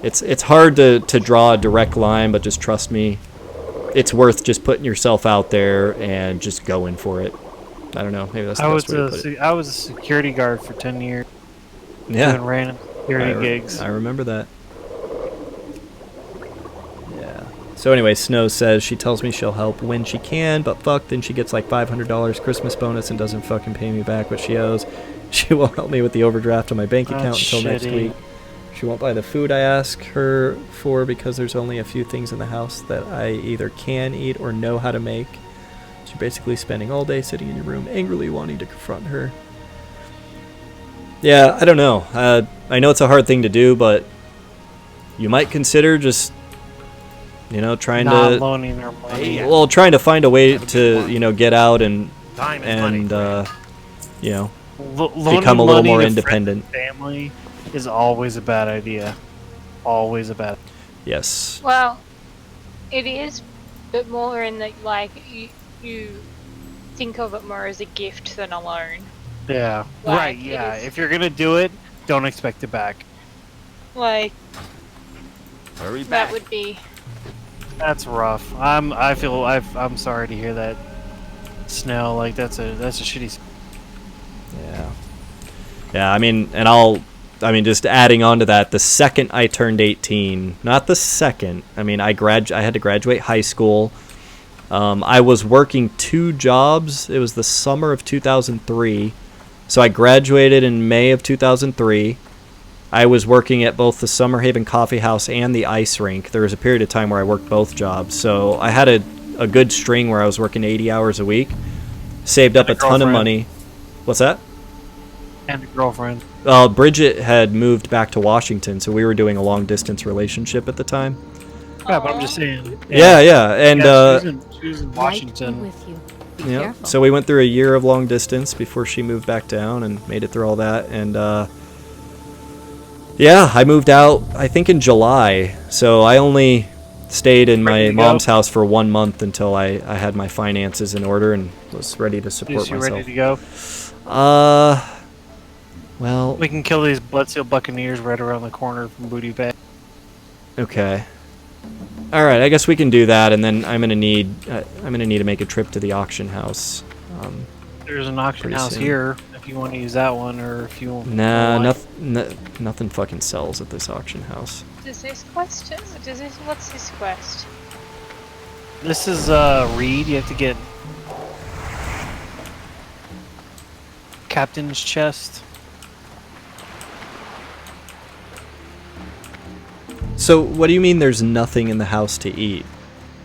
[SPEAKER 1] it's hard to draw a direct line, but just trust me, it's worth just putting yourself out there and just going for it. I don't know, maybe that's the best way to put it.
[SPEAKER 2] I was a security guard for 10 years.
[SPEAKER 1] Yeah,
[SPEAKER 2] doing random security gigs.
[SPEAKER 1] I remember that. So anyway, Snow says she tells me she'll help when she can, but fuck, then she gets like $500 Christmas bonus and doesn't fucking pay me back what she owes. She won't help me with the overdraft on my bank account until next week. She won't buy the food I ask her for because there's only a few things in the house that I either can eat or know how to make. She's basically spending all day sitting in your room angrily wanting to confront her. Yeah, I don't know. I know it's a hard thing to do, but you might consider just, you know, trying to
[SPEAKER 2] loaning their money.
[SPEAKER 1] Well, trying to find a way to, you know, get out and you know, become a little more independent.
[SPEAKER 2] Family is always a bad idea. Always a bad.
[SPEAKER 1] Yes.
[SPEAKER 3] Well, it is, but more in the, like, you think of it more as a gift than a loan.
[SPEAKER 2] Yeah.
[SPEAKER 3] Like,
[SPEAKER 2] right. Yeah. If you're gonna do it, don't expect it back.
[SPEAKER 3] Like,
[SPEAKER 4] Hurry back.
[SPEAKER 3] that would be.
[SPEAKER 2] That's rough. I'm sorry to hear that, Snell. Like, that's a shitty.
[SPEAKER 1] Yeah. I mean, just adding on to that, the second I turned 18, not the second. I mean, I had to graduate high school. I was working 2 jobs. It was the summer of 2003. So I graduated in May of 2003. I was working at both the Summerhaven Coffee House and the ice rink. There was a period of time where I worked both jobs. So I had a good string where I was working 80 hours a week. Saved up a ton of money. What's that?
[SPEAKER 2] And a girlfriend.
[SPEAKER 1] Bridget had moved back to Washington, so we were doing a long-distance relationship at the time.
[SPEAKER 2] Yeah, but I'm just saying.
[SPEAKER 1] Yeah. And
[SPEAKER 2] she was in Washington.
[SPEAKER 6] Right with you. Be
[SPEAKER 1] yeah,
[SPEAKER 6] careful.
[SPEAKER 1] so we went through a year of long distance before she moved back down and made it through all that. And yeah, I moved out, I think, in July. So I only stayed in my mom's house for 1 month until I had my finances in order and was ready to support myself.
[SPEAKER 2] Ready to go?
[SPEAKER 1] Well,
[SPEAKER 2] we can kill these Bloodseal Buccaneers right around the corner from Booty Bay.
[SPEAKER 1] Okay. All right, I guess we can do that, and then I'm gonna need to make a trip to the auction house.
[SPEAKER 2] There's an auction house here if you want to use that one, or if you.
[SPEAKER 1] Nah, nothing fucking sells at this auction house.
[SPEAKER 3] What's this quest?
[SPEAKER 2] This is Reed. You have to get Captain's Chest.
[SPEAKER 1] So what do you mean there's nothing in the house to eat?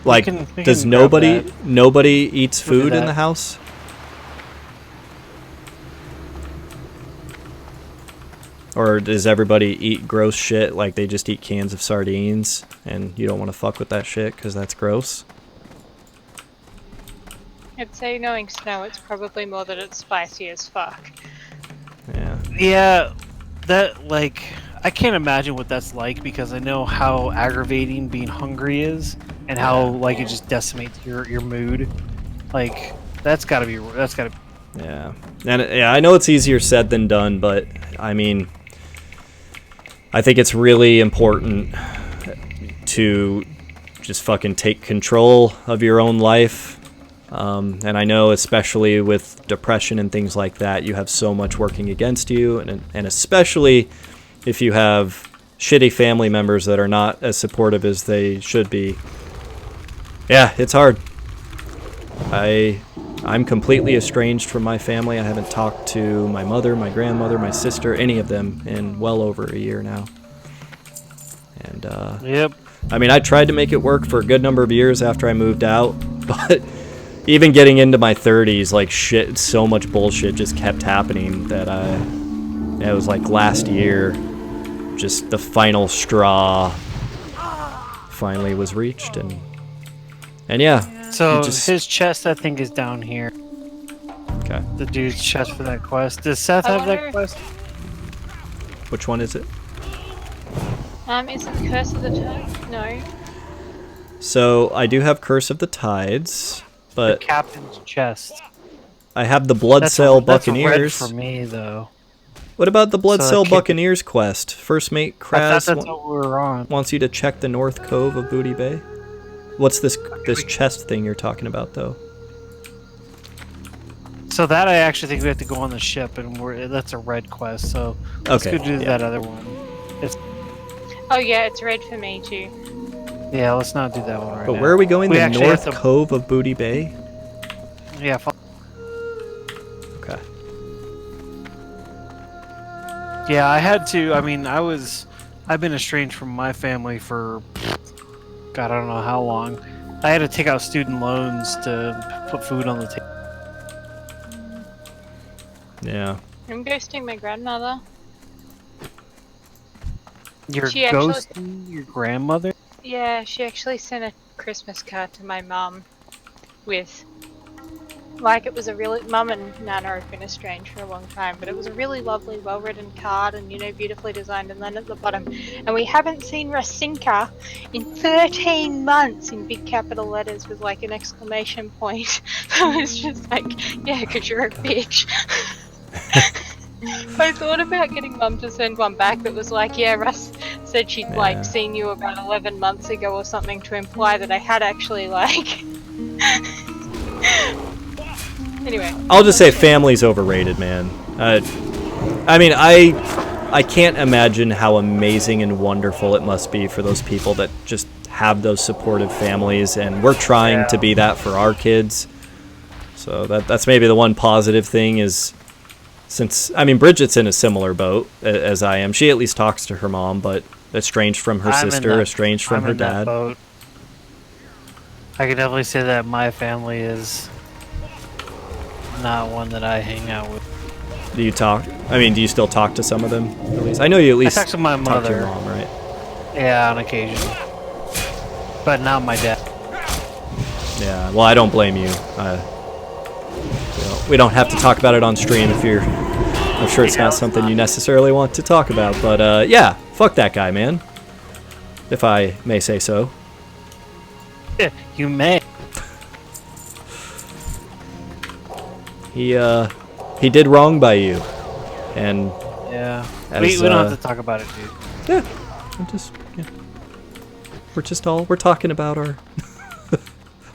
[SPEAKER 1] Like,
[SPEAKER 2] we
[SPEAKER 1] does
[SPEAKER 2] can
[SPEAKER 1] nobody eats food in the house? Or does everybody eat gross shit, like they just eat cans of sardines and you don't want to fuck with that shit because that's gross?
[SPEAKER 3] I'd say, knowing Snow, it's probably more that it's spicy as fuck.
[SPEAKER 1] Yeah.
[SPEAKER 2] Yeah, that, like, I can't imagine what that's like because I know how aggravating being hungry is and how, like, it just decimates your mood. Like, that's gotta be.
[SPEAKER 1] Yeah. And yeah, I know it's easier said than done, but I mean, I think it's really important to just fucking take control of your own life. And I know, especially with depression and things like that, you have so much working against you, and especially if you have shitty family members that are not as supportive as they should be. Yeah, it's hard. I'm completely estranged from my family. I haven't talked to my mother, my grandmother, my sister, any of them in well over a year now. And
[SPEAKER 2] Yep.
[SPEAKER 1] I mean, I tried to make it work for a good number of years after I moved out, but even getting into my 30s, like, shit, so much bullshit just kept happening that it was like last year, just the final straw finally was reached, and yeah.
[SPEAKER 2] So his chest, I think, is down here.
[SPEAKER 1] Okay.
[SPEAKER 2] The dude's chest for that quest. Does Seth have that quest?
[SPEAKER 1] Which one is it?
[SPEAKER 3] Is it Curse of the Tides? No.
[SPEAKER 1] So I do have Curse of the Tides, but
[SPEAKER 2] The Captain's Chest.
[SPEAKER 1] I have the Bloodsail Buccaneers.
[SPEAKER 2] That's red for me, though.
[SPEAKER 1] What about the Bloodsail Buccaneers quest? First mate Kraz
[SPEAKER 2] I thought that's what we were on.
[SPEAKER 1] wants you to check the North Cove of Booty Bay. What's this chest thing you're talking about, though?
[SPEAKER 2] So that I actually think we have to go on the ship, and that's a red quest. So let's go do that other one.
[SPEAKER 3] Oh yeah, it's red for me too.
[SPEAKER 2] Yeah, let's not do that one right now.
[SPEAKER 1] But where are we going? The North
[SPEAKER 2] have to...
[SPEAKER 1] Cove of Booty Bay?
[SPEAKER 2] Yeah.
[SPEAKER 1] Okay.
[SPEAKER 2] Yeah, I had to. I mean, I've been estranged from my family for, God, I don't know how long. I had to take out student loans to put food on the table.
[SPEAKER 1] Yeah.
[SPEAKER 3] I'm ghosting my grandmother.
[SPEAKER 2] You're ghosting your grandmother?
[SPEAKER 3] Yeah, she actually sent a Christmas card to my mum with, like, it was a really, Mum and Nana have been estranged for a long time, but it was a really lovely, well-written card and, you know, beautifully designed, and then at the bottom, and we haven't seen Rasinka in 13 months in big capital letters with, like, an exclamation point. I was just like, yeah, because you're a bitch. I thought about getting Mum to send one back that was like, yeah, Russ said she'd like seen you about 11 months ago or something, to imply that I had actually like... Anyway.
[SPEAKER 1] I'll just say family's overrated, man. I mean, I can't imagine how amazing and wonderful it must be for those people that just have those supportive families, and we're trying to be that for our kids. So that's maybe the one positive thing is since I mean Bridget's in a similar boat as I am. She at least talks to her mom, but estranged from her sister, estranged from her dad.
[SPEAKER 2] Boat. I can definitely say that my family is not one that I hang out with.
[SPEAKER 1] Do you talk? I mean, do you still talk to some of them? At least I know you at least
[SPEAKER 2] I talk to my mother.
[SPEAKER 1] Talk to your mom, right?
[SPEAKER 2] Yeah, on occasion, but not my dad.
[SPEAKER 1] Yeah. Well, I don't blame you. We don't have to talk about it on stream if you're. I'm sure it's not something you necessarily want to talk about, but yeah, fuck that guy, man. If I may say so.
[SPEAKER 2] Yeah, you may.
[SPEAKER 1] He did wrong by you, and
[SPEAKER 2] yeah, we don't have to talk about it, dude.
[SPEAKER 1] Yeah, we're talking about our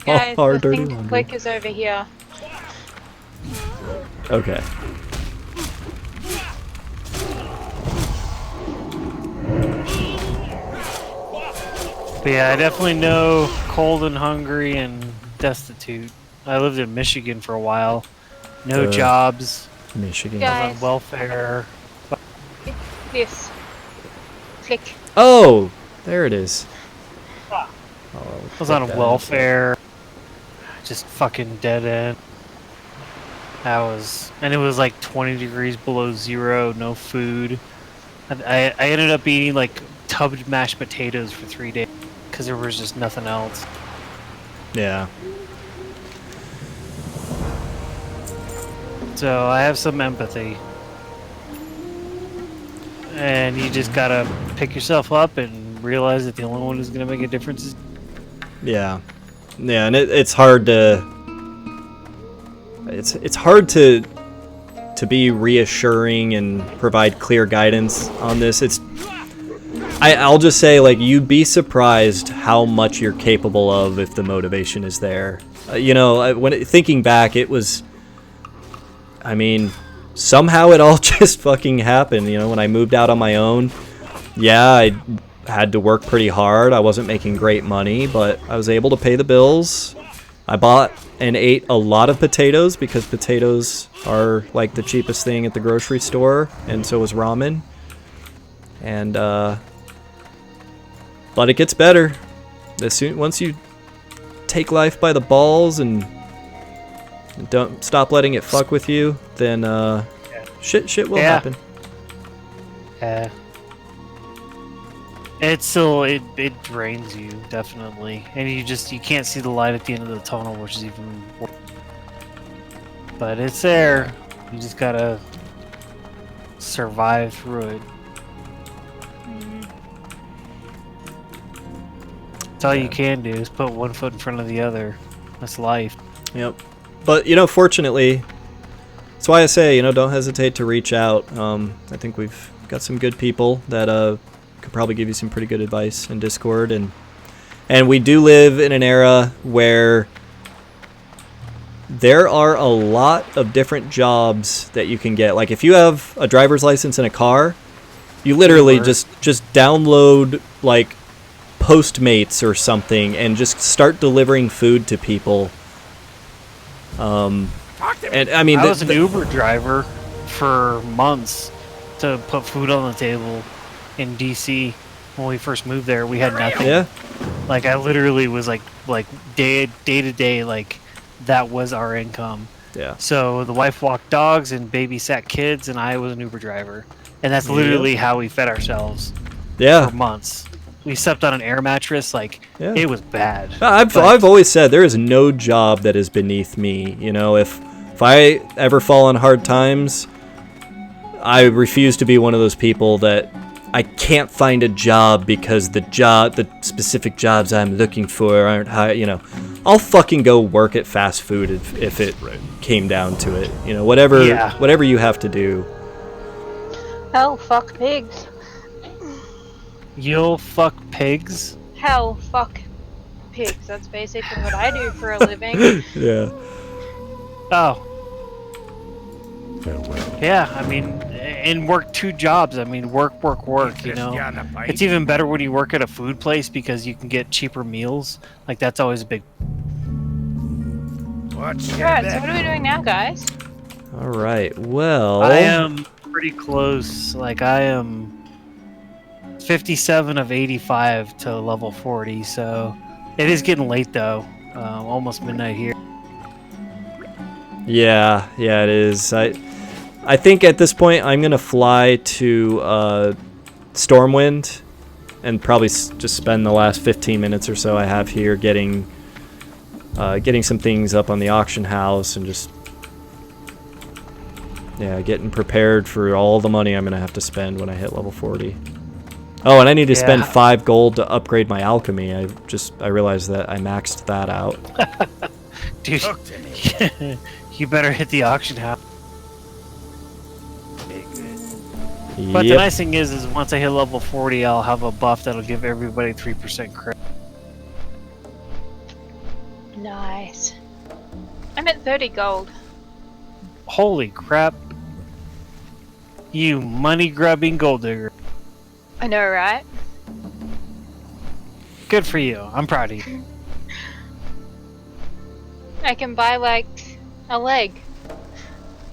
[SPEAKER 3] Guys,
[SPEAKER 1] our
[SPEAKER 3] the
[SPEAKER 1] dirty
[SPEAKER 3] thing
[SPEAKER 1] laundry.
[SPEAKER 3] click is over here.
[SPEAKER 1] Okay.
[SPEAKER 2] But yeah, I definitely know cold and hungry and destitute. I lived in Michigan for a while. No jobs.
[SPEAKER 1] Michigan.
[SPEAKER 3] Yeah.
[SPEAKER 2] I was on welfare.
[SPEAKER 3] This. Click.
[SPEAKER 1] Oh, there it is.
[SPEAKER 2] I was on welfare. Just fucking dead end. And it was like 20 degrees below zero, no food. I ended up eating like tubbed mashed potatoes for 3 days because there was just nothing else.
[SPEAKER 1] Yeah.
[SPEAKER 2] So I have some empathy. And you just gotta pick yourself up and realize that the only one who's gonna make a difference is...
[SPEAKER 1] Yeah. Yeah, and it's hard to... It's hard to be reassuring and provide clear guidance on this. I'll just say, like, you'd be surprised how much you're capable of if the motivation is there. Thinking back, it was... I mean, somehow it all just fucking happened. When I moved out on my own, yeah, I had to work pretty hard. I wasn't making great money, but I was able to pay the bills. I bought and ate a lot of potatoes because potatoes are like the cheapest thing at the grocery store, and so was ramen. And but it gets better. Once you take life by the balls and don't stop letting it fuck with you, then shit will happen.
[SPEAKER 2] Yeah. It drains you, definitely, and you can't see the light at the end of the tunnel, which is even worse. But it's there. You just gotta survive through it. That's all you can do is put one foot in front of the other. That's life.
[SPEAKER 1] Yep. But fortunately, that's why I say don't hesitate to reach out. I think we've got some good people that could probably give you some pretty good advice in Discord, and we do live in an era where there are a lot of different jobs that you can get. Like if you have a driver's license and a car, you literally just download like Postmates or something and just start delivering food to people. And I mean,
[SPEAKER 2] I was an Uber driver for months to put food on the table in DC. When we first moved there, we had nothing.
[SPEAKER 1] Yeah.
[SPEAKER 2] Like I literally was like day to day, like that was our income.
[SPEAKER 1] Yeah.
[SPEAKER 2] So the wife walked dogs and babysat kids, and I was an Uber driver, and that's literally how we fed ourselves.
[SPEAKER 1] Yeah.
[SPEAKER 2] For months. We slept on an air mattress. It was bad.
[SPEAKER 1] I've always said there is no job that is beneath me. If I ever fall on hard times, I refuse to be one of those people that I can't find a job because the specific jobs I'm looking for aren't high. I'll fucking go work at fast food if it came down to it. Whatever you have to do.
[SPEAKER 3] Hell, fuck pigs.
[SPEAKER 2] You'll fuck pigs?
[SPEAKER 3] Hell, fuck pigs. That's basically what I do for a living.
[SPEAKER 1] Yeah.
[SPEAKER 2] Oh. Yeah, I mean, and work 2 jobs. I mean, work, It's even better when you work at a food place because you can get cheaper meals. Like, that's always a big...
[SPEAKER 3] Alright, so what are we doing now, guys?
[SPEAKER 1] All right. Well,
[SPEAKER 2] I am pretty close. Like I am 57 of 85 to level 40. So it is getting late though. Almost midnight here.
[SPEAKER 1] Yeah, it is. I think at this point I'm gonna fly to Stormwind and probably just spend the last 15 minutes or so I have here getting some things up on the auction house and just getting prepared for all the money I'm gonna have to spend when I hit level 40. Oh, and I need to spend 5 gold to upgrade my alchemy. I realized that I maxed that out.
[SPEAKER 2] Dude, you better hit the auction house. But the nice thing is once I hit level 40, I'll have a buff that'll give everybody 3% credit.
[SPEAKER 3] Nice. I'm at 30 gold.
[SPEAKER 2] Holy crap. You money-grubbing gold digger.
[SPEAKER 3] I know, right?
[SPEAKER 2] Good for you. I'm proud of you.
[SPEAKER 3] I can buy, like, a leg.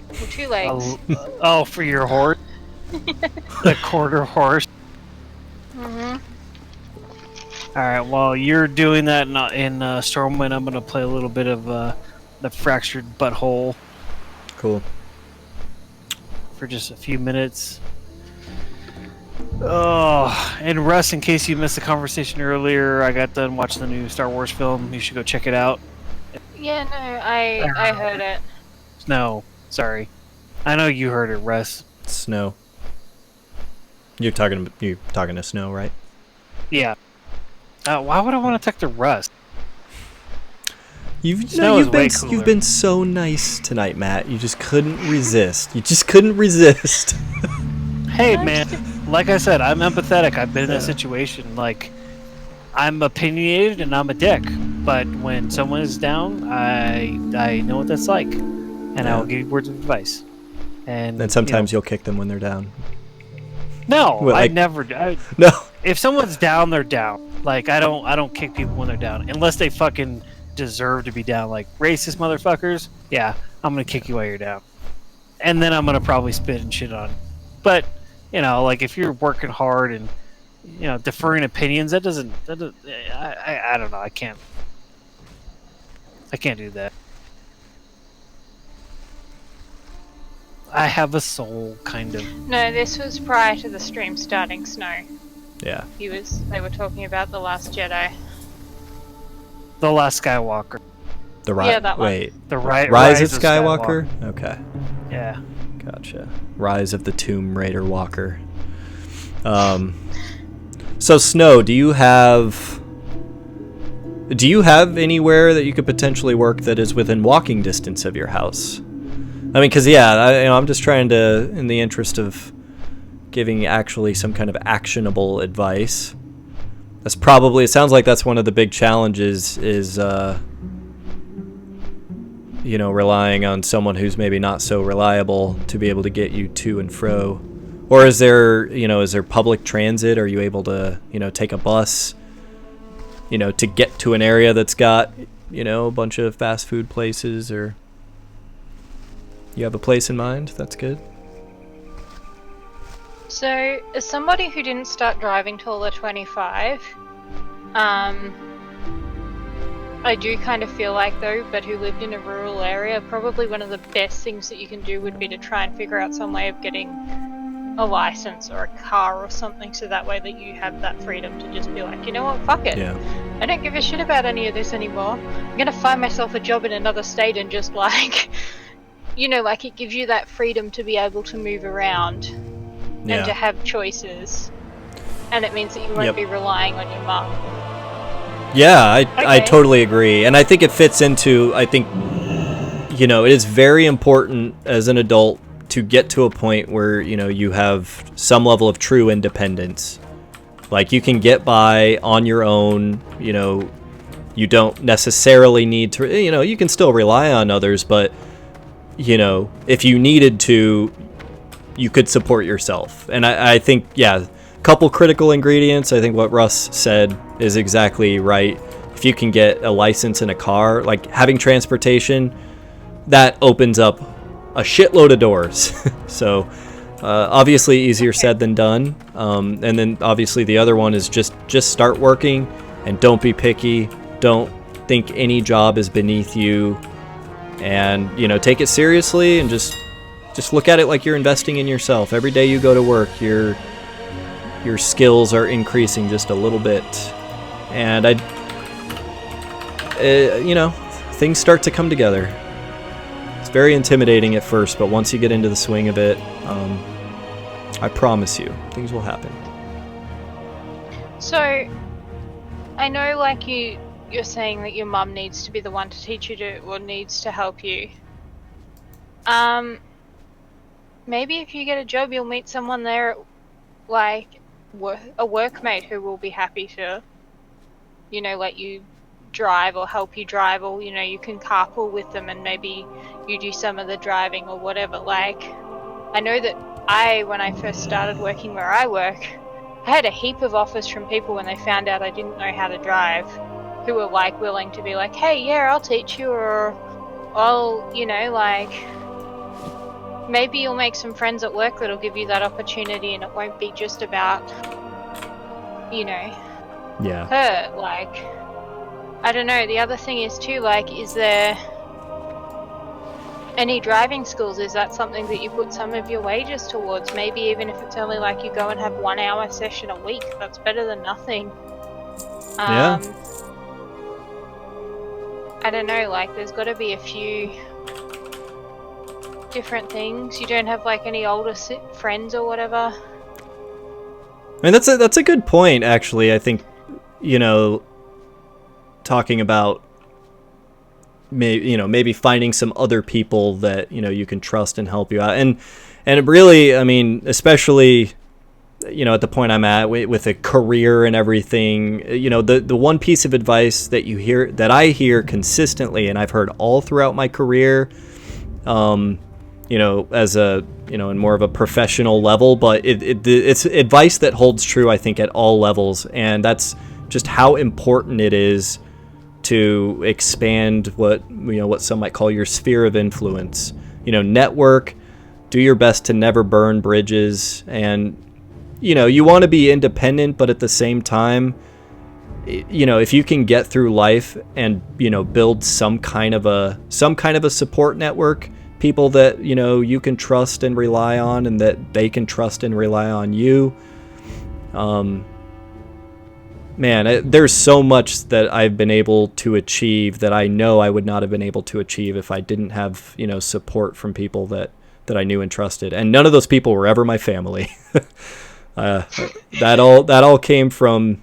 [SPEAKER 3] Or 2 legs.
[SPEAKER 2] Oh, for your horse? The quarter horse?
[SPEAKER 3] Mm-hmm.
[SPEAKER 2] Alright, while you're doing that in Stormwind, I'm going to play a little bit of the Fractured Butthole.
[SPEAKER 1] Cool.
[SPEAKER 2] For just a few minutes. Oh, and Russ, in case you missed the conversation earlier, I got done watching the new Star Wars film. You should go check it out.
[SPEAKER 3] Yeah, no, I heard it.
[SPEAKER 2] No, sorry. I know you heard it, Russ.
[SPEAKER 1] Snow. You're talking to Snow, right?
[SPEAKER 2] Yeah. Why would I want to talk to Russ?
[SPEAKER 1] You've been so nice tonight, Matt. You just couldn't resist.
[SPEAKER 2] Hey, man. Like I said, I'm empathetic. I've been in that situation. Like, I'm opinionated and I'm a dick. But when someone is down, I know what that's like, and I will give you words of advice. And
[SPEAKER 1] then sometimes you'll kick them when they're down.
[SPEAKER 2] No,
[SPEAKER 1] well,
[SPEAKER 2] I never.
[SPEAKER 1] No.
[SPEAKER 2] If someone's down, they're down. Like I don't kick people when they're down unless they fucking deserve to be down. Like racist motherfuckers. Yeah, I'm gonna kick you while you're down, and then I'm gonna probably spit and shit on you. But like if you're working hard and deferring opinions, that doesn't. I don't know. I can't do that. I have a soul, kind of.
[SPEAKER 3] No, this was prior to the stream starting, Snow.
[SPEAKER 1] Yeah.
[SPEAKER 3] They were talking about The Last Jedi.
[SPEAKER 2] The Last Skywalker.
[SPEAKER 3] That one.
[SPEAKER 1] Wait.
[SPEAKER 2] The
[SPEAKER 1] Rise of Skywalker? Okay.
[SPEAKER 2] Yeah.
[SPEAKER 1] Gotcha. Rise of the Tomb Raider Walker. So Snow, do you have anywhere that you could potentially work that is within walking distance of your house? I mean, because I'm just trying to, in the interest of giving actually some kind of actionable advice. It sounds like that's one of the big challenges is, relying on someone who's maybe not so reliable to be able to get you to and fro. Or is there public transit? Are you able to, take a bus, to get to an area that's got, a bunch of fast food places, or you have a place in mind? That's good.
[SPEAKER 3] So, as somebody who didn't start driving till they're 25, I do kind of feel like though, but who lived in a rural area, probably one of the best things that you can do would be to try and figure out some way of getting a license or a car or something, so that way that you have that freedom to just be like, you know what, fuck it.
[SPEAKER 1] Yeah.
[SPEAKER 3] I don't give a shit about any of this anymore. I'm gonna find myself a job in another state and just like, like it gives you that freedom to be able to move around and to have choices. And it means that you won't be relying on your mum.
[SPEAKER 1] Yeah, I totally agree. And I think it fits into, it is very important as an adult to get to a point where, you have some level of true independence. Like, you can get by on your own, you don't necessarily need to, you can still rely on others, but, if you needed to, you could support yourself. And I think, couple critical ingredients. I think what Russ said is exactly right. If you can get a license and a car, like having transportation, that opens up a shitload of doors. So obviously easier said than done. And then obviously the other one is just start working and don't be picky. Don't think any job is beneath you, and take it seriously and just look at it like you're investing in yourself. Every day you go to work, your skills are increasing just a little bit, and things start to come together. It's very intimidating at first, but once you get into the swing of it, I promise you, things will happen.
[SPEAKER 3] So, I know, like, you're saying that your mum needs to be the one to teach you or needs to help you. Maybe if you get a job, you'll meet someone there, like, a workmate who will be happy to, let you drive or help you drive, or, you can carpool with them and maybe you do some of the driving or whatever. Like, I know that when I first started working where I work, I had a heap of offers from people when they found out I didn't know how to drive, who were, like, willing to be like, hey, yeah, I'll teach you, or I'll, maybe you'll make some friends at work that'll give you that opportunity, and it won't be just about, her. Like, I don't know. The other thing is too, like, is there any driving schools? Is that something that you put some of your wages towards? Maybe even if it's only like you go and have 1 hour session a week, that's better than nothing.
[SPEAKER 1] Yeah.
[SPEAKER 3] I don't know, like, there's got to be a few different things. You don't have, like, any older friends or whatever?
[SPEAKER 1] I mean, that's a good point, actually. I think, talking about maybe finding some other people that, you can trust and help you out. And it really, I mean, especially, at the point I'm at with a career and everything, the one piece of advice that I hear consistently, and I've heard all throughout my career, as a, in more of a professional level, but it's advice that holds true, I think, at all levels. And that's just how important it is to expand what some might call your sphere of influence. Network, do your best to never burn bridges, and you want to be independent, but at the same time, if you can get through life and build some kind of a support network, people that you can trust and rely on, and that they can trust and rely on you. There's so much that I've been able to achieve that I know I would not have been able to achieve if I didn't have support from people that I knew and trusted, and none of those people were ever my family. That all came from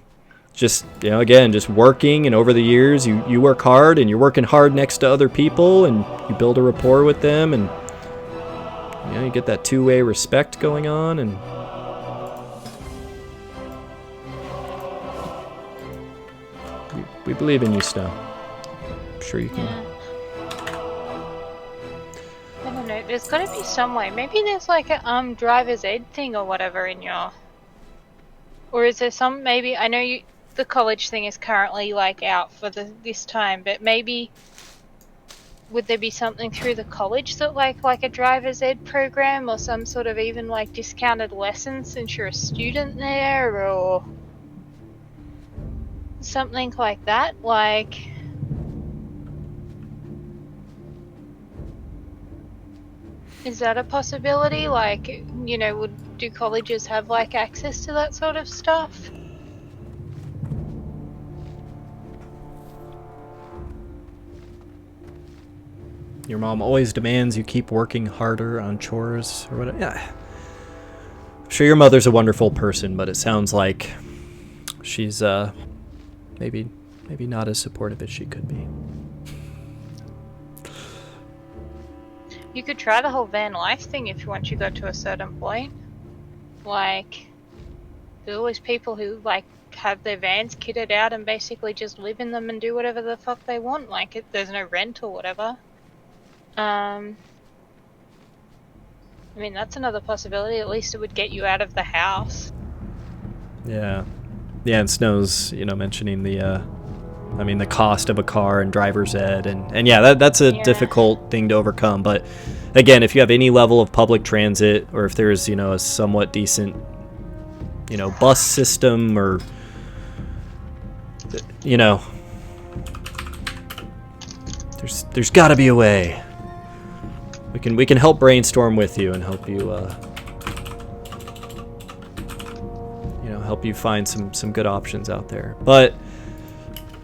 [SPEAKER 1] just just working, and over the years you work hard, and you're working hard next to other people, and you build a rapport with them, and you get that two-way respect going on, and we believe in you, Snow. I'm sure you can.
[SPEAKER 3] Yeah. I don't know, there's gotta be some way. Maybe there's like a driver's ed thing or whatever in your... Or is there some, maybe, I know the college thing is currently like out for this time, but maybe would there be something through the college that like a driver's ed program, or some sort of even like discounted lessons since you're a student there, or something like that? Like, is that a possibility? Like, do colleges have like access to that sort of stuff?
[SPEAKER 1] Your mom always demands you keep working harder on chores or whatever. Yeah. I'm sure your mother's a wonderful person, but it sounds like she's maybe not as supportive as she could be.
[SPEAKER 3] You could try the whole van life thing once you got to a certain point. Like, there's always people who like have their vans kitted out and basically just live in them and do whatever the fuck they want. Like, there's no rent or whatever. I mean, that's another possibility. At least it would get you out of the house.
[SPEAKER 1] Yeah, and Snow's mentioning the I mean, the cost of a car and driver's ed, and yeah, that's a difficult thing to overcome. But again, if you have any level of public transit, or if there's, you know, a somewhat decent, you know, bus system, or, you know, there's got to be a way. We can help brainstorm with you and help you, you know, help you find some good options out there. But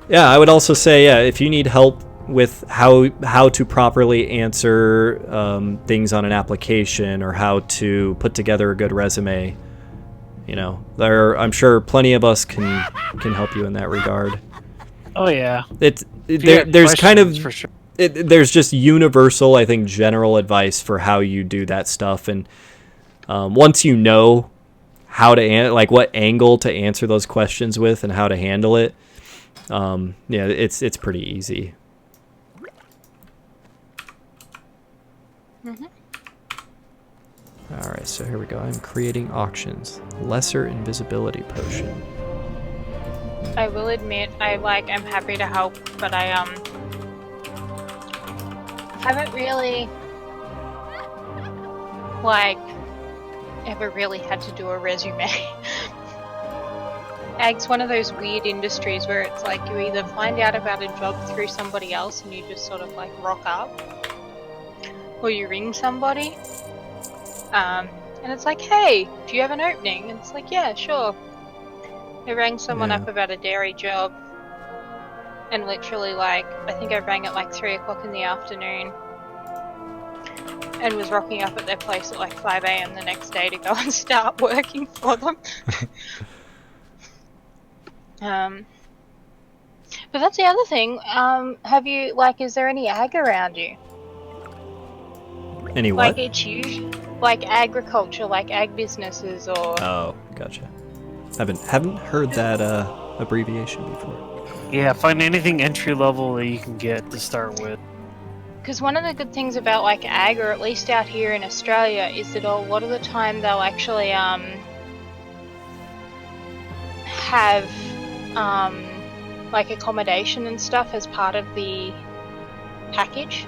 [SPEAKER 1] yeah, I would also say, yeah, if you need help with how to properly answer things on an application, or how to put together a good resume, you know, I'm sure plenty of us can help you in that regard.
[SPEAKER 2] Oh yeah,
[SPEAKER 1] there's kind of
[SPEAKER 2] for sure.
[SPEAKER 1] There's just universal, I think, general advice for how you do that stuff, and once you know how to like what angle to answer those questions with and how to handle it, yeah, it's pretty easy.
[SPEAKER 3] Mm-hmm.
[SPEAKER 1] All right, so here we go. I'm creating auctions. Lesser invisibility potion.
[SPEAKER 3] I will admit, I'm happy to help, but I haven't really ever really had to do a resume. Ag's one of those weird industries where it's like you either find out about a job through somebody else and you just sort of like rock up, or you ring somebody, and it's like, hey, do you have an opening? And it's like, yeah, sure. I rang someone up about a dairy job, and literally, like, I think I rang at like 3 o'clock in the afternoon and was rocking up at their place at like 5 a.m. the next day to go and start working for them. But that's the other thing. Have you, like, is there any ag around you?
[SPEAKER 1] Any what?
[SPEAKER 3] Like, it's usually like agriculture, like ag businesses, or...
[SPEAKER 1] Oh, gotcha. Haven't heard that abbreviation before.
[SPEAKER 2] Yeah, find anything entry level that you can get to start with.
[SPEAKER 3] Because one of the good things about like ag, or at least out here in Australia, is that a lot of the time they'll actually have like accommodation and stuff as part of the package.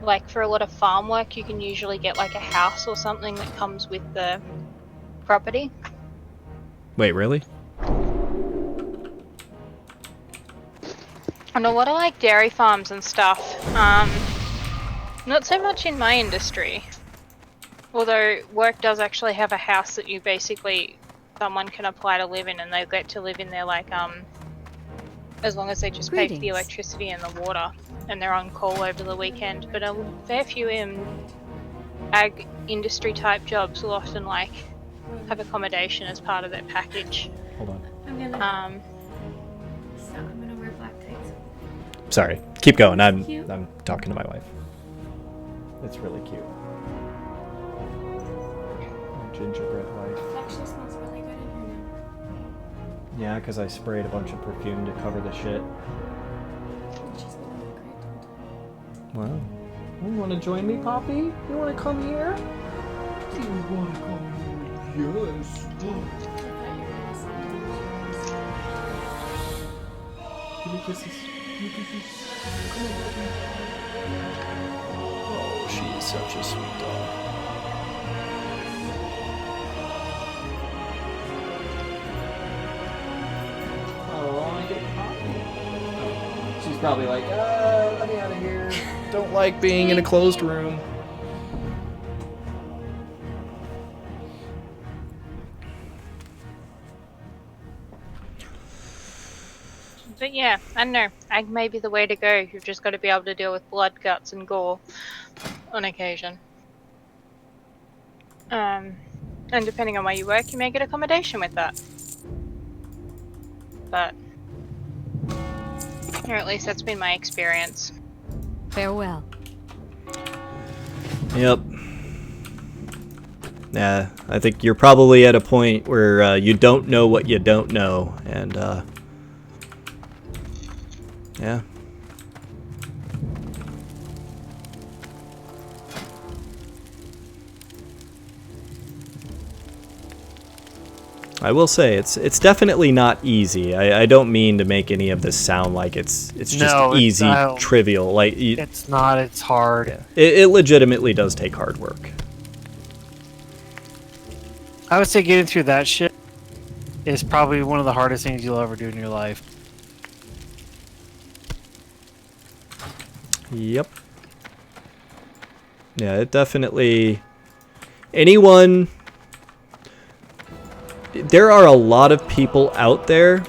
[SPEAKER 3] Like for a lot of farm work, you can usually get like a house or something that comes with the property.
[SPEAKER 1] Wait, really?
[SPEAKER 3] And a lot of like dairy farms and stuff, not so much in my industry, although work does actually have a house that you basically, someone can apply to live in, and they get to live in there like, as long as they just pay for the electricity and the water, and they're on call over the weekend. But a fair few ag industry type jobs will often like have accommodation as part of their package.
[SPEAKER 1] Hold on.
[SPEAKER 5] I'm gonna wear black tights.
[SPEAKER 1] Sorry. Keep going. I'm
[SPEAKER 5] Cute.
[SPEAKER 1] talking to my wife. It's really cute. My gingerbread wife.
[SPEAKER 5] It actually smells really good in here now.
[SPEAKER 1] Yeah, because I sprayed a bunch of perfume to cover the shit.
[SPEAKER 5] She's gonna look great the whole time.
[SPEAKER 1] Wow. You want to join me, Poppy? You want to come here? Do you want to come here? Yes.
[SPEAKER 5] I thought you were gonna say
[SPEAKER 1] Give me kisses. Give me kisses. Come on, baby. Oh, she is such a sweet dog. Oh, I get Poppy. She's probably like, let me out of here. Don't like being in a closed room.
[SPEAKER 3] But yeah, I don't know. Ag may be the way to go. You've just got to be able to deal with blood, guts, and gore on occasion. And depending on where you work, you may get accommodation with that. But, or at least that's been my experience.
[SPEAKER 6] Farewell.
[SPEAKER 1] Yep. Yeah, I think you're probably at a point where you don't know what you don't know, and yeah. I will say it's definitely not easy. I don't mean to make any of this sound like it's just easy, trivial. Like
[SPEAKER 2] it's not. It's hard.
[SPEAKER 1] Yeah. It legitimately does take hard work.
[SPEAKER 2] I would say getting through that shit is probably one of the hardest things you'll ever do in your life.
[SPEAKER 1] Yep. Yeah, it definitely... Anyone... There are a lot of people out there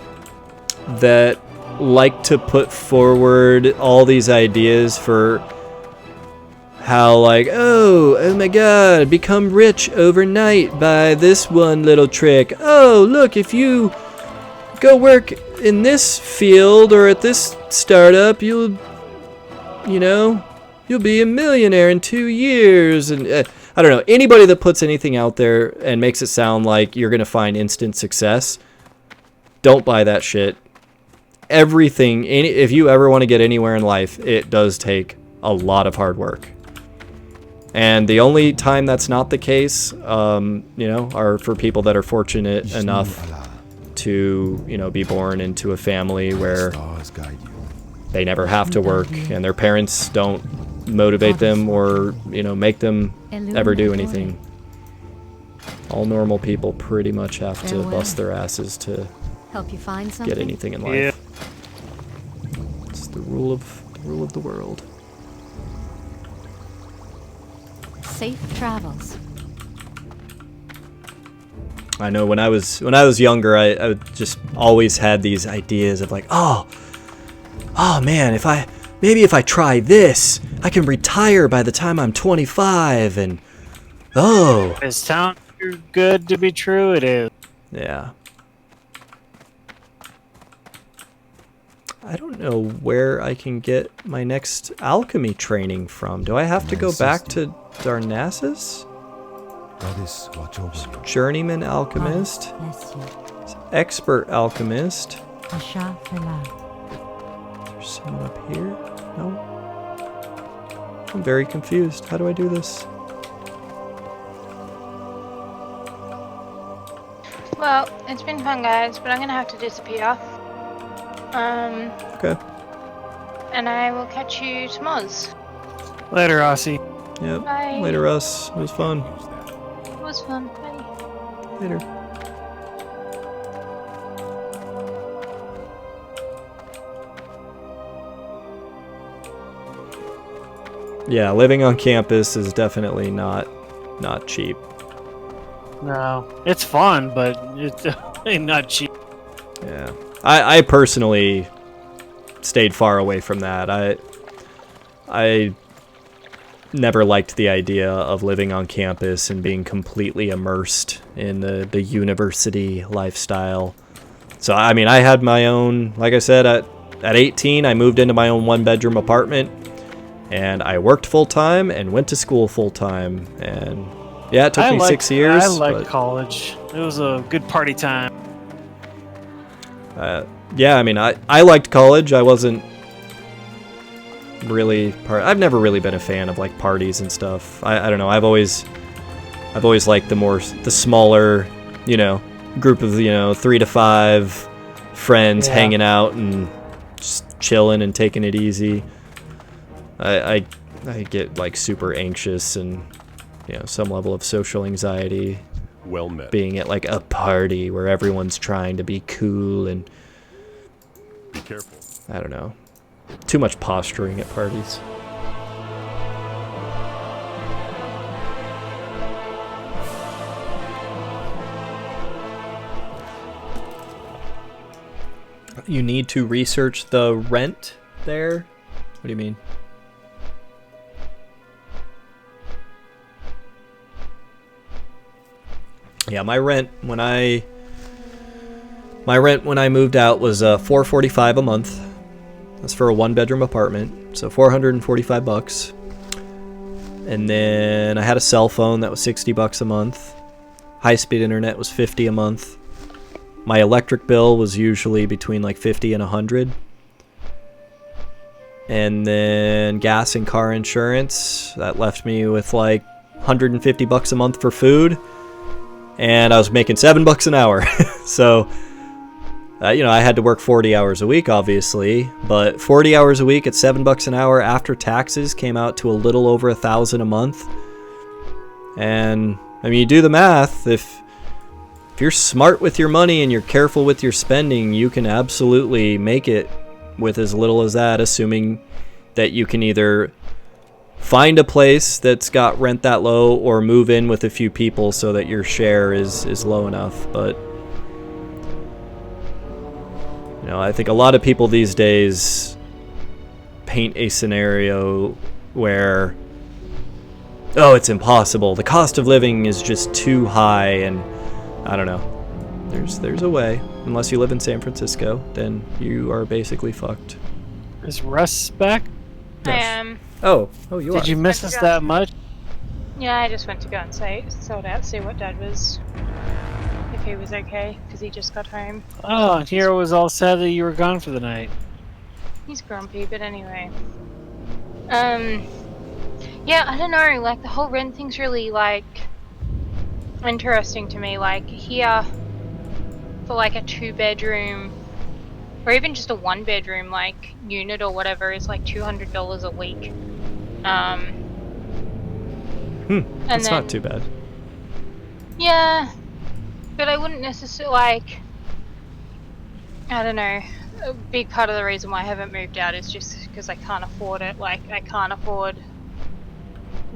[SPEAKER 1] that like to put forward all these ideas for how, like, oh my god, become rich overnight by this one little trick. Oh, look, if you go work in this field or at this startup, you'll be a millionaire in 2 years. And I don't know, anybody that puts anything out there and makes it sound like you're going to find instant success, don't buy that shit. Everything, if you ever want to get anywhere in life, it does take a lot of hard work. And the only time that's not the case, are for people that are fortunate enough to, be born into a family where they never have to work and their parents don't motivate them or, make them ever do anything. All normal people pretty much have to bust their asses to
[SPEAKER 5] help you find something.
[SPEAKER 1] Get anything in life. Yeah. It's the rule of the world.
[SPEAKER 5] Safe travels.
[SPEAKER 1] I know when I was younger, I just always had these ideas of like, oh man, if I try this, I can retire by the time I'm 25, and
[SPEAKER 2] it sounds too good to be true. It is.
[SPEAKER 1] Yeah. I don't know where I can get my next alchemy training from. Do I have to go back to Darnassus? Journeyman alchemist. Expert alchemist. Is there someone up here? No. I'm very confused. How do I do this?
[SPEAKER 3] Well, it's been fun, guys, but I'm gonna have to disappear.
[SPEAKER 1] Okay.
[SPEAKER 3] And I will catch you tomorrow.
[SPEAKER 2] Later, Aussie.
[SPEAKER 1] Yep.
[SPEAKER 3] Bye.
[SPEAKER 1] Later, Russ. It was fun.
[SPEAKER 3] It was fun. Bye.
[SPEAKER 1] Later. Yeah, living on campus is definitely not cheap.
[SPEAKER 2] No, it's fun, but it's not cheap.
[SPEAKER 1] Yeah. I personally stayed far away from that. I never liked the idea of living on campus and being completely immersed in the university lifestyle. So, I mean, I had my own, like I said, at 18, I moved into my own one-bedroom apartment, and I worked full-time and went to school full-time. And, yeah, it took me 6 years.
[SPEAKER 2] I liked college. It was a good party time.
[SPEAKER 1] Yeah, I mean, I liked college. I wasn't really I've never really been a fan of like parties and stuff. I don't know. I've always liked the smaller, group of 3 to 5 friends hanging out and just chilling and taking it easy. I get like super anxious and some level of social anxiety.
[SPEAKER 4] Well met.
[SPEAKER 1] Being at like a party where everyone's trying to be cool and
[SPEAKER 4] be careful.
[SPEAKER 1] I don't know. Too much posturing at parties. You need to research the rent there? What do you mean? Yeah, my rent when I moved out was $445 a month. That's for a 1-bedroom apartment, so $445. And then I had a cell phone that was $60 a month. High-speed internet was $50 a month. My electric bill was usually between like $50 and $100. And then gas and car insurance, that left me with like $150 a month for food. and I was making $7 an hour. So, you know, I had to work 40 hours a week, obviously, but 40 hours a week at $7 an hour after taxes came out to a little over $1,000 a month. And I mean, you do the math. If you're smart with your money and you're careful with your spending, you can absolutely make it with as little as that, assuming that you can either find a place that's got rent that low or move in with a few people so that your share is low enough. But you know, I think a lot of people these days paint a scenario where, oh, it's impossible. The cost of living is just too high, and I don't know. There's a way. Unless you live in San Francisco, then you are basically fucked.
[SPEAKER 2] Is Russ back?
[SPEAKER 3] I am.
[SPEAKER 1] Oh, you are.
[SPEAKER 2] Did you miss us that much?
[SPEAKER 3] Yeah, I just went to go and sort out, see what Dad was, if he was okay, because he just got home.
[SPEAKER 2] Oh, and Hero was all sad that you were gone for the night.
[SPEAKER 3] He's grumpy, but anyway. Yeah, I don't know, like, the whole rent thing's really, like, interesting to me. Like, here, for, like, a 2-bedroom, or even just a 1-bedroom, like, unit or whatever, is, like, $200 a week.
[SPEAKER 1] That's not too bad.
[SPEAKER 3] Yeah, but I wouldn't necessarily, like, I don't know, a big part of the reason why I haven't moved out is just because I can't afford it. Like, I can't afford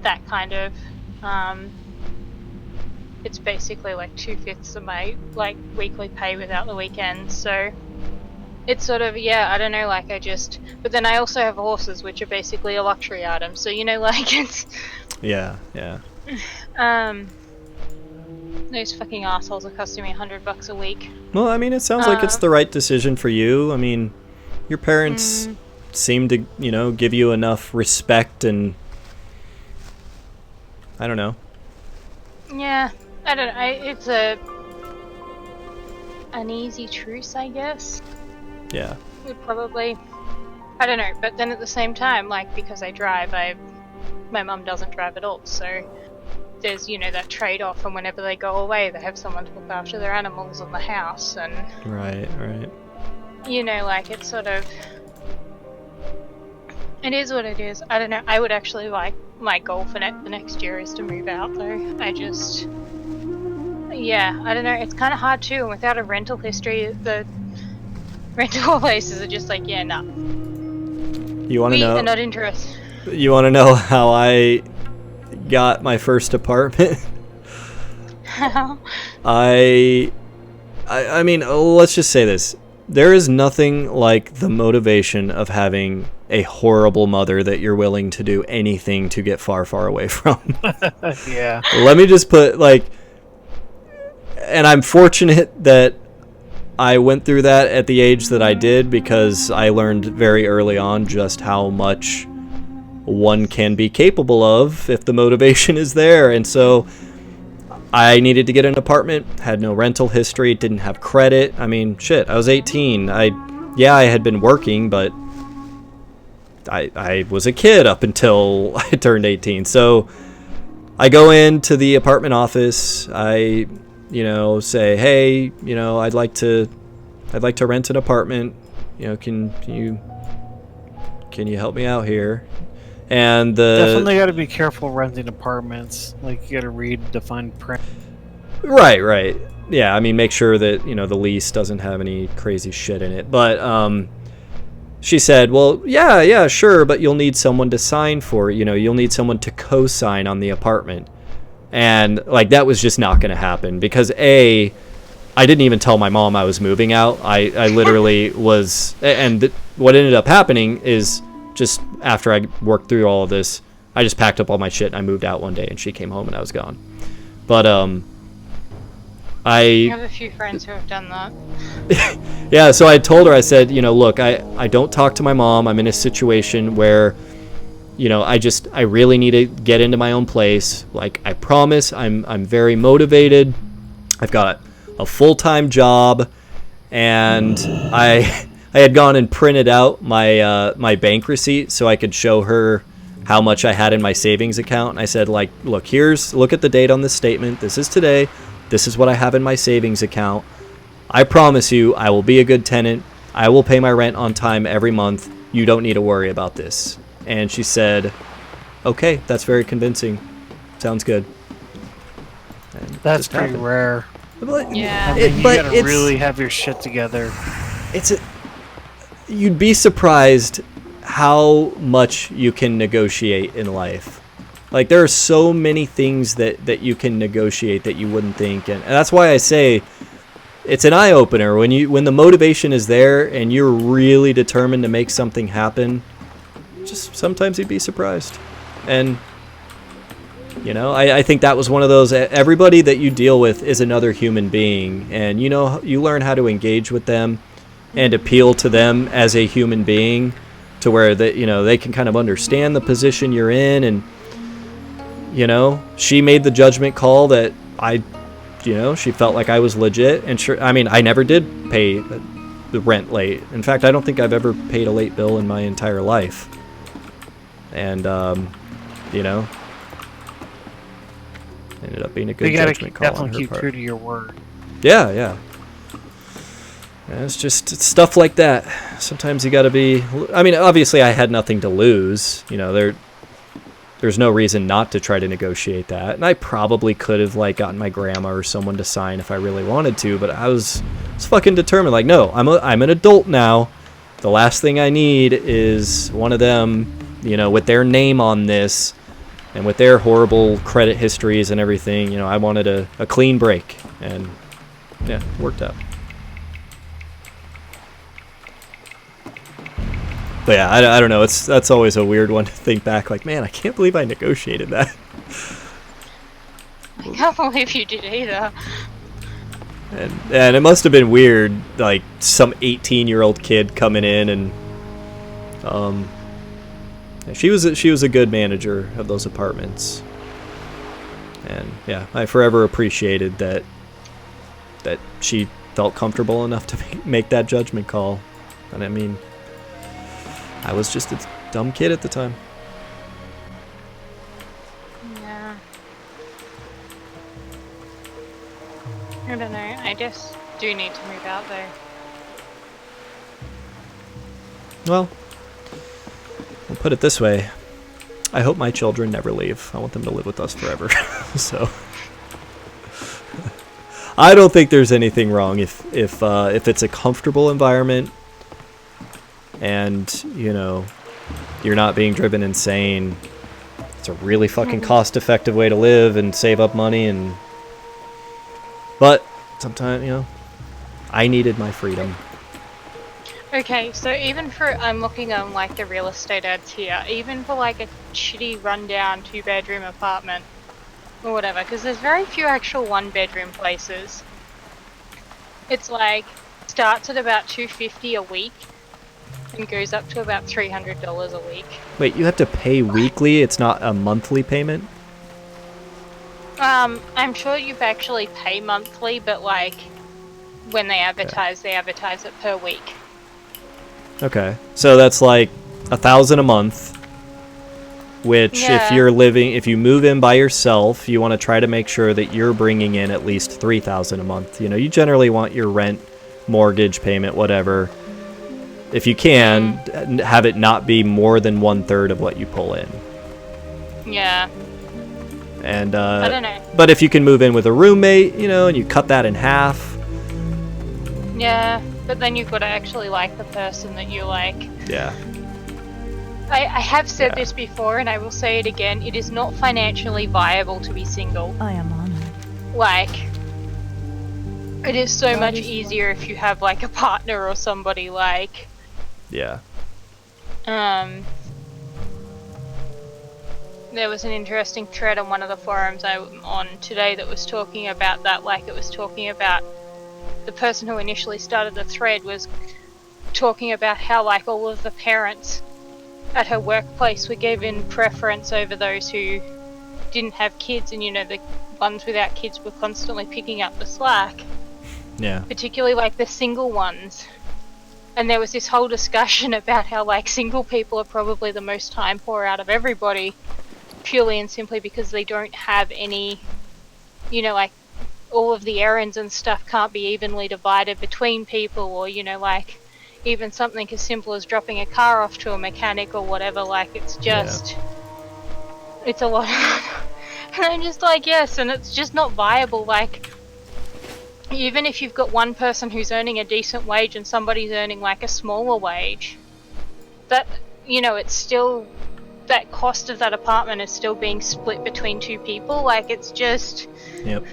[SPEAKER 3] that kind of, it's basically like 2/5 of my, like, weekly pay without the weekends, so it's sort of, yeah, I don't know, like, but then I also have horses, which are basically a luxury item, so, you know, like, it's...
[SPEAKER 1] Yeah.
[SPEAKER 3] Those fucking assholes are costing me $100 a week.
[SPEAKER 1] Well, I mean, it sounds like it's the right decision for you. I mean, your parents seem to, you know, give you enough respect, and I don't know.
[SPEAKER 3] Yeah, I don't know. It's an easy truce, I guess.
[SPEAKER 1] Yeah.
[SPEAKER 3] Would probably, I don't know. But then at the same time, like, because I drive, my mum doesn't drive at all, so there's, you know, that trade-off, and whenever they go away, they have someone to look after their animals in the house, and
[SPEAKER 1] Right.
[SPEAKER 3] you know, like, it's sort of, it is what it is. I don't know. I would actually, like, my goal for the next year is to move out, though. Yeah, I don't know. It's kind of hard too, and without a rental history, the rental places are just like, yeah, nah.
[SPEAKER 1] You want to know?
[SPEAKER 3] We are not interested.
[SPEAKER 1] You want to know how I got my first apartment?
[SPEAKER 3] How?
[SPEAKER 1] I mean, let's just say this. There is nothing like the motivation of having a horrible mother that you're willing to do anything to get far, far away from.
[SPEAKER 2] Yeah.
[SPEAKER 1] Let me just put, like, and I'm fortunate that I went through that at the age that I did, because I learned very early on just how much one can be capable of if the motivation is there. And so I needed to get an apartment, had no rental history, didn't have credit. I mean, shit, I was 18. I had been working, but I was a kid up until I turned 18. So I go into the apartment office. I, you know, say, hey, you know, I'd like to rent an apartment. You know, can you help me out here? And
[SPEAKER 2] definitely got to be careful renting apartments. Like, you got to read the fine print.
[SPEAKER 1] Right. Yeah, I mean, make sure that, you know, the lease doesn't have any crazy shit in it. But she said, well, yeah, sure, but you'll need someone to sign for it. You know, you'll need someone to co-sign on the apartment. And, like, that was just not going to happen, because I didn't even tell my mom I was moving out. I literally was, and what ended up happening is, just after I worked through all of this, I just packed up all my shit and I moved out one day, and she came home and I was gone. But I
[SPEAKER 3] have a few friends who have done that.
[SPEAKER 1] Yeah, so I told her, I said, you know, look, I don't talk to my mom. I'm in a situation where, you know, I really need to get into my own place. Like, I promise, I'm very motivated. I've got a full-time job, and I had gone and printed out my bank receipt so I could show her how much I had in my savings account. And I said, like, look at the date on this statement. This is today. this is what I have in my savings account. I promise you, I will be a good tenant. I will pay my rent on time every month. You don't need to worry about this. And she said, okay, that's very convincing. Sounds good. And
[SPEAKER 2] that's pretty
[SPEAKER 1] happened.
[SPEAKER 2] rare.
[SPEAKER 3] Yeah.
[SPEAKER 2] You gotta really have your shit together.
[SPEAKER 1] You'd be surprised how much you can negotiate in life. Like, there are so many things that you can negotiate that you wouldn't think, and that's why I say it's an eye-opener when the motivation is there and you're really determined to make something happen. Just sometimes you'd be surprised. And you know, I think that was one of those, everybody that you deal with is another human being, and you know, you learn how to engage with them and appeal to them as a human being, to where that, you know, they can kind of understand the position you're in. And you know, she made the judgment call that she felt like I was legit. And sure, I mean, I never did pay the rent late. In fact, I don't think I've ever paid a late bill in my entire life. And you know, ended up being a good judgment call on her part.
[SPEAKER 2] Definitely keep true to your word.
[SPEAKER 1] Yeah. It's just stuff like that. Sometimes you gotta be, I mean, obviously I had nothing to lose. You know, there's no reason not to try to negotiate that. And I probably could have, like, gotten my grandma or someone to sign if I really wanted to, but I was fucking determined. Like, no, I'm an adult now. The last thing I need is one of them, you know, with their name on this and with their horrible credit histories and everything. You know, I wanted a clean break, and yeah, it worked out. But yeah, I don't know. That's always a weird one to think back. Like, man, I can't believe I negotiated that.
[SPEAKER 3] I can't believe you did either.
[SPEAKER 1] And it must have been weird, like some 18-year-old kid coming in, and she was a good manager of those apartments. And yeah, I forever appreciated that she felt comfortable enough to make that judgment call. And I mean, I was just a dumb kid at the time.
[SPEAKER 3] Yeah. I don't know. I just do need to move out though.
[SPEAKER 1] Well, we'll put it this way. I hope my children never leave. I want them to live with us forever. So I don't think there's anything wrong if it's a comfortable environment and, you know, you're not being driven insane. It's a really fucking cost-effective way to live and save up money. But sometimes, you know, I needed my freedom.
[SPEAKER 3] Okay, so even for, I'm looking on like the real estate ads here, even for like a shitty rundown 2-bedroom apartment or whatever, because there's very few actual 1-bedroom places. It's like, starts at about $250 a week and goes up to about $300 a week.
[SPEAKER 1] Wait, you have to pay weekly? It's not a monthly payment?
[SPEAKER 3] I'm sure you actually pay monthly, but like, when they advertise, they advertise it per week.
[SPEAKER 1] Okay, so that's like $1,000 a month, which if you move in by yourself, you want to try to make sure that you're bringing in at least $3,000 a month. You know, you generally want your rent, mortgage payment, whatever, if you can, have it not be more than 1/3 of what you pull in.
[SPEAKER 3] Yeah.
[SPEAKER 1] And
[SPEAKER 3] I don't know.
[SPEAKER 1] But if you can move in with a roommate, you know, and you cut that in half.
[SPEAKER 3] Yeah, but then you've got to actually like the person that you like.
[SPEAKER 1] Yeah.
[SPEAKER 3] I have said this before, and I will say it again. It is not financially viable to be single.
[SPEAKER 5] I am honored.
[SPEAKER 3] Like, it is so much easier if you have like a partner or somebody like.
[SPEAKER 1] Yeah.
[SPEAKER 3] There was an interesting thread on one of the forums I'm on today that was talking about that. Like, it was talking about the person who initially started the thread was talking about how like all of the parents at her workplace were given preference over those who didn't have kids, and you know, the ones without kids were constantly picking up the slack.
[SPEAKER 1] Yeah.
[SPEAKER 3] Particularly like the single ones. And there was this whole discussion about how like single people are probably the most time poor out of everybody, purely and simply because they don't have any, you know, like all of the errands and stuff can't be evenly divided between people, or, you know, like, even something as simple as dropping a car off to a mechanic or whatever, like, it's just, it's a lot. And I'm just like, yes, and it's just not viable. Like, even if you've got one person who's earning a decent wage and somebody's earning like a smaller wage, that, you know, it's still, that cost of that apartment is still being split between two people. Like, it's just...
[SPEAKER 1] Yep.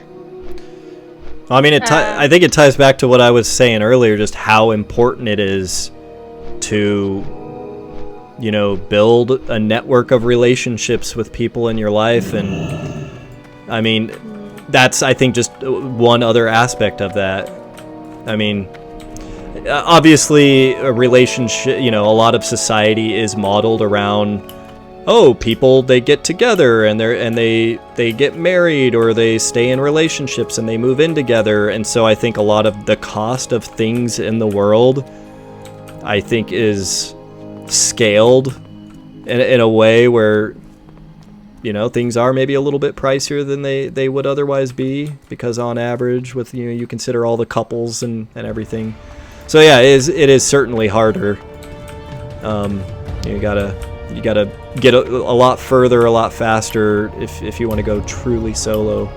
[SPEAKER 1] I mean, I think it ties back to what I was saying earlier, just how important it is to, you know, build a network of relationships with people in your life. And I mean, that's, I think, just one other aspect of that. I mean, obviously a relationship, you know, a lot of society is modeled around, oh, people, they get together and they get married, or they stay in relationships and they move in together. And so I think a lot of the cost of things in the world, I think, is scaled in a way where, you know, things are maybe a little bit pricier than they would otherwise be, because on average, with, you know, you consider all the couples and everything. So yeah, it is certainly harder. You gotta get a lot further, a lot faster if you want to go truly solo.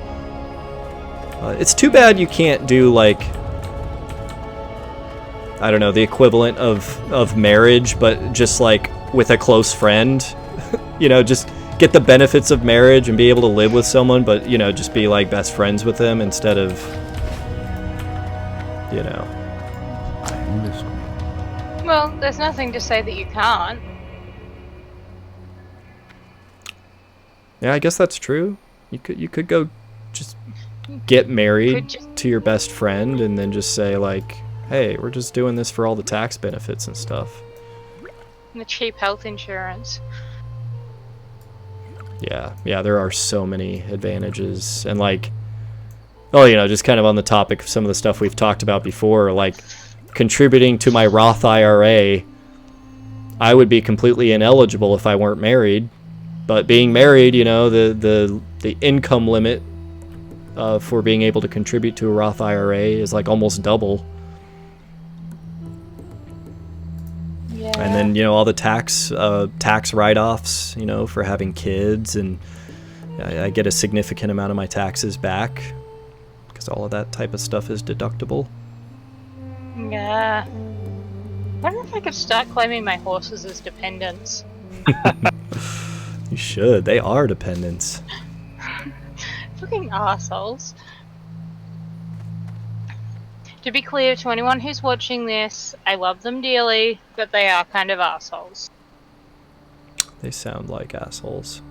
[SPEAKER 1] It's too bad you can't do, like, I don't know, the equivalent of marriage, but just like with a close friend. You know, just get the benefits of marriage and be able to live with someone, but, you know, just be like best friends with them instead of, you know.
[SPEAKER 4] I'm listening.
[SPEAKER 3] Well, there's nothing to say that you can't.
[SPEAKER 1] Yeah, I guess that's true. You could go just get married to your best friend and then just say, like, hey, we're just doing this for all the tax benefits and stuff.
[SPEAKER 3] And the cheap health insurance.
[SPEAKER 1] Yeah, there are so many advantages. And, like, oh, you know, just kind of on the topic of some of the stuff we've talked about before, like contributing to my Roth IRA, I would be completely ineligible if I weren't married. But being married, you know, the income limit for being able to contribute to a Roth IRA is like almost double.
[SPEAKER 3] Yeah.
[SPEAKER 1] And then, you know, all the tax write-offs, you know, for having kids, and I get a significant amount of my taxes back because all of that type of stuff is deductible.
[SPEAKER 3] Yeah. I wonder if I could start claiming my horses as dependents.
[SPEAKER 1] You should. They are dependents.
[SPEAKER 3] Fucking arseholes. To be clear to anyone who's watching this, I love them dearly, but they are kind of assholes.
[SPEAKER 1] They sound like assholes.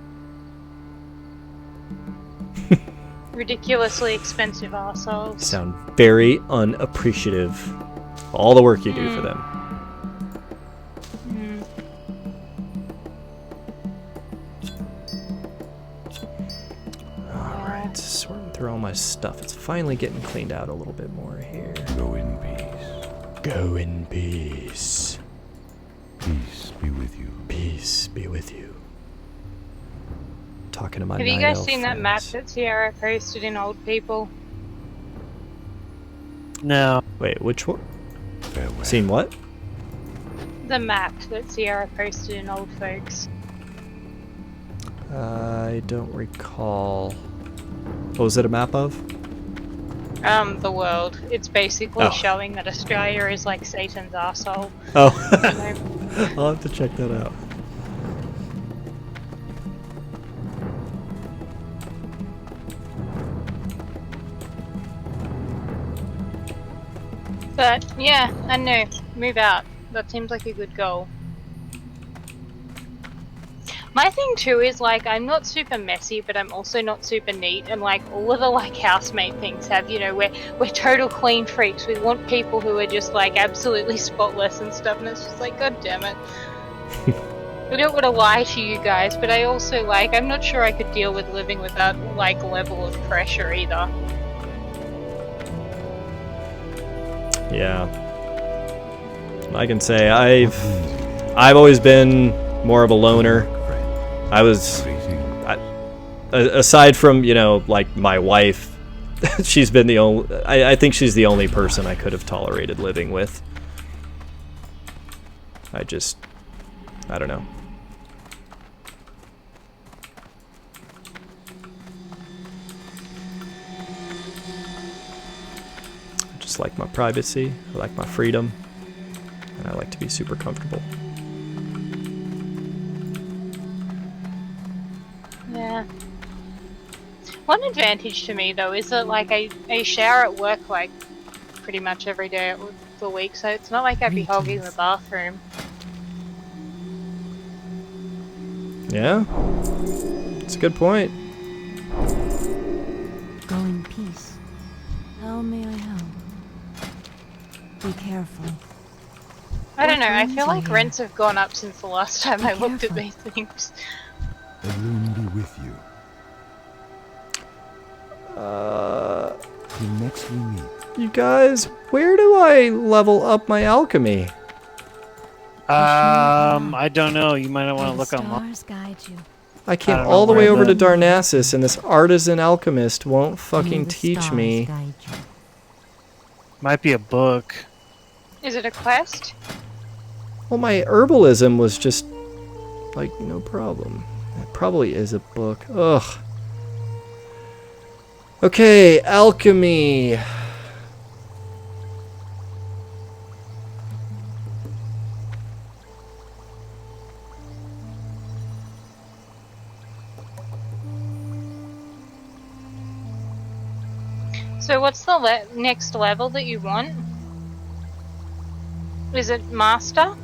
[SPEAKER 3] Ridiculously expensive assholes.
[SPEAKER 1] Sound very unappreciative of all the work you do for them. Alright, sorting through all my stuff. It's finally getting cleaned out a little bit more here.
[SPEAKER 4] Go in peace.
[SPEAKER 1] Go in peace.
[SPEAKER 4] Peace be with you.
[SPEAKER 1] Peace be with you. Talking to my
[SPEAKER 3] Have you guys seen that map that Sierra posted in Old People?
[SPEAKER 2] No.
[SPEAKER 1] Wait, which one?
[SPEAKER 4] Farewell.
[SPEAKER 1] Seen what?
[SPEAKER 3] The map that Sierra posted in Old Folks.
[SPEAKER 1] I don't recall. What was it a map of?
[SPEAKER 3] The world. It's basically
[SPEAKER 1] Oh.
[SPEAKER 3] showing that Australia is like Satan's arsehole.
[SPEAKER 1] Oh. I'll have to check that out.
[SPEAKER 3] But yeah, I know. Move out. That seems like a good goal. My thing too is, like, I'm not super messy, but I'm also not super neat, and like all of the like housemate things have, you know, we're total clean freaks. We want people who are just like absolutely spotless and stuff, and it's just like, god damn it. I don't want to lie to you guys, but I also, like, I'm not sure I could deal with living with that like level of pressure either.
[SPEAKER 1] Yeah. I can say I've always been more of a loner. I was, aside from, you know, like my wife she's been the only. I think she's the only person I could have tolerated living with. I don't know. I just like my privacy. I like my freedom, and I like to be super comfortable.
[SPEAKER 3] Yeah. One advantage to me though is that like I shower at work like pretty much every day of the week, so it's not like I'd be hogging the bathroom.
[SPEAKER 1] Yeah, it's a good point.
[SPEAKER 6] Go in peace. How may I help? Be careful.
[SPEAKER 3] I don't know, I
[SPEAKER 6] brings
[SPEAKER 3] feel
[SPEAKER 6] you
[SPEAKER 3] like
[SPEAKER 6] here?
[SPEAKER 3] rents have gone up since the last time I looked at
[SPEAKER 6] careful.
[SPEAKER 3] these things.
[SPEAKER 4] The moon be with you. Till next we meet.
[SPEAKER 1] You guys, where do I level up my alchemy?
[SPEAKER 2] I don't know. You might not want to look online.
[SPEAKER 6] Stars guide you.
[SPEAKER 1] I came
[SPEAKER 2] don't know
[SPEAKER 1] all the way
[SPEAKER 2] where
[SPEAKER 1] over to
[SPEAKER 2] the-
[SPEAKER 1] Darnassus, and this artisan alchemist won't fucking
[SPEAKER 6] Only the
[SPEAKER 1] teach
[SPEAKER 6] stars
[SPEAKER 1] me.
[SPEAKER 6] guide you.
[SPEAKER 2] Might be a book.
[SPEAKER 3] Is it a quest?
[SPEAKER 1] Well, my herbalism was just, like, no problem. It probably is a book. Ugh. Okay, alchemy.
[SPEAKER 3] So what's the next level that you want? Is it master?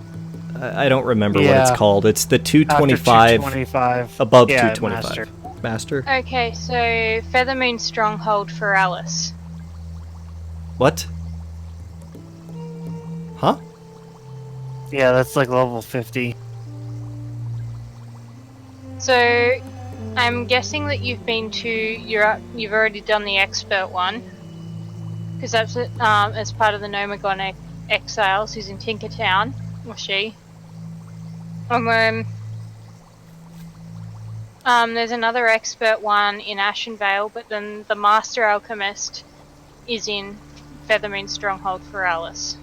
[SPEAKER 1] I don't remember what
[SPEAKER 2] Yeah.
[SPEAKER 1] it's called. It's the
[SPEAKER 2] After
[SPEAKER 1] 225
[SPEAKER 2] 225.
[SPEAKER 1] above
[SPEAKER 2] Yeah,
[SPEAKER 1] 225. Master?
[SPEAKER 3] Okay, so Feathermoon Stronghold for Alice.
[SPEAKER 1] What? Huh?
[SPEAKER 2] Yeah, that's like level 50.
[SPEAKER 3] So I'm guessing that you've been to you've already done the expert one, because that's as part of the Nomagon Exiles, who's in Tinkertown, or she. There's another expert one in Ashenvale, but then the Master Alchemist is in Feathermoon Stronghold for Alice.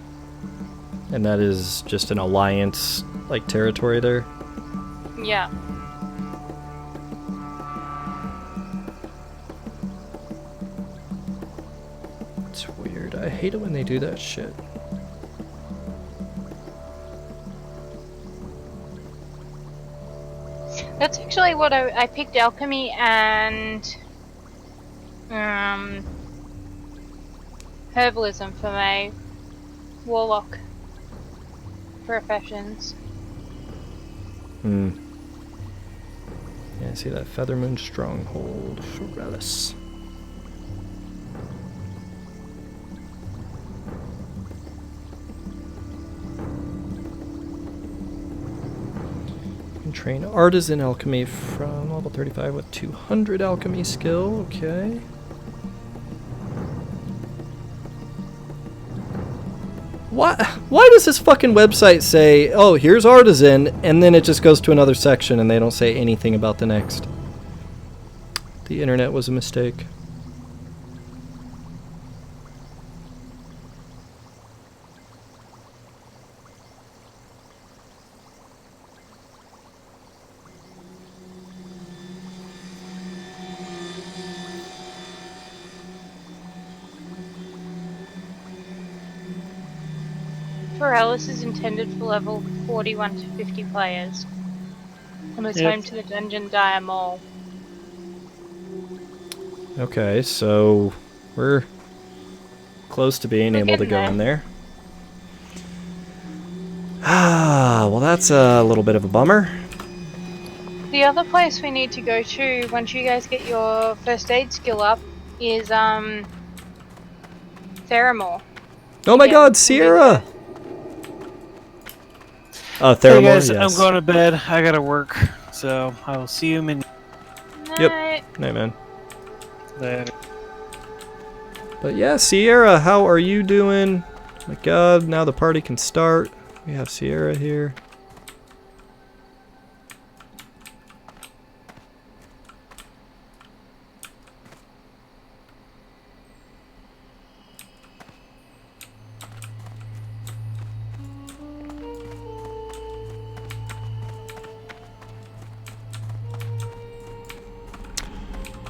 [SPEAKER 1] And that is just an alliance, like, territory there?
[SPEAKER 3] Yeah.
[SPEAKER 1] It's weird. I hate it when they do that shit.
[SPEAKER 3] That's actually what I picked alchemy and herbalism for my warlock professions.
[SPEAKER 1] Yeah, see that Feathermoon Stronghold for Alice. Train artisan alchemy from level 35 with 200 alchemy skill. Okay. Why does this fucking website say, oh, here's artisan, and then it just goes to another section and they don't say anything about the next? The internet was a mistake.
[SPEAKER 3] For Alice is intended for level 41 to 50 players. And it's
[SPEAKER 2] Yep.
[SPEAKER 3] home to the Dungeon Dire Mall.
[SPEAKER 1] Okay, so we're close to being
[SPEAKER 3] We're
[SPEAKER 1] able to
[SPEAKER 3] getting
[SPEAKER 1] go
[SPEAKER 3] there.
[SPEAKER 1] in there. Ah, well, that's a little bit of a bummer.
[SPEAKER 3] The other place we need to go to once you guys get your first aid skill up is Theramore.
[SPEAKER 1] Oh my
[SPEAKER 3] Yeah,
[SPEAKER 1] god,
[SPEAKER 3] we'll be
[SPEAKER 1] Sierra!
[SPEAKER 2] Hey
[SPEAKER 1] Theramore,
[SPEAKER 2] guys,
[SPEAKER 1] yes.
[SPEAKER 2] I'm going to bed. I gotta work. So I will see you in
[SPEAKER 1] Yep.
[SPEAKER 3] Night.
[SPEAKER 1] Night, man.
[SPEAKER 2] later.
[SPEAKER 1] But yeah, Sierra, how are you doing? My god, now the party can start. We have Sierra here.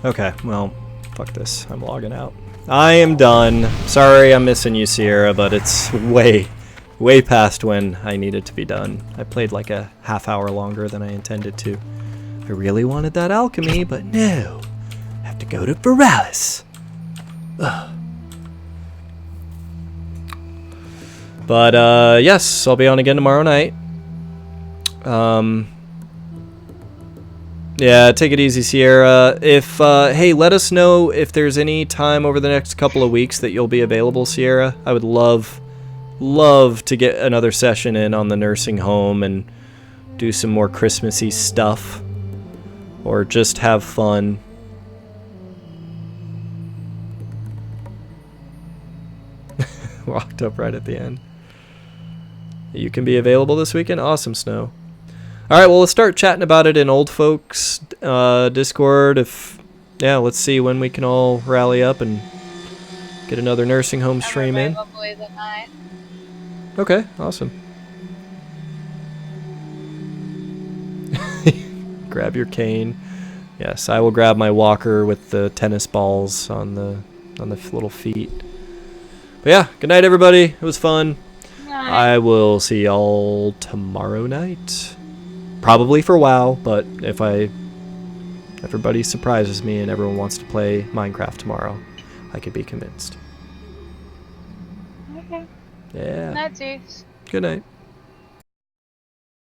[SPEAKER 1] Okay, well, fuck this. I'm logging out. I am done. Sorry I'm missing you, Sierra, but it's way past when I needed to be done. I played like a half hour longer than I intended to. I really wanted that alchemy, but no. I have to go to Borealis. Ugh. But, yes, I'll be on again tomorrow night. Yeah, take it easy, Sierra. If, hey, let us know if there's any time over the next couple of weeks that you'll be available, Sierra. I would love to get another session in on the nursing home and do some more Christmassy stuff. Or just have fun. Walked up right at the end. You can be available this weekend? Awesome, Snow. Alright, well, let's start chatting about it in Old Folks Discord. Yeah, let's see when we can all rally up and get another nursing home stream in. Okay, awesome. Grab your cane. Yes, I will grab my walker with the tennis balls on the little feet. But yeah, good night, everybody. It was fun. I will see y'all tomorrow night. Probably for WoW, but if everybody surprises me and everyone wants to play Minecraft tomorrow, I could be convinced.
[SPEAKER 3] Okay.
[SPEAKER 1] Yeah.
[SPEAKER 3] Night, Zeus.
[SPEAKER 1] Good night.